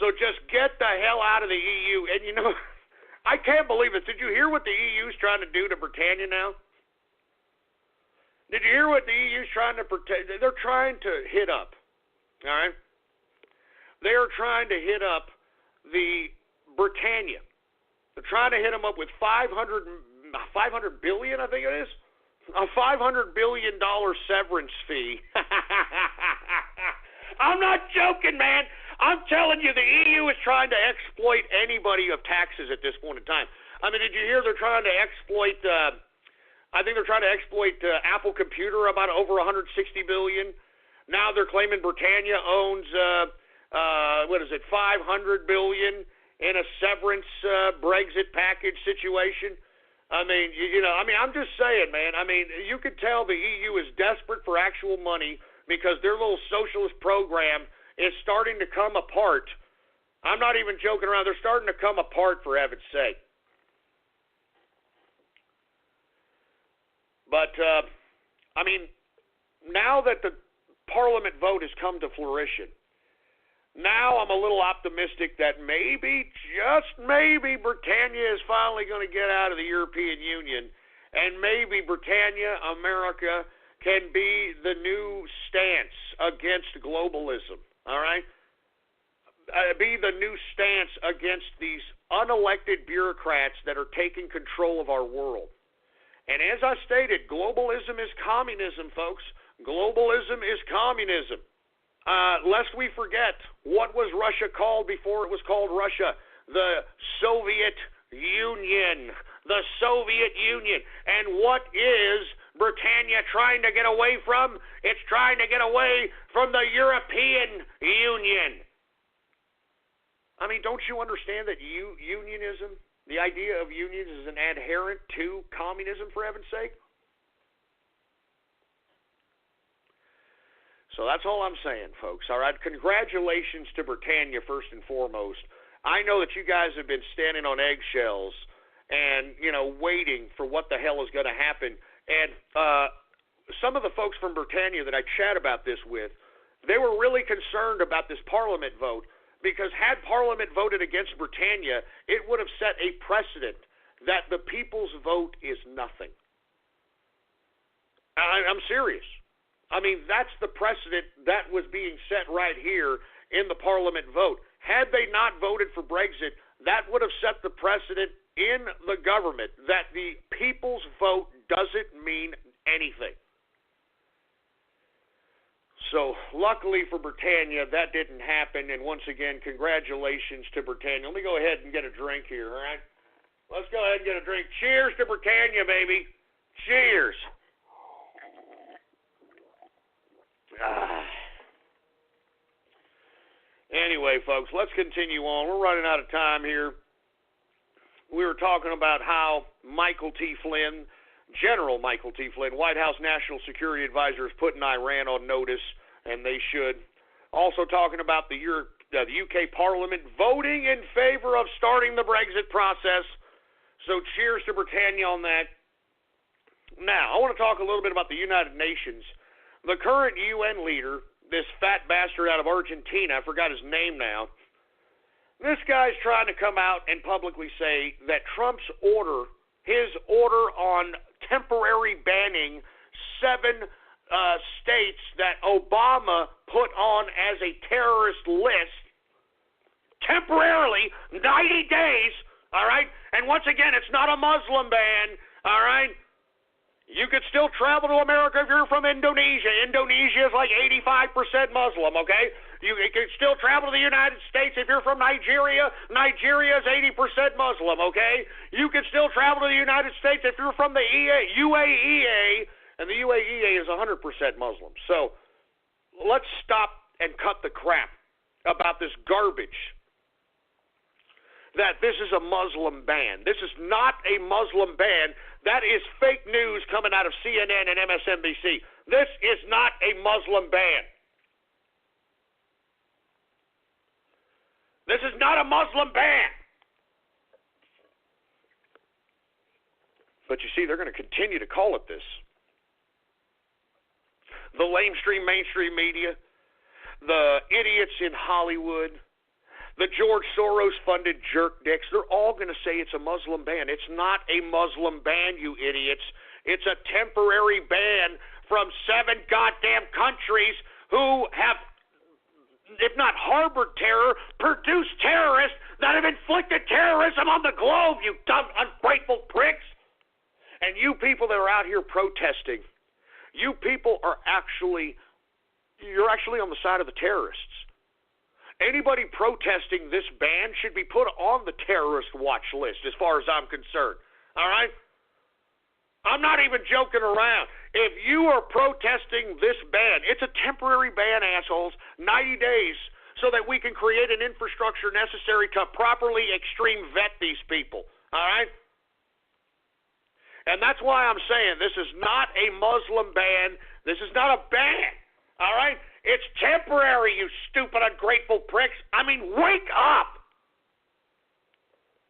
So just get the hell out of the EU. And you know, I can't believe it. Did you hear what the EU's trying to do to Britannia now? Did you hear what the EU's trying to protect? They're trying to hit up, all right? They are trying to hit up the Britannia. They're trying to hit them up with $500 billion, I think it is. A $500 billion severance fee. I'm not joking, man. I'm telling you, the EU is trying to exploit anybody of taxes at this point in time. I mean, did you hear they're trying to exploit, Apple Computer about over $160 billion. Now they're claiming Britannia owns, $500 billion in a severance Brexit package situation. I mean, I'm just saying, man. I mean, you could tell the EU is desperate for actual money because their little socialist program is starting to come apart. I'm not even joking around. They're starting to come apart, for heaven's sake. But, I mean, now that the Parliament vote has come to fruition, now I'm a little optimistic that maybe, just maybe, Britannia is finally going to get out of the European Union, and maybe Britannia, America, can be the new stance against globalism, all right? Be the new stance against these unelected bureaucrats that are taking control of our world. And as I stated, globalism is communism, folks. Globalism is communism. Lest we forget, what was Russia called before it was called Russia? The Soviet Union. The Soviet Union. And what is Britannia trying to get away from? It's trying to get away from the European Union. I mean, don't you understand that unionism, the idea of unions, is an adherent to communism, for heaven's sake? So that's all I'm saying, folks. All right, congratulations to Britannia, first and foremost. I know that you guys have been standing on eggshells and, waiting for what the hell is going to happen. And some of the folks from Britannia that I chat about this with, they were really concerned about this Parliament vote, because had Parliament voted against Britannia, it would have set a precedent that the people's vote is nothing. I'm serious. I mean, that's the precedent that was being set right here in the Parliament vote. Had they not voted for Brexit, that would have set the precedent in the government that the people's vote doesn't mean anything. So, luckily for Britannia, that didn't happen, and once again, congratulations to Britannia. Let me go ahead and get a drink here, all right? Let's go ahead and get a drink. Cheers to Britannia, baby. Cheers. Anyway, folks, let's continue on. We're running out of time here. We were talking about how Michael T. Flynn, General Michael T. Flynn, White House National Security Advisor, is putting Iran on notice, and they should. Also talking about the UK Parliament voting in favor of starting the Brexit process. So cheers to Britannia on that. Now, I want to talk a little bit about the United Nations. The current UN leader, this fat bastard out of Argentina, I forgot his name now, this guy's trying to come out and publicly say that Trump's order, his order on temporary banning 7 states that Obama put on as a terrorist list, temporarily, 90 days, all right? And once again, it's not a Muslim ban, all right? You could still travel to America if you're from Indonesia. Indonesia is like 85% Muslim, okay? You can still travel to the United States if you're from Nigeria. Nigeria is 80% Muslim, okay? You can still travel to the United States if you're from the UAEA, and the UAEA is 100% Muslim. So let's stop and cut the crap about this garbage that this is a Muslim ban. This is not a Muslim ban. That is fake news coming out of CNN and MSNBC. This is not a Muslim ban. This is not a Muslim ban. But you see, they're going to continue to call it this. The lamestream mainstream media, the idiots in Hollywood, the George Soros-funded jerk dicks, they're all going to say it's a Muslim ban. It's not a Muslim ban, you idiots. It's a temporary ban from 7 goddamn countries who have, if not harbored terror, produced terrorists that have inflicted terrorism on the globe, you dumb, ungrateful pricks. And you people that are out here protesting, you people are you're actually on the side of the terrorists. Anybody protesting this ban should be put on the terrorist watch list as far as I'm concerned. All right? I'm not even joking around. If you are protesting this ban, it's a temporary ban, assholes, 90 days, so that we can create an infrastructure necessary to properly extreme vet these people. All right? And that's why I'm saying this is not a Muslim ban. This is not a ban. All right? It's temporary, you stupid, ungrateful pricks. I mean, wake up.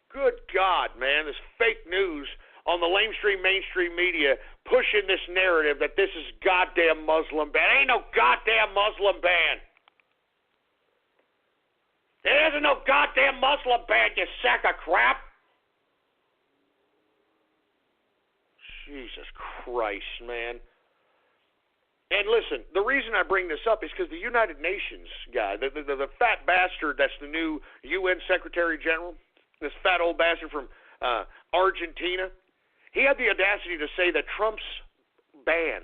Good God, man, this fake news on the mainstream media pushing this narrative that this is goddamn Muslim ban. Ain't no goddamn Muslim ban. There isn't no goddamn Muslim ban, you sack of crap. Jesus Christ, man. And listen, the reason I bring this up is because the United Nations guy, the fat bastard that's the new UN Secretary General, this fat old bastard from Argentina, he had the audacity to say that Trump's ban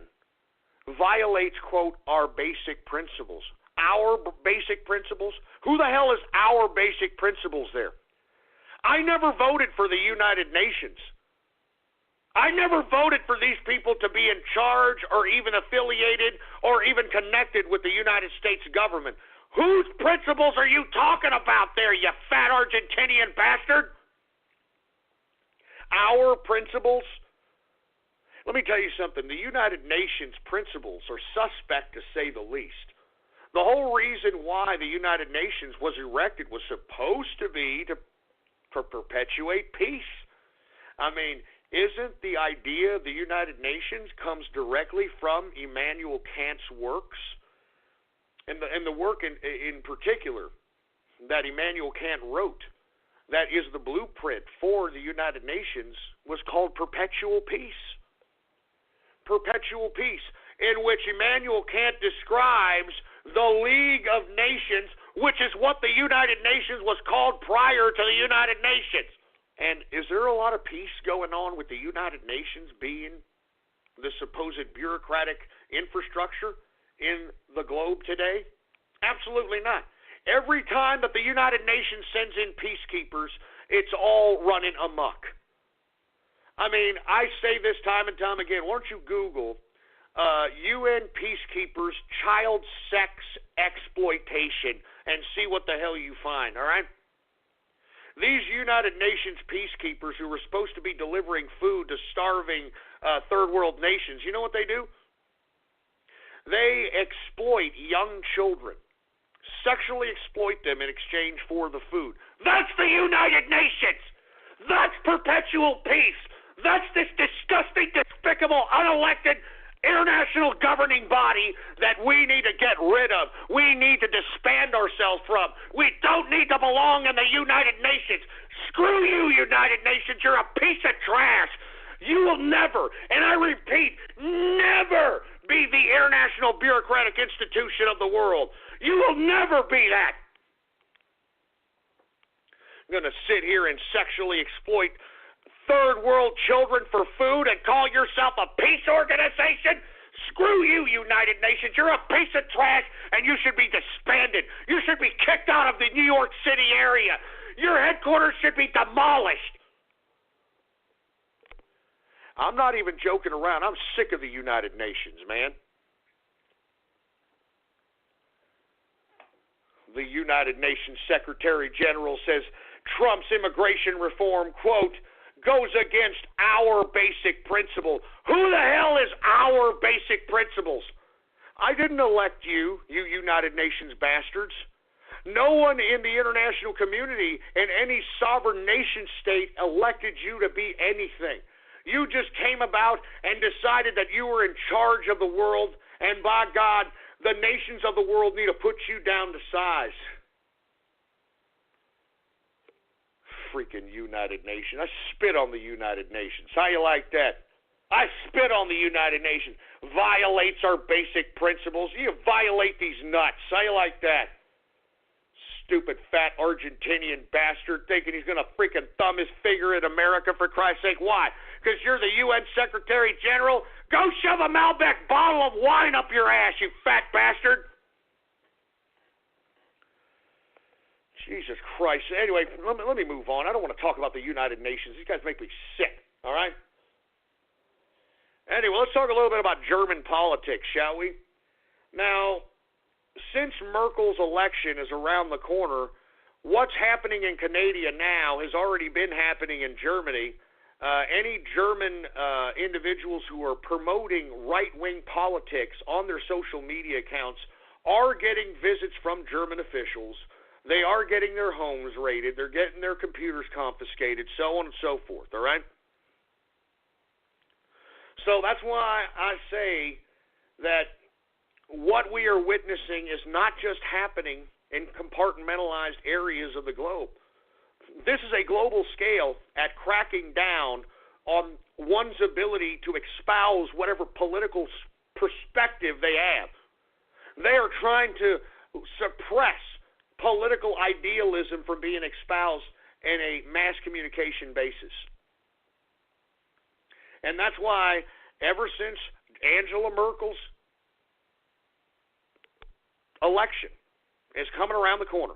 violates, quote, our basic principles. Our basic principles? Who the hell is our basic principles there? I never voted for the United Nations. I never voted for these people to be in charge or even affiliated or even connected with the United States government. Whose principles are you talking about there, you fat Argentinian bastard? Our principles? Let me tell you something. The United Nations principles are suspect, to say the least. The whole reason why the United Nations was erected was supposed to be to perpetuate peace. I mean, isn't the idea of the United Nations comes directly from Immanuel Kant's works? And the work in particular that Immanuel Kant wrote, that is the blueprint for the United Nations, was called Perpetual Peace. Perpetual Peace, in which Immanuel Kant describes the League of Nations, which is what the United Nations was called prior to the United Nations. And is there a lot of peace going on with the United Nations being the supposed bureaucratic infrastructure in the globe today? Absolutely not. Every time that the United Nations sends in peacekeepers, it's all running amok. I mean, I say this time and time again. Why don't you Google UN peacekeepers child sex exploitation and see what the hell you find, all right? These United Nations peacekeepers who were supposed to be delivering food to starving third world nations, you know what they do? They exploit young children, sexually exploit them in exchange for the food. That's the United Nations! That's perpetual peace! That's this disgusting, despicable, unelected international governing body that we need to get rid of. We need to disband ourselves from. We don't need to belong in the United Nations. Screw you, United Nations. You're a piece of trash. You will never, and I repeat, never be the international bureaucratic institution of the world. You will never be that. I'm going to sit here and sexually exploit third world children for food and call yourself a peace organization? Screw you, United Nations. You're a piece of trash, and you should be disbanded. You should be kicked out of the New York City area. Your headquarters should be demolished. I'm not even joking around. I'm sick of the United Nations, man. The United Nations Secretary General says Trump's immigration reform, quote, goes against our basic principle. Who the hell is our basic principles? I didn't elect you, you United Nations bastards. No one in the international community in any sovereign nation state elected you to be anything. You just came about and decided that you were in charge of the world, and by God, the nations of the world need to put you down to size. Freaking United Nations. I spit on the United Nations. How you like that? I spit on the United Nations. Violates our basic principles. You violate these nuts. How you like that? Stupid fat Argentinian bastard thinking he's going to freaking thumb his finger at America, for Christ's sake. Why? Because you're the UN Secretary General? Go shove a Malbec bottle of wine up your ass, you fat bastard. Jesus Christ. Anyway, let me move on. I don't want to talk about the United Nations. These guys make me sick, all right? Anyway, let's talk a little bit about German politics, shall we? Now, since Merkel's election is around the corner, what's happening in Canada now has already been happening in Germany. Any German individuals who are promoting right-wing politics on their social media accounts are getting visits from German officials. They are getting their homes raided. They're getting their computers confiscated, so on and so forth, all right? So that's why I say that what we are witnessing is not just happening in compartmentalized areas of the globe. This is a global scale at cracking down on one's ability to espouse whatever political perspective they have. They are trying to suppress political idealism from being espoused in a mass communication basis. And that's why ever since Angela Merkel's election is coming around the corner,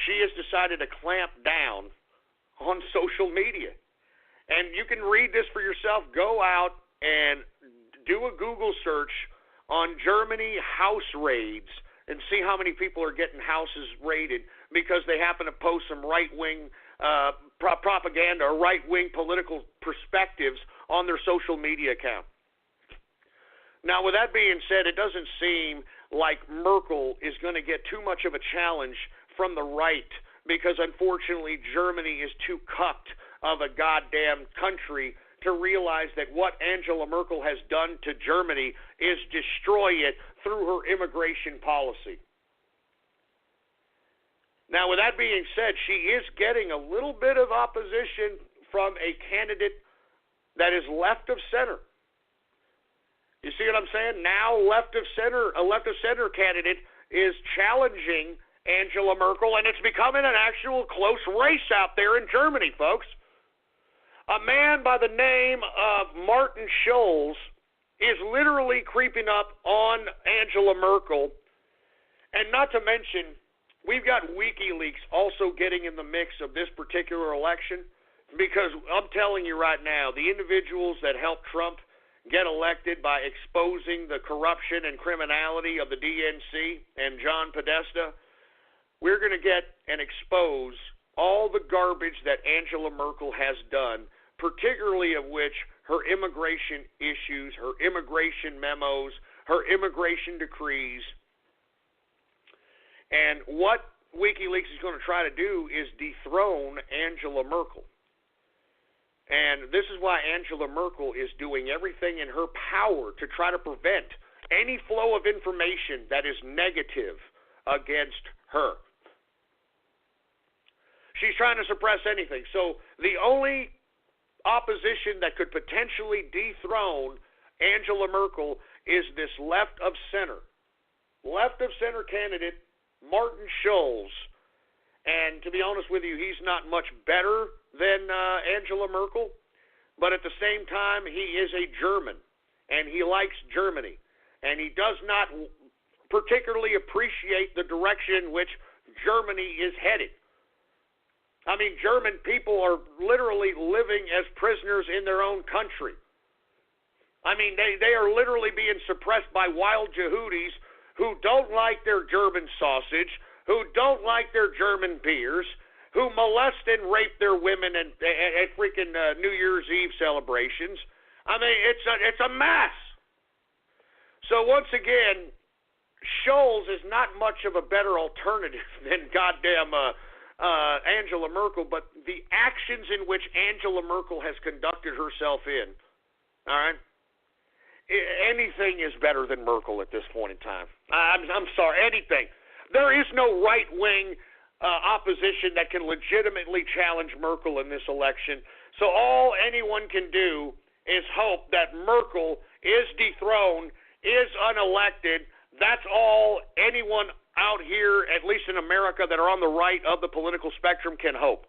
she has decided to clamp down on social media. And you can read this for yourself. Go out and do a Google search on Germany house raids and see how many people are getting houses raided because they happen to post some right-wing propaganda or right-wing political perspectives on their social media account. Now, with that being said, it doesn't seem like Merkel is going to get too much of a challenge from the right because, unfortunately, Germany is too cucked of a goddamn country to realize that what Angela Merkel has done to Germany is destroy it through her immigration policy. Now, with that being said, she is getting a little bit of opposition from a candidate that is left of center. You see what I'm saying? Now, a left of center candidate is challenging Angela Merkel, and it's becoming an actual close race out there in Germany, folks. A man by the name of Martin Schulz is literally creeping up on Angela Merkel. And not to mention, we've got WikiLeaks also getting in the mix of this particular election because I'm telling you right now, the individuals that helped Trump get elected by exposing the corruption and criminality of the DNC and John Podesta, we're going to get and expose all the garbage that Angela Merkel has done, particularly of which her immigration issues, her immigration memos, her immigration decrees. And what WikiLeaks is going to try to do is dethrone Angela Merkel. And this is why Angela Merkel is doing everything in her power to try to prevent any flow of information that is negative against her. She's trying to suppress anything. So the only opposition that could potentially dethrone Angela Merkel is this left of center candidate, Martin Schulz. And to be honest with you, he's not much better than Angela Merkel, but at the same time, he is a German, and he likes Germany, and he does not particularly appreciate the direction in which Germany is headed. I mean, German people are literally living as prisoners in their own country. I mean, they are literally being suppressed by wild Yehudis who don't like their German sausage, who don't like their German beers, who molest and rape their women at freaking New Year's Eve celebrations. I mean, it's a mess. So once again, Scholz is not much of a better alternative than goddamn Angela Merkel, but the actions in which Angela Merkel has conducted herself in, all right, anything is better than Merkel at this point in time. I'm sorry, anything. There is no right-wing opposition that can legitimately challenge Merkel in this election. So all anyone can do is hope that Merkel is dethroned, is unelected. That's all anyone out here, at least in America, that are on the right of the political spectrum can hope.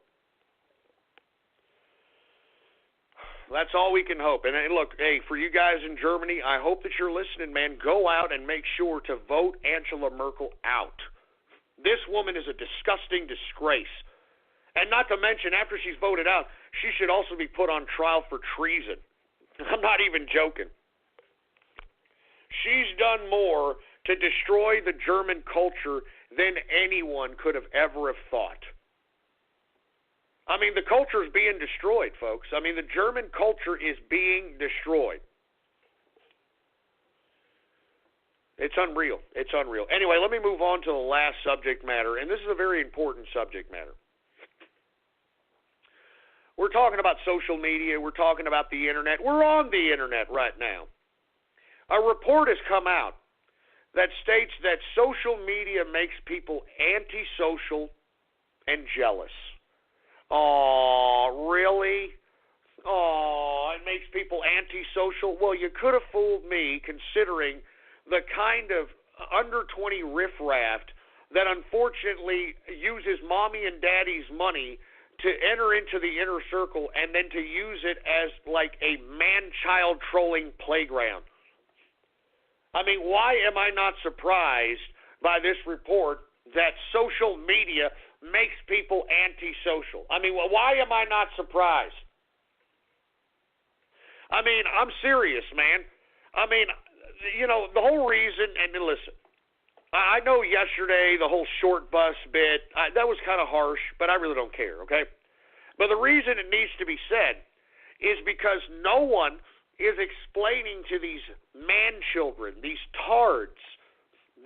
That's all we can hope. And look, hey, for you guys in Germany, I hope that you're listening, man. Go out and make sure to vote Angela Merkel out. This woman is a disgusting disgrace. And not to mention, after she's voted out, she should also be put on trial for treason. I'm not even joking. She's done more to destroy the German culture than anyone could have ever have thought. I mean, the culture is being destroyed, folks. I mean, the German culture is being destroyed. It's unreal. It's unreal. Anyway, let me move on to the last subject matter, and this is a very important subject matter. We're talking about social media. We're talking about the internet. We're on the internet right now. A report has come out that states that social media makes people antisocial and jealous. Oh, really? Oh, it makes people antisocial? Well, you could have fooled me, considering the kind of under-20 riffraff that unfortunately uses mommy and daddy's money to enter into the inner circle and then to use it as like a man-child trolling playground. I mean, why am I not surprised by this report that social media makes people antisocial? I mean, why am I not surprised? I mean, I'm serious, man. I mean, you know, the whole reason, and listen, I know yesterday the whole short bus bit, that was kind of harsh, but I really don't care, okay? But the reason it needs to be said is because no one is explaining to these man-children, these tards,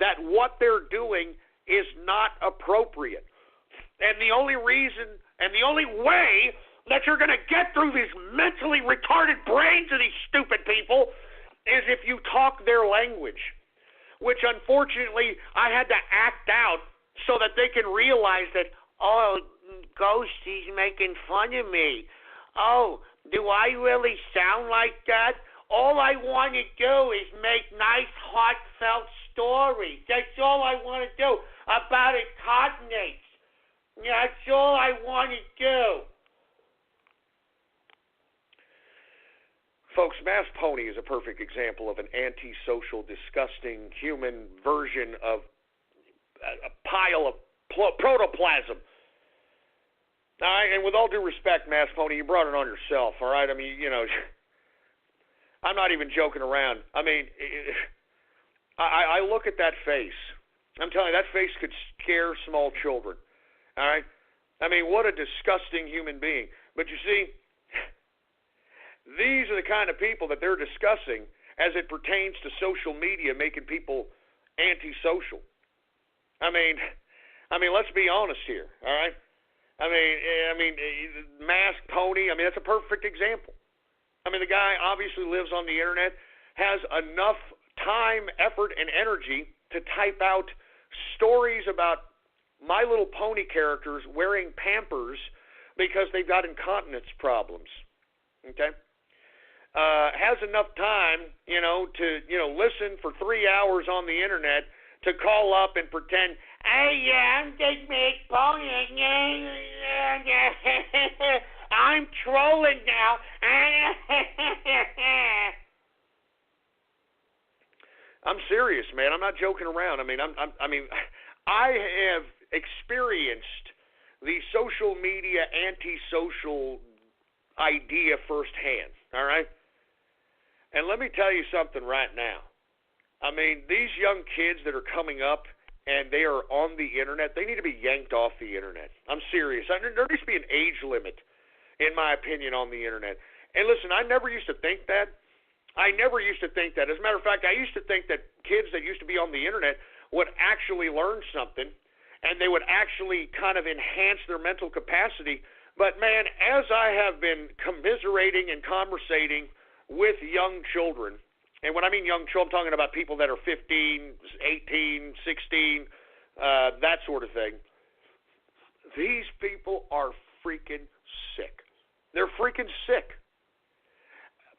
that what they're doing is not appropriate. And the only reason and the only way that you're going to get through these mentally retarded brains of these stupid people is if you talk their language, which unfortunately I had to act out so that they can realize that, oh, Ghost, he's making fun of me. Oh, do I really sound like that? All I want to do is make nice, heartfelt stories. That's all I want to do about incontinence. That's all I want to do. Folks, Mass Pony is a perfect example of an antisocial, disgusting human version of a pile of protoplasm. All right, and with all due respect, Mass Pony, you brought it on yourself, all right? I mean, you know, I'm not even joking around. I mean, I look at that face. I'm telling you, that face could scare small children, all right? I mean, what a disgusting human being. But you see, these are the kind of people that they're discussing as it pertains to social media making people antisocial. I mean, let's be honest here, all right? I mean, Masked Pony, I mean, that's a perfect example. I mean, the guy obviously lives on the internet, has enough time, effort, and energy to type out stories about My Little Pony characters wearing Pampers because they've got incontinence problems, okay? Has enough time, to, listen for 3 hours on the internet to call up and pretend, hey, yeah, I'm just Masked Pony. I'm trolling now. I'm serious, man. I'm not joking around. I mean, I have experienced the social media antisocial idea firsthand. All right. And let me tell you something right now. I mean, these young kids that are coming up and they are on the internet, they need to be yanked off the internet. I'm serious. There needs to be an age limit, in my opinion, on the internet. And listen, I never used to think that. As a matter of fact, I used to think that kids that used to be on the internet would actually learn something and they would actually kind of enhance their mental capacity. But, man, as I have been commiserating and conversating with young children, and when I mean young children, I'm talking about people that are 15, 18, 16, that sort of thing. These people are freaking sick. They're freaking sick.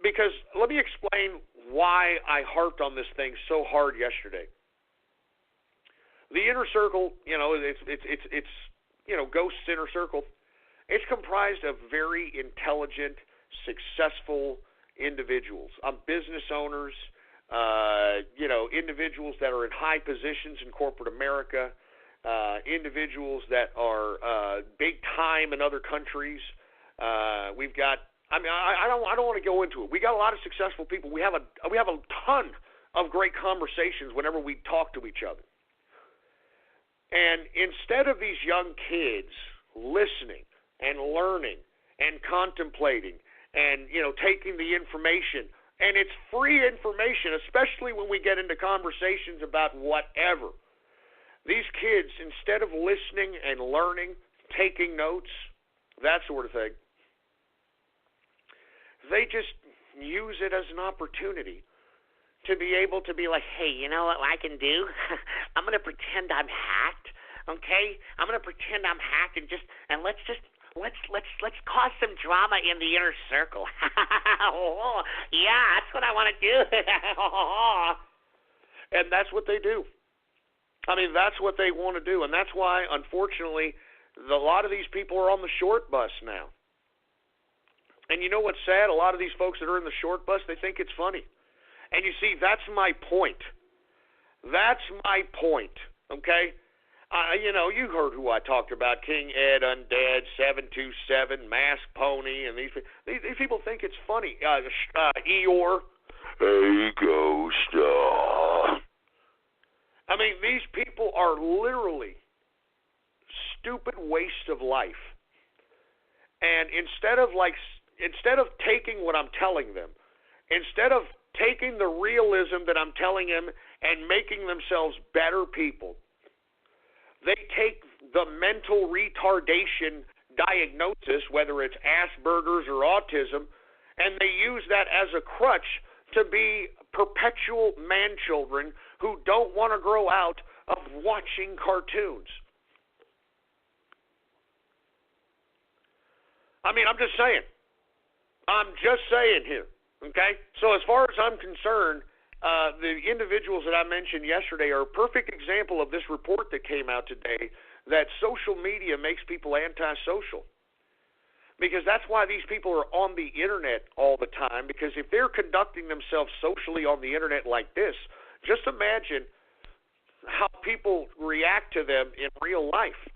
Because let me explain why I harped on this thing so hard yesterday. The inner circle, it's Ghost's inner circle. It's comprised of very intelligent, successful individuals. Business owners, individuals that are in high positions in corporate America, individuals that are big time in other countries. We've got, I don't want to go into it. We got a lot of successful people. We have a ton of great conversations whenever we talk to each other. And instead of these young kids listening and learning and contemplating and, taking the information, and it's free information, especially when we get into conversations about whatever. These kids, instead of listening and learning, taking notes, that sort of thing, they just use it as an opportunity to be able to be like, hey, you know what I can do? I'm going to pretend I'm hacked, okay? I'm going to pretend I'm hacked and let's cause some drama in the inner circle. Yeah, that's what I want to do. And that's what they do. I mean, that's what they want to do, and that's why, unfortunately, a lot of these people are on the short bus now. And you know what's sad? A lot of these folks that are in the short bus, they think it's funny. And you see, that's my point. That's my point, okay? You heard who I talked about, King Ed, Undead, 727, Mask Pony, and these people think it's funny. Eeyore. Hey, Ghost. I mean, these people are literally stupid waste of life. And instead of taking what I'm telling them, instead of taking the realism that I'm telling them and making themselves better people, they take the mental retardation diagnosis, whether it's Asperger's or autism, and they use that as a crutch to be perpetual man-children who don't want to grow out of watching cartoons. I mean, I'm just saying. I'm just saying here, okay? So as far as I'm concerned, the individuals that I mentioned yesterday are a perfect example of this report that came out today, that social media makes people antisocial. Because that's why these people are on the internet all the time, because if they're conducting themselves socially on the internet like this, just imagine how people react to them in real life.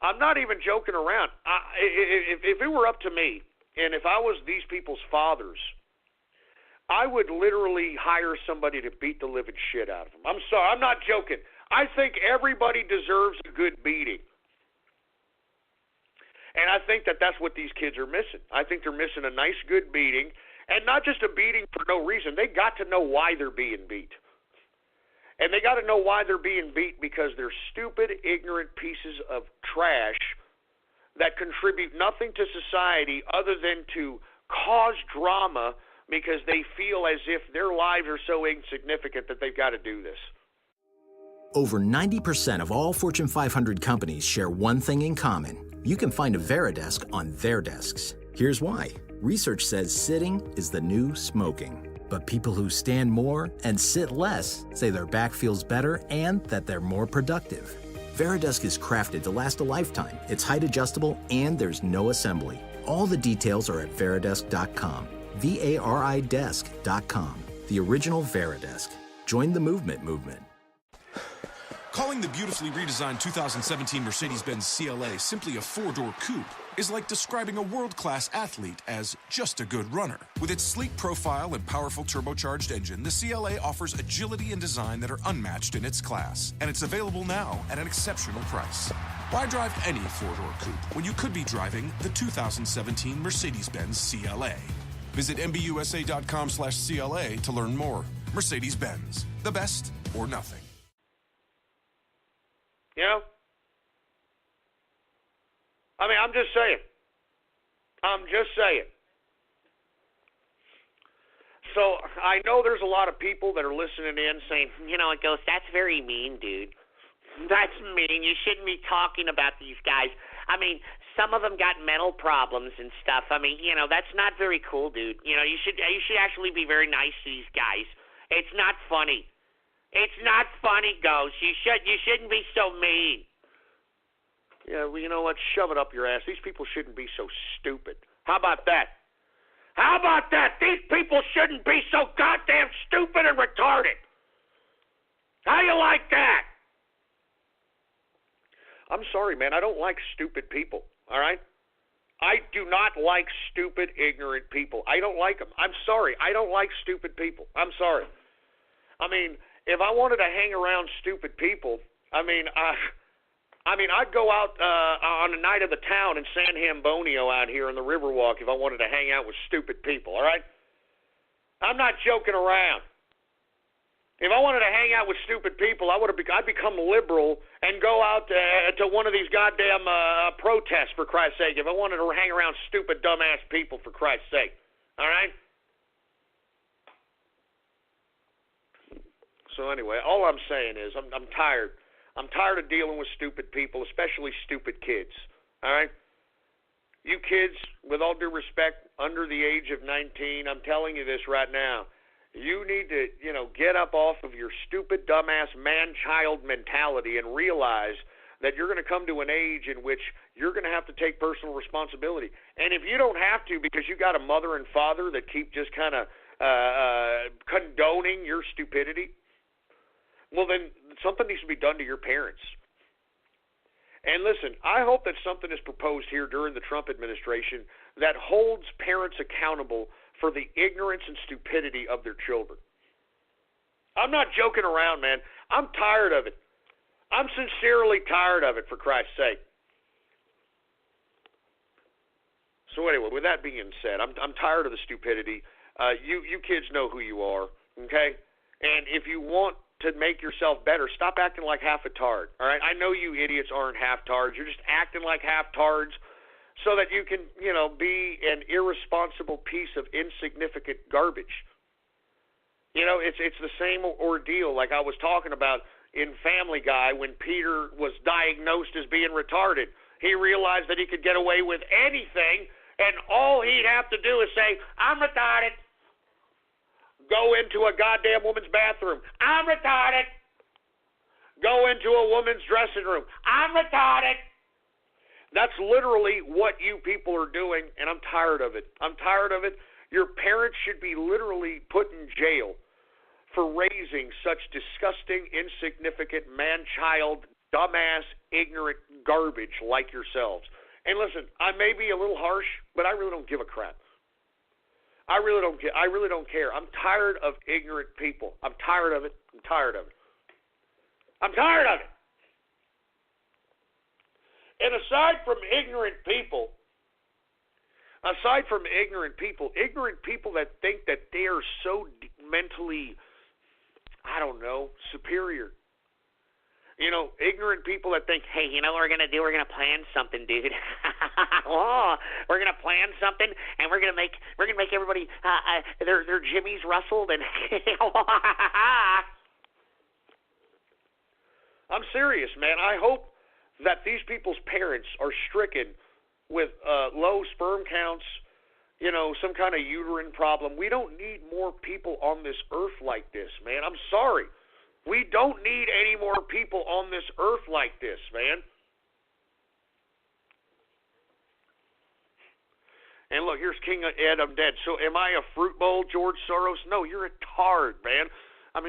I'm not even joking around. If it were up to me, and if I was these people's fathers, I would literally hire somebody to beat the living shit out of them. I'm sorry, I'm not joking. I think everybody deserves a good beating. And I think that that's what these kids are missing. I think they're missing a nice, good beating, and not just a beating for no reason. They got to know why they're being beat. And they got to know why they're being beat, because they're stupid, ignorant pieces of trash that contribute nothing to society other than to cause drama because they feel as if their lives are so insignificant that they've got to do this. Over 90% of all Fortune 500 companies share one thing in common. You can find a Veridesk on their desks. Here's why. Research says sitting is the new smoking. But people who stand more and sit less say their back feels better and that they're more productive. Veridesk is crafted to last a lifetime. It's height adjustable and there's no assembly. All the details are at Veridesk.com. VARIdesk.com. The original Veridesk. Join the movement. Calling the beautifully redesigned 2017 Mercedes-Benz CLA simply a four-door coupe is like describing a world-class athlete as just a good runner. With its sleek profile and powerful turbocharged engine, the CLA offers agility and design that are unmatched in its class, and it's available now at an exceptional price. Why drive any four-door coupe when you could be driving the 2017 Mercedes-Benz CLA? Visit mbusa.com/CLA to learn more. Mercedes-Benz, the best or nothing. You know? I mean, I'm just saying. So I know there's a lot of people that are listening in saying, you know, it goes, that's very mean, dude. That's mean. You shouldn't be talking about these guys. I mean, some of them got mental problems and stuff. I mean, you know, that's not very cool, dude. You know, you should actually be very nice to these guys. It's not funny. It's not funny, Ghost. You shouldn't be so mean. Yeah, well, you know what? Shove it up your ass. These people shouldn't be so stupid. How about that? How about that? These people shouldn't be so goddamn stupid and retarded. How you like that? I'm sorry, man. I don't like stupid people, all right? I do not like stupid, ignorant people. I don't like them. I'm sorry. I don't like stupid people. I'm sorry. I mean, if I wanted to hang around stupid people, I'd go out on a night of the town in San Hambonio out here in the Riverwalk if I wanted to hang out with stupid people, all right? I'm not joking around. If I wanted to hang out with stupid people, I'd become liberal and go out to one of these goddamn protests, for Christ's sake, if I wanted to hang around stupid, dumbass people, for Christ's sake. All right? So anyway, all I'm saying is I'm tired. I'm tired of dealing with stupid people, especially stupid kids. All right? You kids, with all due respect, under the age of 19, I'm telling you this right now. You need to, get up off of your stupid, dumbass, man-child mentality and realize that you're going to come to an age in which you're going to have to take personal responsibility. And if you don't have to because you got a mother and father that keep just kind of condoning your stupidity, well, then something needs to be done to your parents. And listen, I hope that something is proposed here during the Trump administration that holds parents accountable for the ignorance and stupidity of their children. I'm not joking around, man. I'm tired of it. I'm sincerely tired of it, for Christ's sake. So anyway, with that being said, I'm tired of the stupidity. You kids know who you are, okay? And if you want to make yourself better, stop acting like half a tard, all right? I know you idiots aren't half tards. You're just acting like half tards so that you can, be an irresponsible piece of insignificant garbage. It's the same ordeal like I was talking about in Family Guy when Peter was diagnosed as being retarded. He realized that he could get away with anything, and all he'd have to do is say, I'm retarded. Go into a goddamn woman's bathroom. I'm retarded. Go into a woman's dressing room. I'm retarded. That's literally what you people are doing, and I'm tired of it. I'm tired of it. Your parents should be literally put in jail for raising such disgusting, insignificant, man-child, dumbass, ignorant garbage like yourselves. And listen, I may be a little harsh, but I really don't give a crap. I really don't care. I'm tired of ignorant people. I'm tired of it. I'm tired of it. I'm tired of it. And aside from ignorant people that think that they are so mentally, superior. Ignorant people that think, hey, you know what we're going to do? We're going to plan something, dude. Oh, we're going to plan something, and we're going to make everybody their jimmies rustled, and I'm serious, man. I hope that these people's parents are stricken with low sperm counts, some kind of uterine problem. We don't need more people on this earth like this, man. I'm sorry. We don't need any more people on this earth like this, man. And look, here's King Ed, I'm dead. So am I a fruit bowl, George Soros? No, you're a tard, man.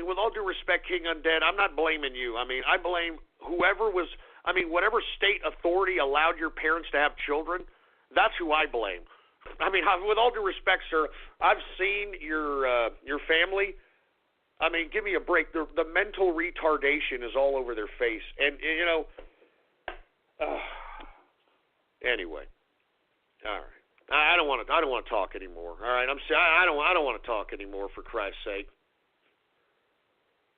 With all due respect, King Undead, I'm not blaming you. I blame whatever state authority allowed your parents to have children, that's who I blame. With all due respect, sir, I've seen your family. Give me a break. The mental retardation is all over their face. And, anyway. All right. I don't want to talk anymore. All right. I don't want to talk anymore, for Christ's sake.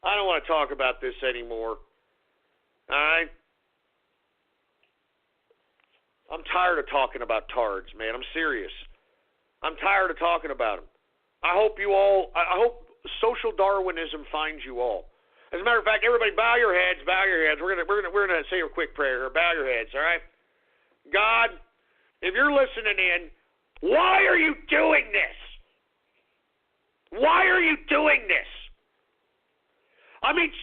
I don't want to talk about this anymore. All right? I'm tired of talking about tards, man. I'm serious. I'm tired of talking about them. I hope social Darwinism finds you all. As a matter of fact, everybody bow your heads. We're gonna say a quick prayer here. Bow your heads, all right? God, if you're listening in, why are you doing this? Why are you doing this?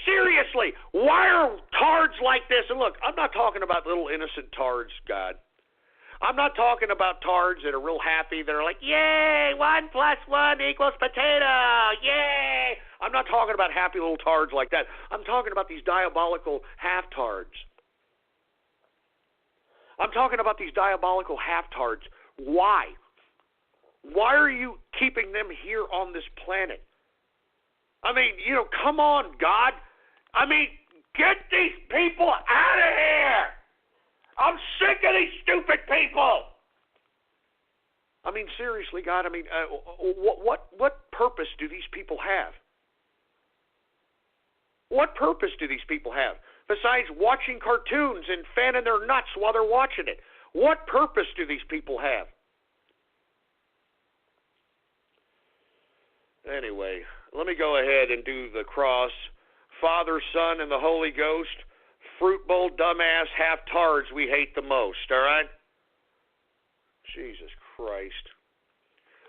Seriously, why are tards like this? And look, I'm not talking about little innocent tards, God. I'm not talking about tards that are real happy, that are like, yay, 1 + 1 = potato, yay. I'm not talking about happy little tards like that. I'm talking about these diabolical half-tards. I'm talking about these diabolical half-tards. Why? Why are you keeping them here on this planet? Come on, God. Get these people out of here. I'm sick of these stupid people. Seriously, God. What purpose do these people have? What purpose do these people have besides watching cartoons and fanning their nuts while they're watching it? What purpose do these people have? Anyway, let me go ahead and do the cross. Father, Son, and the Holy Ghost, fruit bowl, dumbass, half-tards we hate the most, all right? Jesus Christ.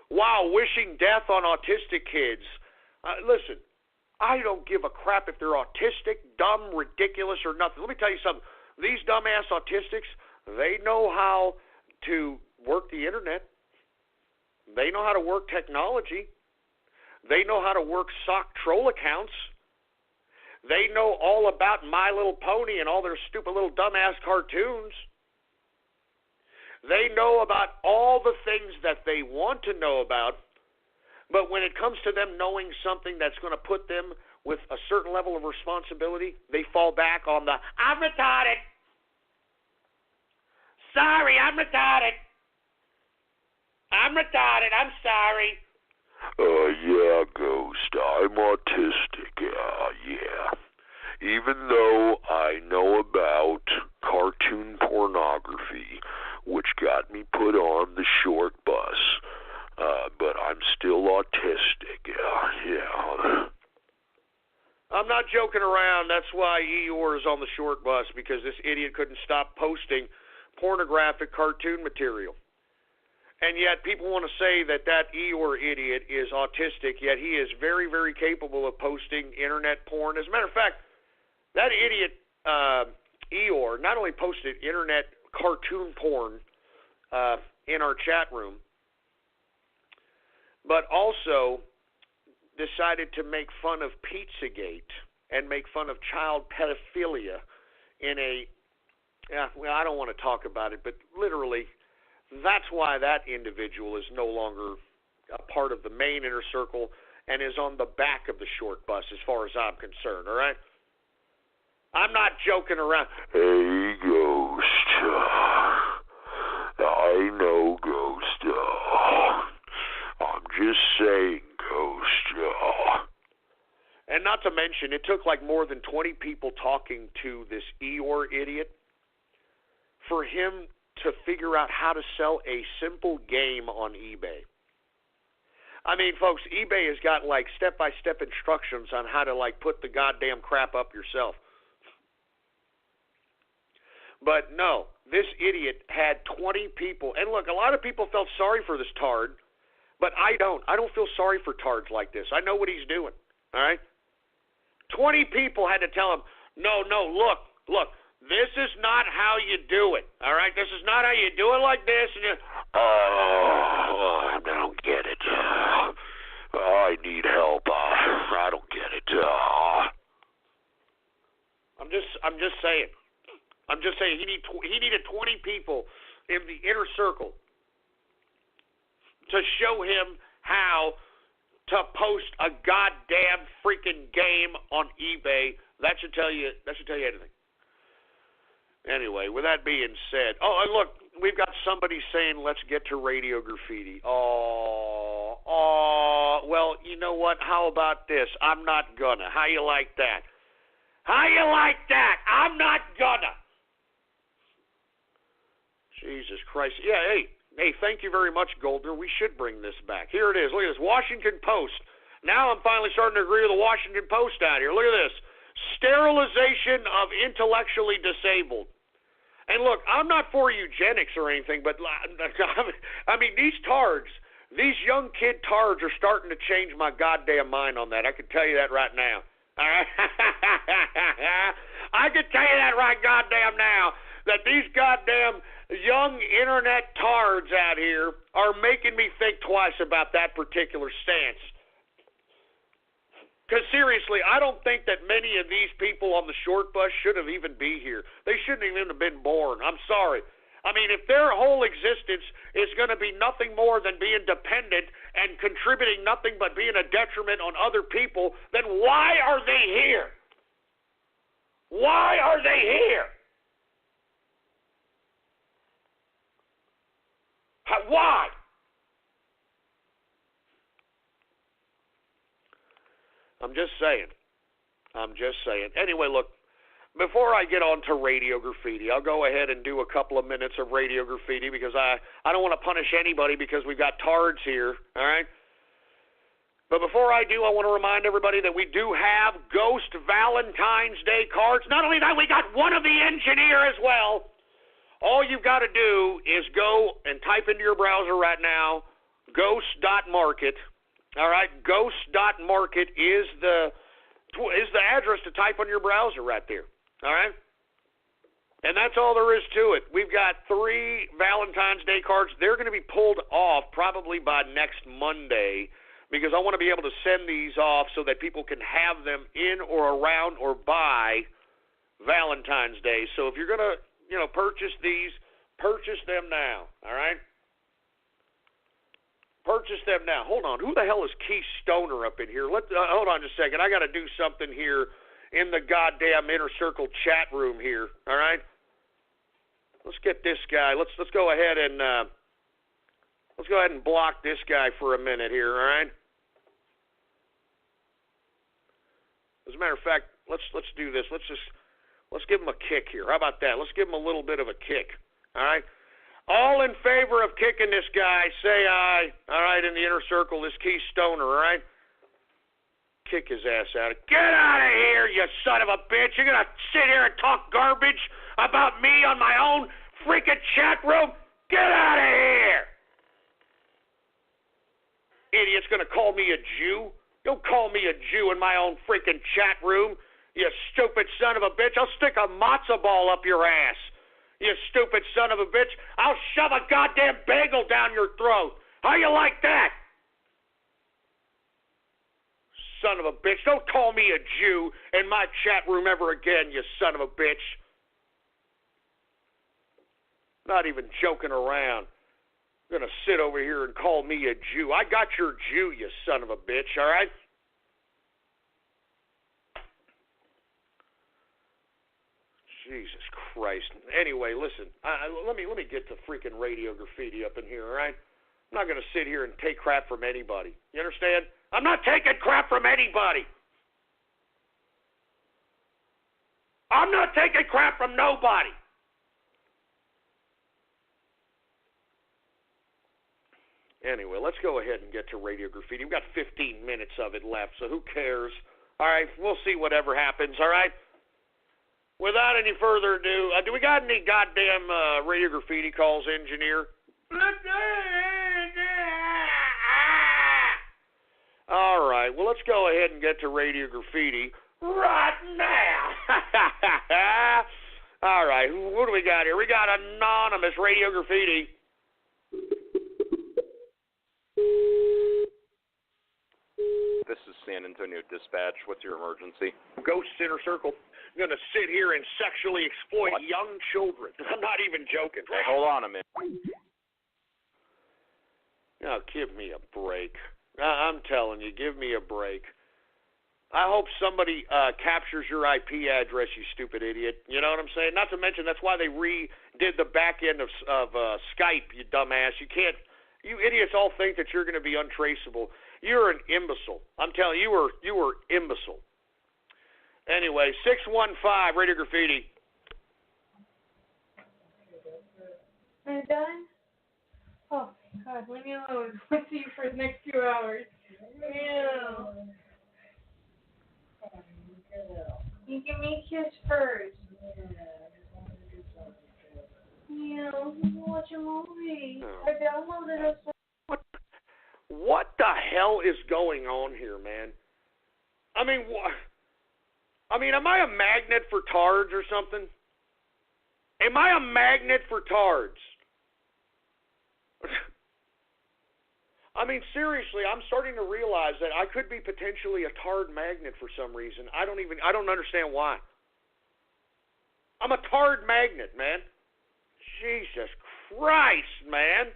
Wow, wishing death on autistic kids. Listen, I don't give a crap if they're autistic, dumb, ridiculous, or nothing. Let me tell you something. These dumbass autistics, they know how to work the internet. They know how to work technology. They know how to work sock troll accounts. They know all about My Little Pony and all their stupid little dumbass cartoons. They know about all the things that they want to know about, but when it comes to them knowing something that's going to put them with a certain level of responsibility, they fall back on the, I'm retarded. Sorry, I'm retarded. I'm retarded. I'm sorry. Yeah, Ghost, I'm autistic, yeah. Even though I know about cartoon pornography, which got me put on the short bus, but I'm still autistic, yeah. I'm not joking around. That's why Eeyore is on the short bus, because this idiot couldn't stop posting pornographic cartoon material. And yet people want to say that Eeyore idiot is autistic, yet he is very, very capable of posting internet porn. As a matter of fact, that idiot Eeyore not only posted internet cartoon porn in our chat room, but also decided to make fun of Pizzagate and make fun of child pedophilia in a, well, I don't want to talk about it, but literally, that's why that individual is no longer a part of the main inner circle and is on the back of the short bus as far as I'm concerned, all right? I'm not joking around. Hey, Ghost. I know, Ghost. I'm just saying, Ghost. And not to mention, it took like more than 20 people talking to this Eeyore idiot for him to figure out how to sell a simple game on eBay. I mean, folks, eBay has got like step-by-step instructions on how to like put the goddamn crap up yourself. But no, this idiot had 20 people. And look, a lot of people felt sorry for this tard, but I don't. I don't feel sorry for tards like this. I know what he's doing, all right? 20 people had to tell him, no, look, this is not how you do it, all right? This is not how you do it like this. And I don't get it. I need help. I don't get it. I'm just saying. He needed 20 people in the inner circle to show him how to post a goddamn freaking game on eBay. That should tell you anything. Anyway, with that being said, oh, and look, we've got somebody saying, let's get to radio graffiti. Oh, well, you know what? How about this? I'm not gonna. How you like that? How you like that? I'm not gonna. Jesus Christ. Yeah, hey, thank you very much, Goldner. We should bring this back. Here it is. Look at this. Washington Post. Now I'm finally starting to agree with the Washington Post out here. Look at this. Sterilization of intellectually disabled. And look, I'm not for eugenics or anything, but I mean, these tards, these young kid tards are starting to change my goddamn mind on that. I can tell you that right now. All right? I can tell you that right goddamn now, that these goddamn young internet tards out here are making me think twice about that particular stance. Because seriously, I don't think that many of these people on the short bus should have even be here. They shouldn't even have been born. I'm sorry. I mean, if their whole existence is going to be nothing more than being dependent and contributing nothing but being a detriment on other people, then why are they here? Why are they here? Why? I'm just saying. I'm just saying. Anyway, look, before I get on to radio graffiti, I'll go ahead and do a couple of minutes of radio graffiti because I don't want to punish anybody because we've got tards here, all right? But before I do, I want to remind everybody that we do have Ghost Valentine's Day cards. Not only that, we got one of the engineer as well. All you've got to do is go and type into your browser right now, ghost.market. All right, ghost.market is the address to type on your browser right there. All right? And that's all there is to it. We've got 3 Valentine's Day cards. They're going to be pulled off probably by next Monday because I want to be able to send these off so that people can have them in or around or by Valentine's Day. So if you're going to, purchase these, purchase them now. All right? Purchase them now. Hold on. Who the hell is Keith Stoner up in here? Hold on just a second. I got to do something here in the goddamn Inner Circle chat room here. All right? Let's get this guy. Let's go ahead and block this guy for a minute here. All right? As a matter of fact, let's do this. Let's give him a kick here. How about that? Let's give him a little bit of a kick. All right? All in favor of kicking this guy, say aye. All right, in the Inner Circle, this Keith Stoner, all right? Kick his ass out. Get out of here, you son of a bitch. You're going to sit here and talk garbage about me on my own freaking chat room? Get out of here. Idiot's going to call me a Jew? Don't call me a Jew in my own freaking chat room, you stupid son of a bitch. I'll stick a matzo ball up your ass. You stupid son of a bitch. I'll shove a goddamn bagel down your throat. How you like that? Son of a bitch. Don't call me a Jew in my chat room ever again, you son of a bitch. Not even joking around. You're going to sit over here and call me a Jew. I got your Jew, you son of a bitch, all right? Jesus Christ. Anyway, listen, let me get to freaking radio graffiti up in here, all right? I'm not going to sit here and take crap from anybody. You understand? I'm not taking crap from anybody. I'm not taking crap from nobody. Anyway, let's go ahead and get to radio graffiti. We've got 15 minutes of it left, so who cares? All right, we'll see whatever happens, all right? Without any further ado, do we got any goddamn radio graffiti calls, engineer? All right, well, let's go ahead and get to radio graffiti right now. All right, what do we got here? We got anonymous radio graffiti. This is San Antonio Dispatch. What's your emergency? Ghost Inner Circle. I'm going to sit here and sexually exploit young children. I'm not even joking. Hey, hold on a minute. Now, give me a break. I'm telling you, give me a break. I hope somebody captures your IP address, you stupid idiot. You know what I'm saying? Not to mention, that's why they redid the back end of Skype, you dumbass. You can't. You idiots all think that you're going to be untraceable. You're an imbecile. I'm telling you, you were imbecile. Anyway, 615 Radio Graffiti. Are you done? Oh, God, leave me alone. I'll see you for the next 2 hours. Ew. You give me a kiss first. Ew, watch a movie. I downloaded it. What the hell is going on here, man? I mean, am I a magnet for tards or something? Am I a magnet for tards? I mean, seriously, I'm starting to realize that I could be potentially a tard magnet for some reason. I don't understand why. I'm a tard magnet, man. Jesus Christ, man.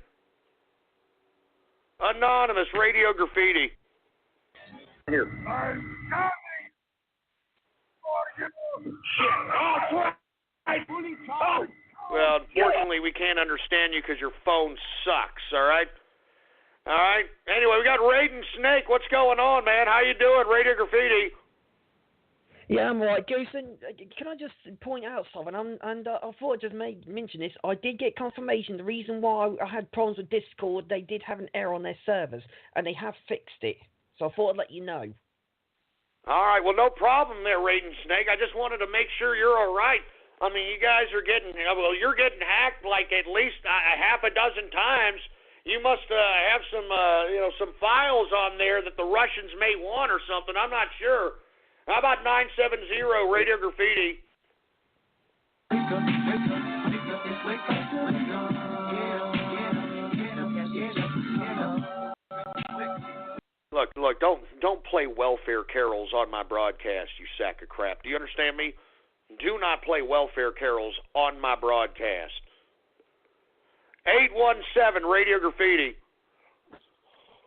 Anonymous Radio Graffiti. Here. I'm coming for you. Well, unfortunately, we can't understand you because your phone sucks, all right? All right? Anyway, we got Raiden Snake. What's going on, man? How you doing, Radio Graffiti? Yeah, I'm alright, Goose. And can I just point out something? I thought I just mention this. I did get confirmation. The reason why I had problems with Discord, they did have an error on their servers, and they have fixed it. So I thought I'd let you know. All right, well, no problem there, Raiden Snake. I just wanted to make sure you're all right. I mean, you guys are getting, well, you're getting hacked like at least a half a dozen times. You must have some, some files on there that the Russians may want or something. I'm not sure. How about 970 Radio Graffiti? Look, don't play welfare carols on my broadcast, you sack of crap. Do you understand me? Do not play welfare carols on my broadcast. 817 Radio Graffiti.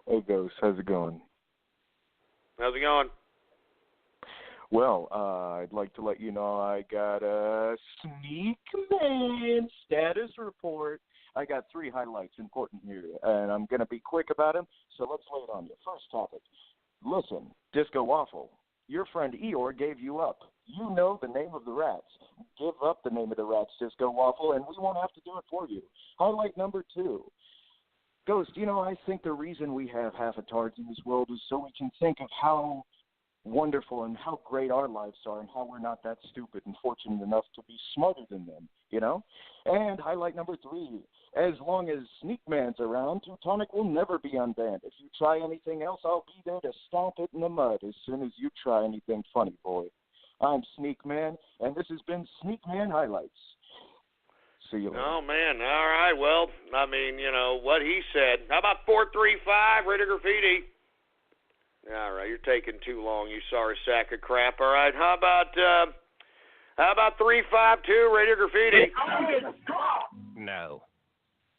Hey, Ghost, how's it going? How's it going? Well, I'd like to let you know I got a Sneak Man status report. I got 3 highlights important here, and I'm going to be quick about them, so let's lay it on you. First topic. Listen, Disco Waffle, your friend Eeyore gave you up. You know the name of the rats. Give up the name of the rats, Disco Waffle, and we won't have to do it for you. Highlight number 2. Ghost, I think the reason we have half-a-tards in this world is so we can think of how wonderful and how great our lives are and how we're not that stupid and fortunate enough to be smarter than them, And highlight number 3, as long as Sneak Man's around, Teutonic will never be unbanned. If you try anything else, I'll be there to stomp it in the mud as soon as you try anything funny, boy. I'm Sneak Man, and this has been Sneak Man Highlights. See you later. Oh, man. All right. Well, I mean, what he said. How about 435 Radio Graffiti? All right, you're taking too long, you sorry sack of crap. All right, how about 352 Radio Graffiti? No,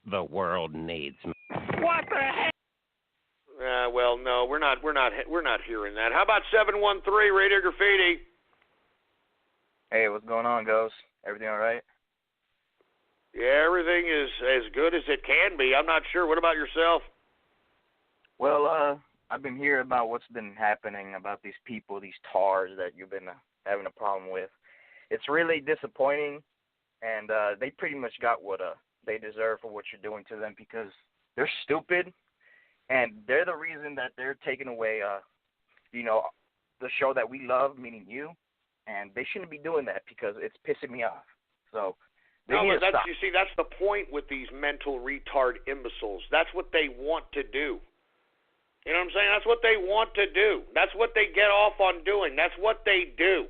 the world needs me. What the heck? Well, no, we're not hearing that. How about 713 Radio Graffiti? Hey, what's going on, Ghost? Everything all right? Yeah, everything is as good as it can be. I'm not sure. What about yourself? Well, I've been hearing about what's been happening about these people, these TARs that you've been having a problem with. It's really disappointing, and they pretty much got what they deserve for what you're doing to them because they're stupid, and they're the reason that they're taking away, the show that we love, meaning you, and they shouldn't be doing that because it's pissing me off. So they need to stop. You see, that's the point with these mental retard imbeciles. That's what they want to do. You know what I'm saying? That's what they want to do. That's what they get off on doing. That's what they do.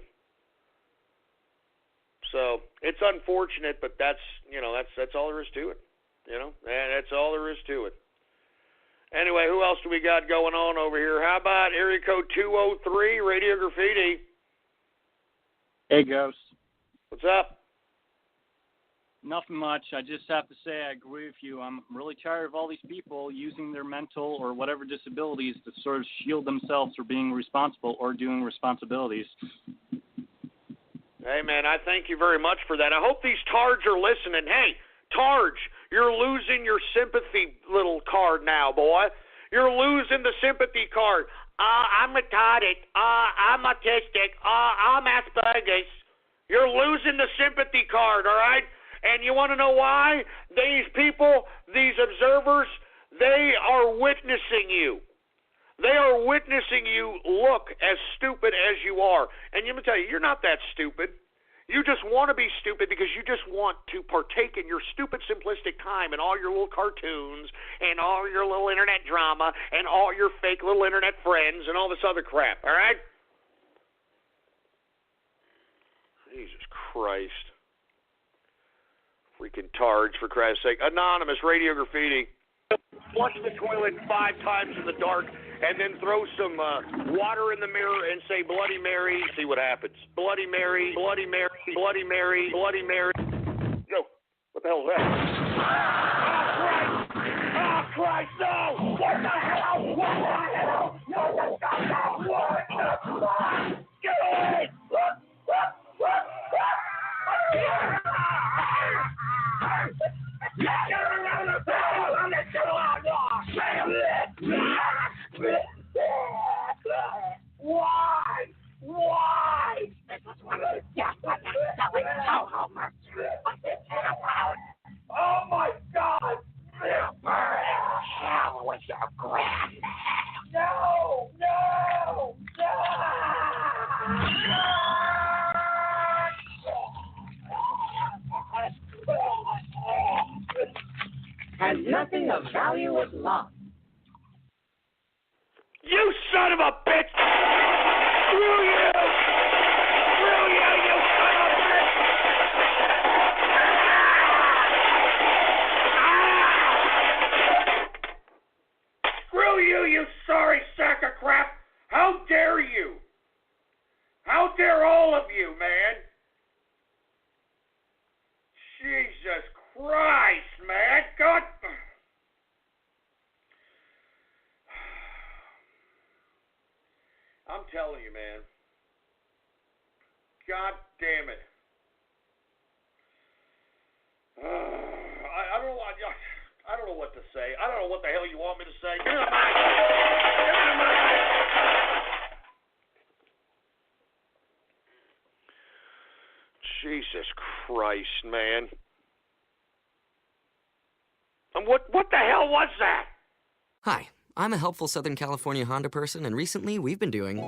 So it's unfortunate, but that's all there is to it. And that's all there is to it. Anyway, who else do we got going on over here? How about area code 203, Radio Graffiti? Hey, Ghost. What's up? Nothing much. I just have to say I agree with you. I'm really tired of all these people using their mental or whatever disabilities to sort of shield themselves from being responsible or doing responsibilities. Hey, man, I thank you very much for that. I hope these tards are listening. Hey, Targe, you're losing your sympathy little card now, boy. You're losing the sympathy card. I'm retarded. I'm autistic. I'm Asperger's. You're losing the sympathy card, all right? And you want to know why? These people, these observers, they are witnessing you. They are witnessing you look as stupid as you are. And let me tell you, you're not that stupid. You just want to be stupid because you just want to partake in your stupid, simplistic time and all your little cartoons and all your little internet drama and all your fake little internet friends and all this other crap, all right? Jesus Christ. Freaking tards, for Christ's sake. Anonymous, Radio Graffiti. Flush the toilet 5 times in the dark and then throw some water in the mirror and say Bloody Mary. See what happens. Bloody Mary, Bloody Mary, Bloody Mary, Bloody Mary. Yo, what the hell is that? Oh, Christ! Oh, Christ, no! What the hell? What the hell? No, what the fuck? Get away! Why? Nothing of value was lost. You son of a bitch! Screw you! Screw you, you son of a bitch! Screw you, you sorry sack of crap! How dare you? How dare all of you, man? Jesus Christ, man! God... I'm telling you, man. God damn it. I don't know what to say. I don't know what the hell you want me to say. Get out of my Jesus Christ, man. And what the hell was that? Hi, I'm a helpful Southern California Honda person, and recently we've been doing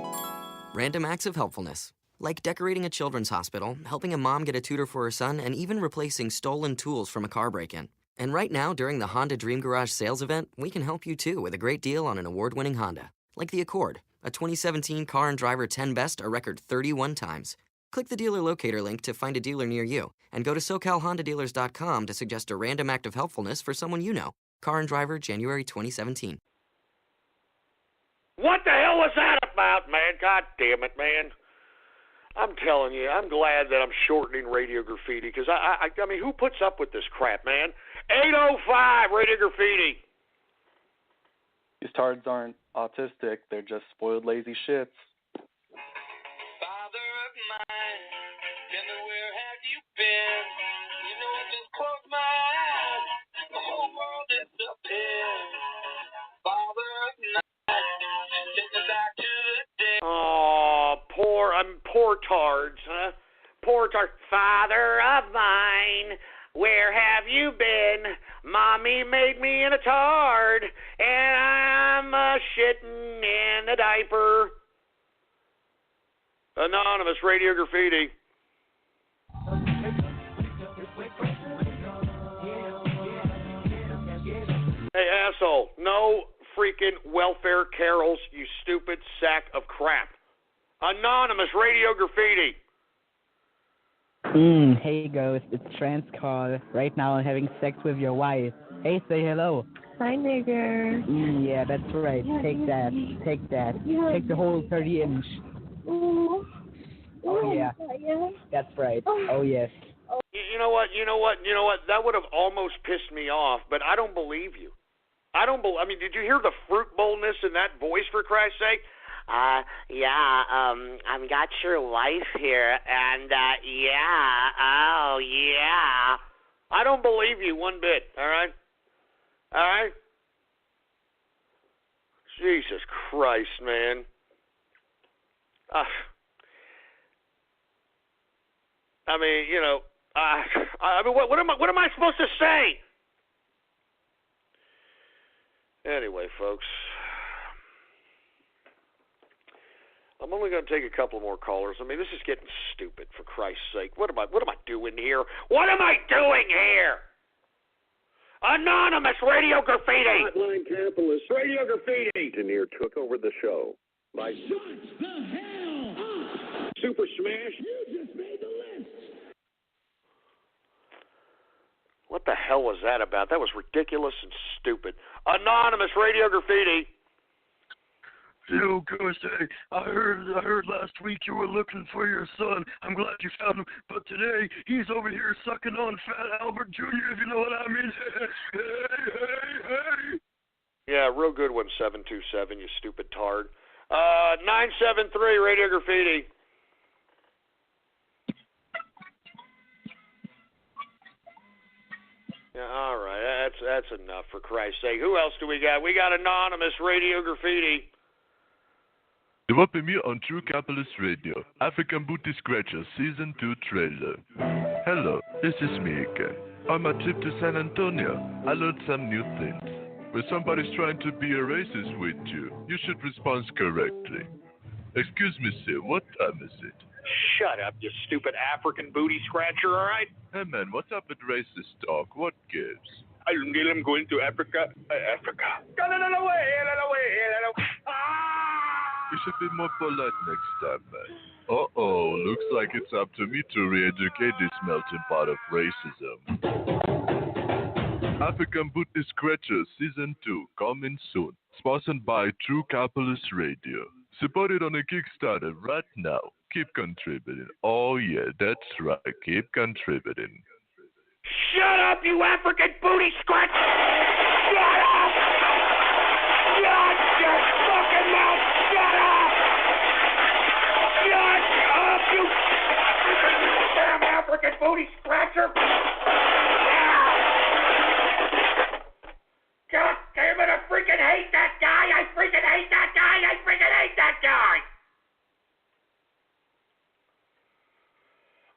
random acts of helpfulness. Like decorating a children's hospital, helping a mom get a tutor for her son, and even replacing stolen tools from a car break-in. And right now, during the Honda Dream Garage sales event, we can help you too with a great deal on an award-winning Honda. Like the Accord, a 2017 Car and Driver 10 Best a record 31 times. Click the dealer locator link to find a dealer near you, and go to SoCalHondaDealers.com to suggest a random act of helpfulness for someone you know. Car and Driver, January 2017. What the hell was that about, man? God damn it, man. I'm telling you, I'm glad that I'm shortening Radio Graffiti, because I mean, who puts up with this crap, man? 805 Radio Graffiti. These tards aren't autistic, they're just spoiled lazy shits. Father of mine, tell me where have you been? You know I just closed my eyes, the whole world disappeared. Father of mine, take me back to the day. Oh, poor tards, huh? Poor tards. Father of mine, where have you been? Mommy made me in a tard, and I'm shitting in a diaper. Anonymous Radio Graffiti. Hey, asshole, no freaking welfare carols, you stupid sack of crap. Anonymous Radio Graffiti. Hey Ghost, it's Trans Call. Right now I'm having sex with your wife. Hey, say hello. Hi, nigger. Yeah, that's right. Take that. Take that. Take the whole 30-inch. Ooh. Oh, yeah. That's right. Oh, yes. You know what? That would have almost pissed me off, but I don't believe you. I mean, did you hear the fruit boldness in that voice, for Christ's sake? I've got your wife here, and, oh, yeah. I don't believe you one bit, all right? All right? Jesus Christ, man. I mean, you know, what am I supposed to say? Anyway, folks, I'm only going to take a couple more callers. I mean, this is getting stupid, for Christ's sake. What am I doing here? What am I doing here? Anonymous Radio Graffiti. Hotline Capitalist Radio Graffiti. Engineer took over the show. By Shut the hell up! Super Smash. You just made the list. What the hell was that about? That was ridiculous and stupid. Anonymous Radio Graffiti. Yo, Ghost, hey, I heard last week you were looking for your son. I'm glad you found him. But today, he's over here sucking on Fat Albert Jr., if you know what I mean. Hey. Yeah, real good one, 727, you stupid tard. 973 Radio Graffiti. Yeah, all right, that's enough, for Christ's sake. Who else do we got? We got Anonymous Radio Graffiti. Du war bei mir on True Capitalist Radio, African Booty Scratcher Season 2 trailer. Hello, this is me again. On my trip to San Antonio, I learned some new things. When somebody's trying to be a racist with you, you should respond correctly. Excuse me, sir, what time is it? Shut up, you stupid African booty scratcher, all right? Hey, man, what's up with racist talk? What gives? I'm going to Africa. Africa. Get it away. You should be more polite next time, man. Uh-oh, looks like it's up to me to re-educate this melting pot of racism. African Booty Scratcher Season 2 coming soon. Sponsored by True Capitalist Radio. Supported on a Kickstarter right now. Keep contributing. Oh yeah, that's right. Keep contributing. Shut up, you African booty scratch! Shut up! Shut your fucking mouth! Shut up! Shut up, you damn African booty scratcher! God damn it, I freaking hate that guy! I freaking hate that guy! I freaking hate that guy!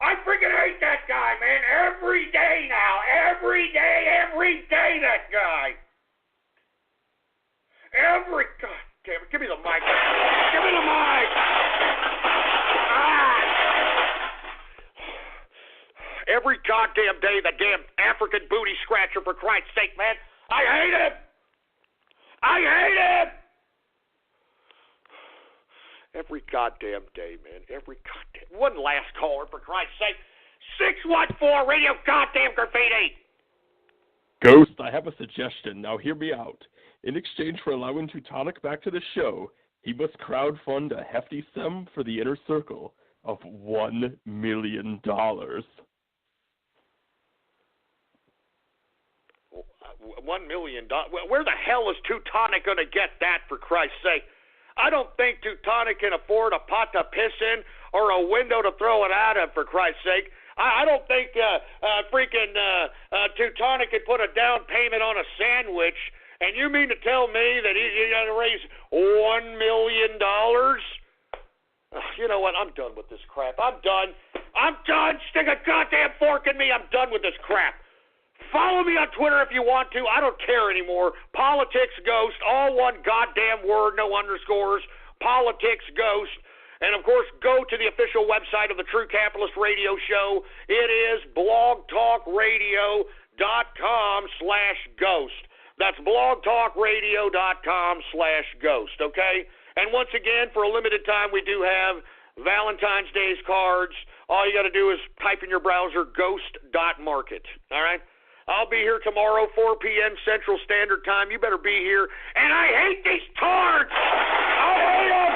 I freaking hate that guy, man. Every day now. Every day, that guy. God damn it. Give me the mic. Give me the mic. Every goddamn day, the damn African booty scratcher, for Christ's sake, man. I hate him. I hate him. Every goddamn day, man. One last caller, for Christ's sake. 614 Radio Goddamn Graffiti. Ghost, I have a suggestion. Now hear me out. In exchange for allowing Teutonic back to the show, he must crowdfund a hefty sum for the inner circle of $1 million. $1 million? Where the hell is Teutonic going to get that, for Christ's sake? I don't think Teutonic can afford a pot to piss in or a window to throw it out of, for Christ's sake. I don't think Teutonic could put a down payment on a sandwich. And you mean to tell me that he's going to raise $1 million? You know what? I'm done with this crap. I'm done. Stick a goddamn fork in me. I'm done with this crap. Follow me on Twitter if you want to. I don't care anymore. Politics Ghost, all one goddamn word, no underscores. Politics Ghost. And, of course, go to the official website of the True Capitalist Radio Show. It is blogtalkradio.com/ghost. That's blogtalkradio.com/ghost, okay? And once again, for a limited time, we do have Valentine's Day's cards. All you got to do is type in your browser ghost.market, all right? I'll be here tomorrow, 4 p.m. Central Standard Time. You better be here. And I hate these cards! I hate them!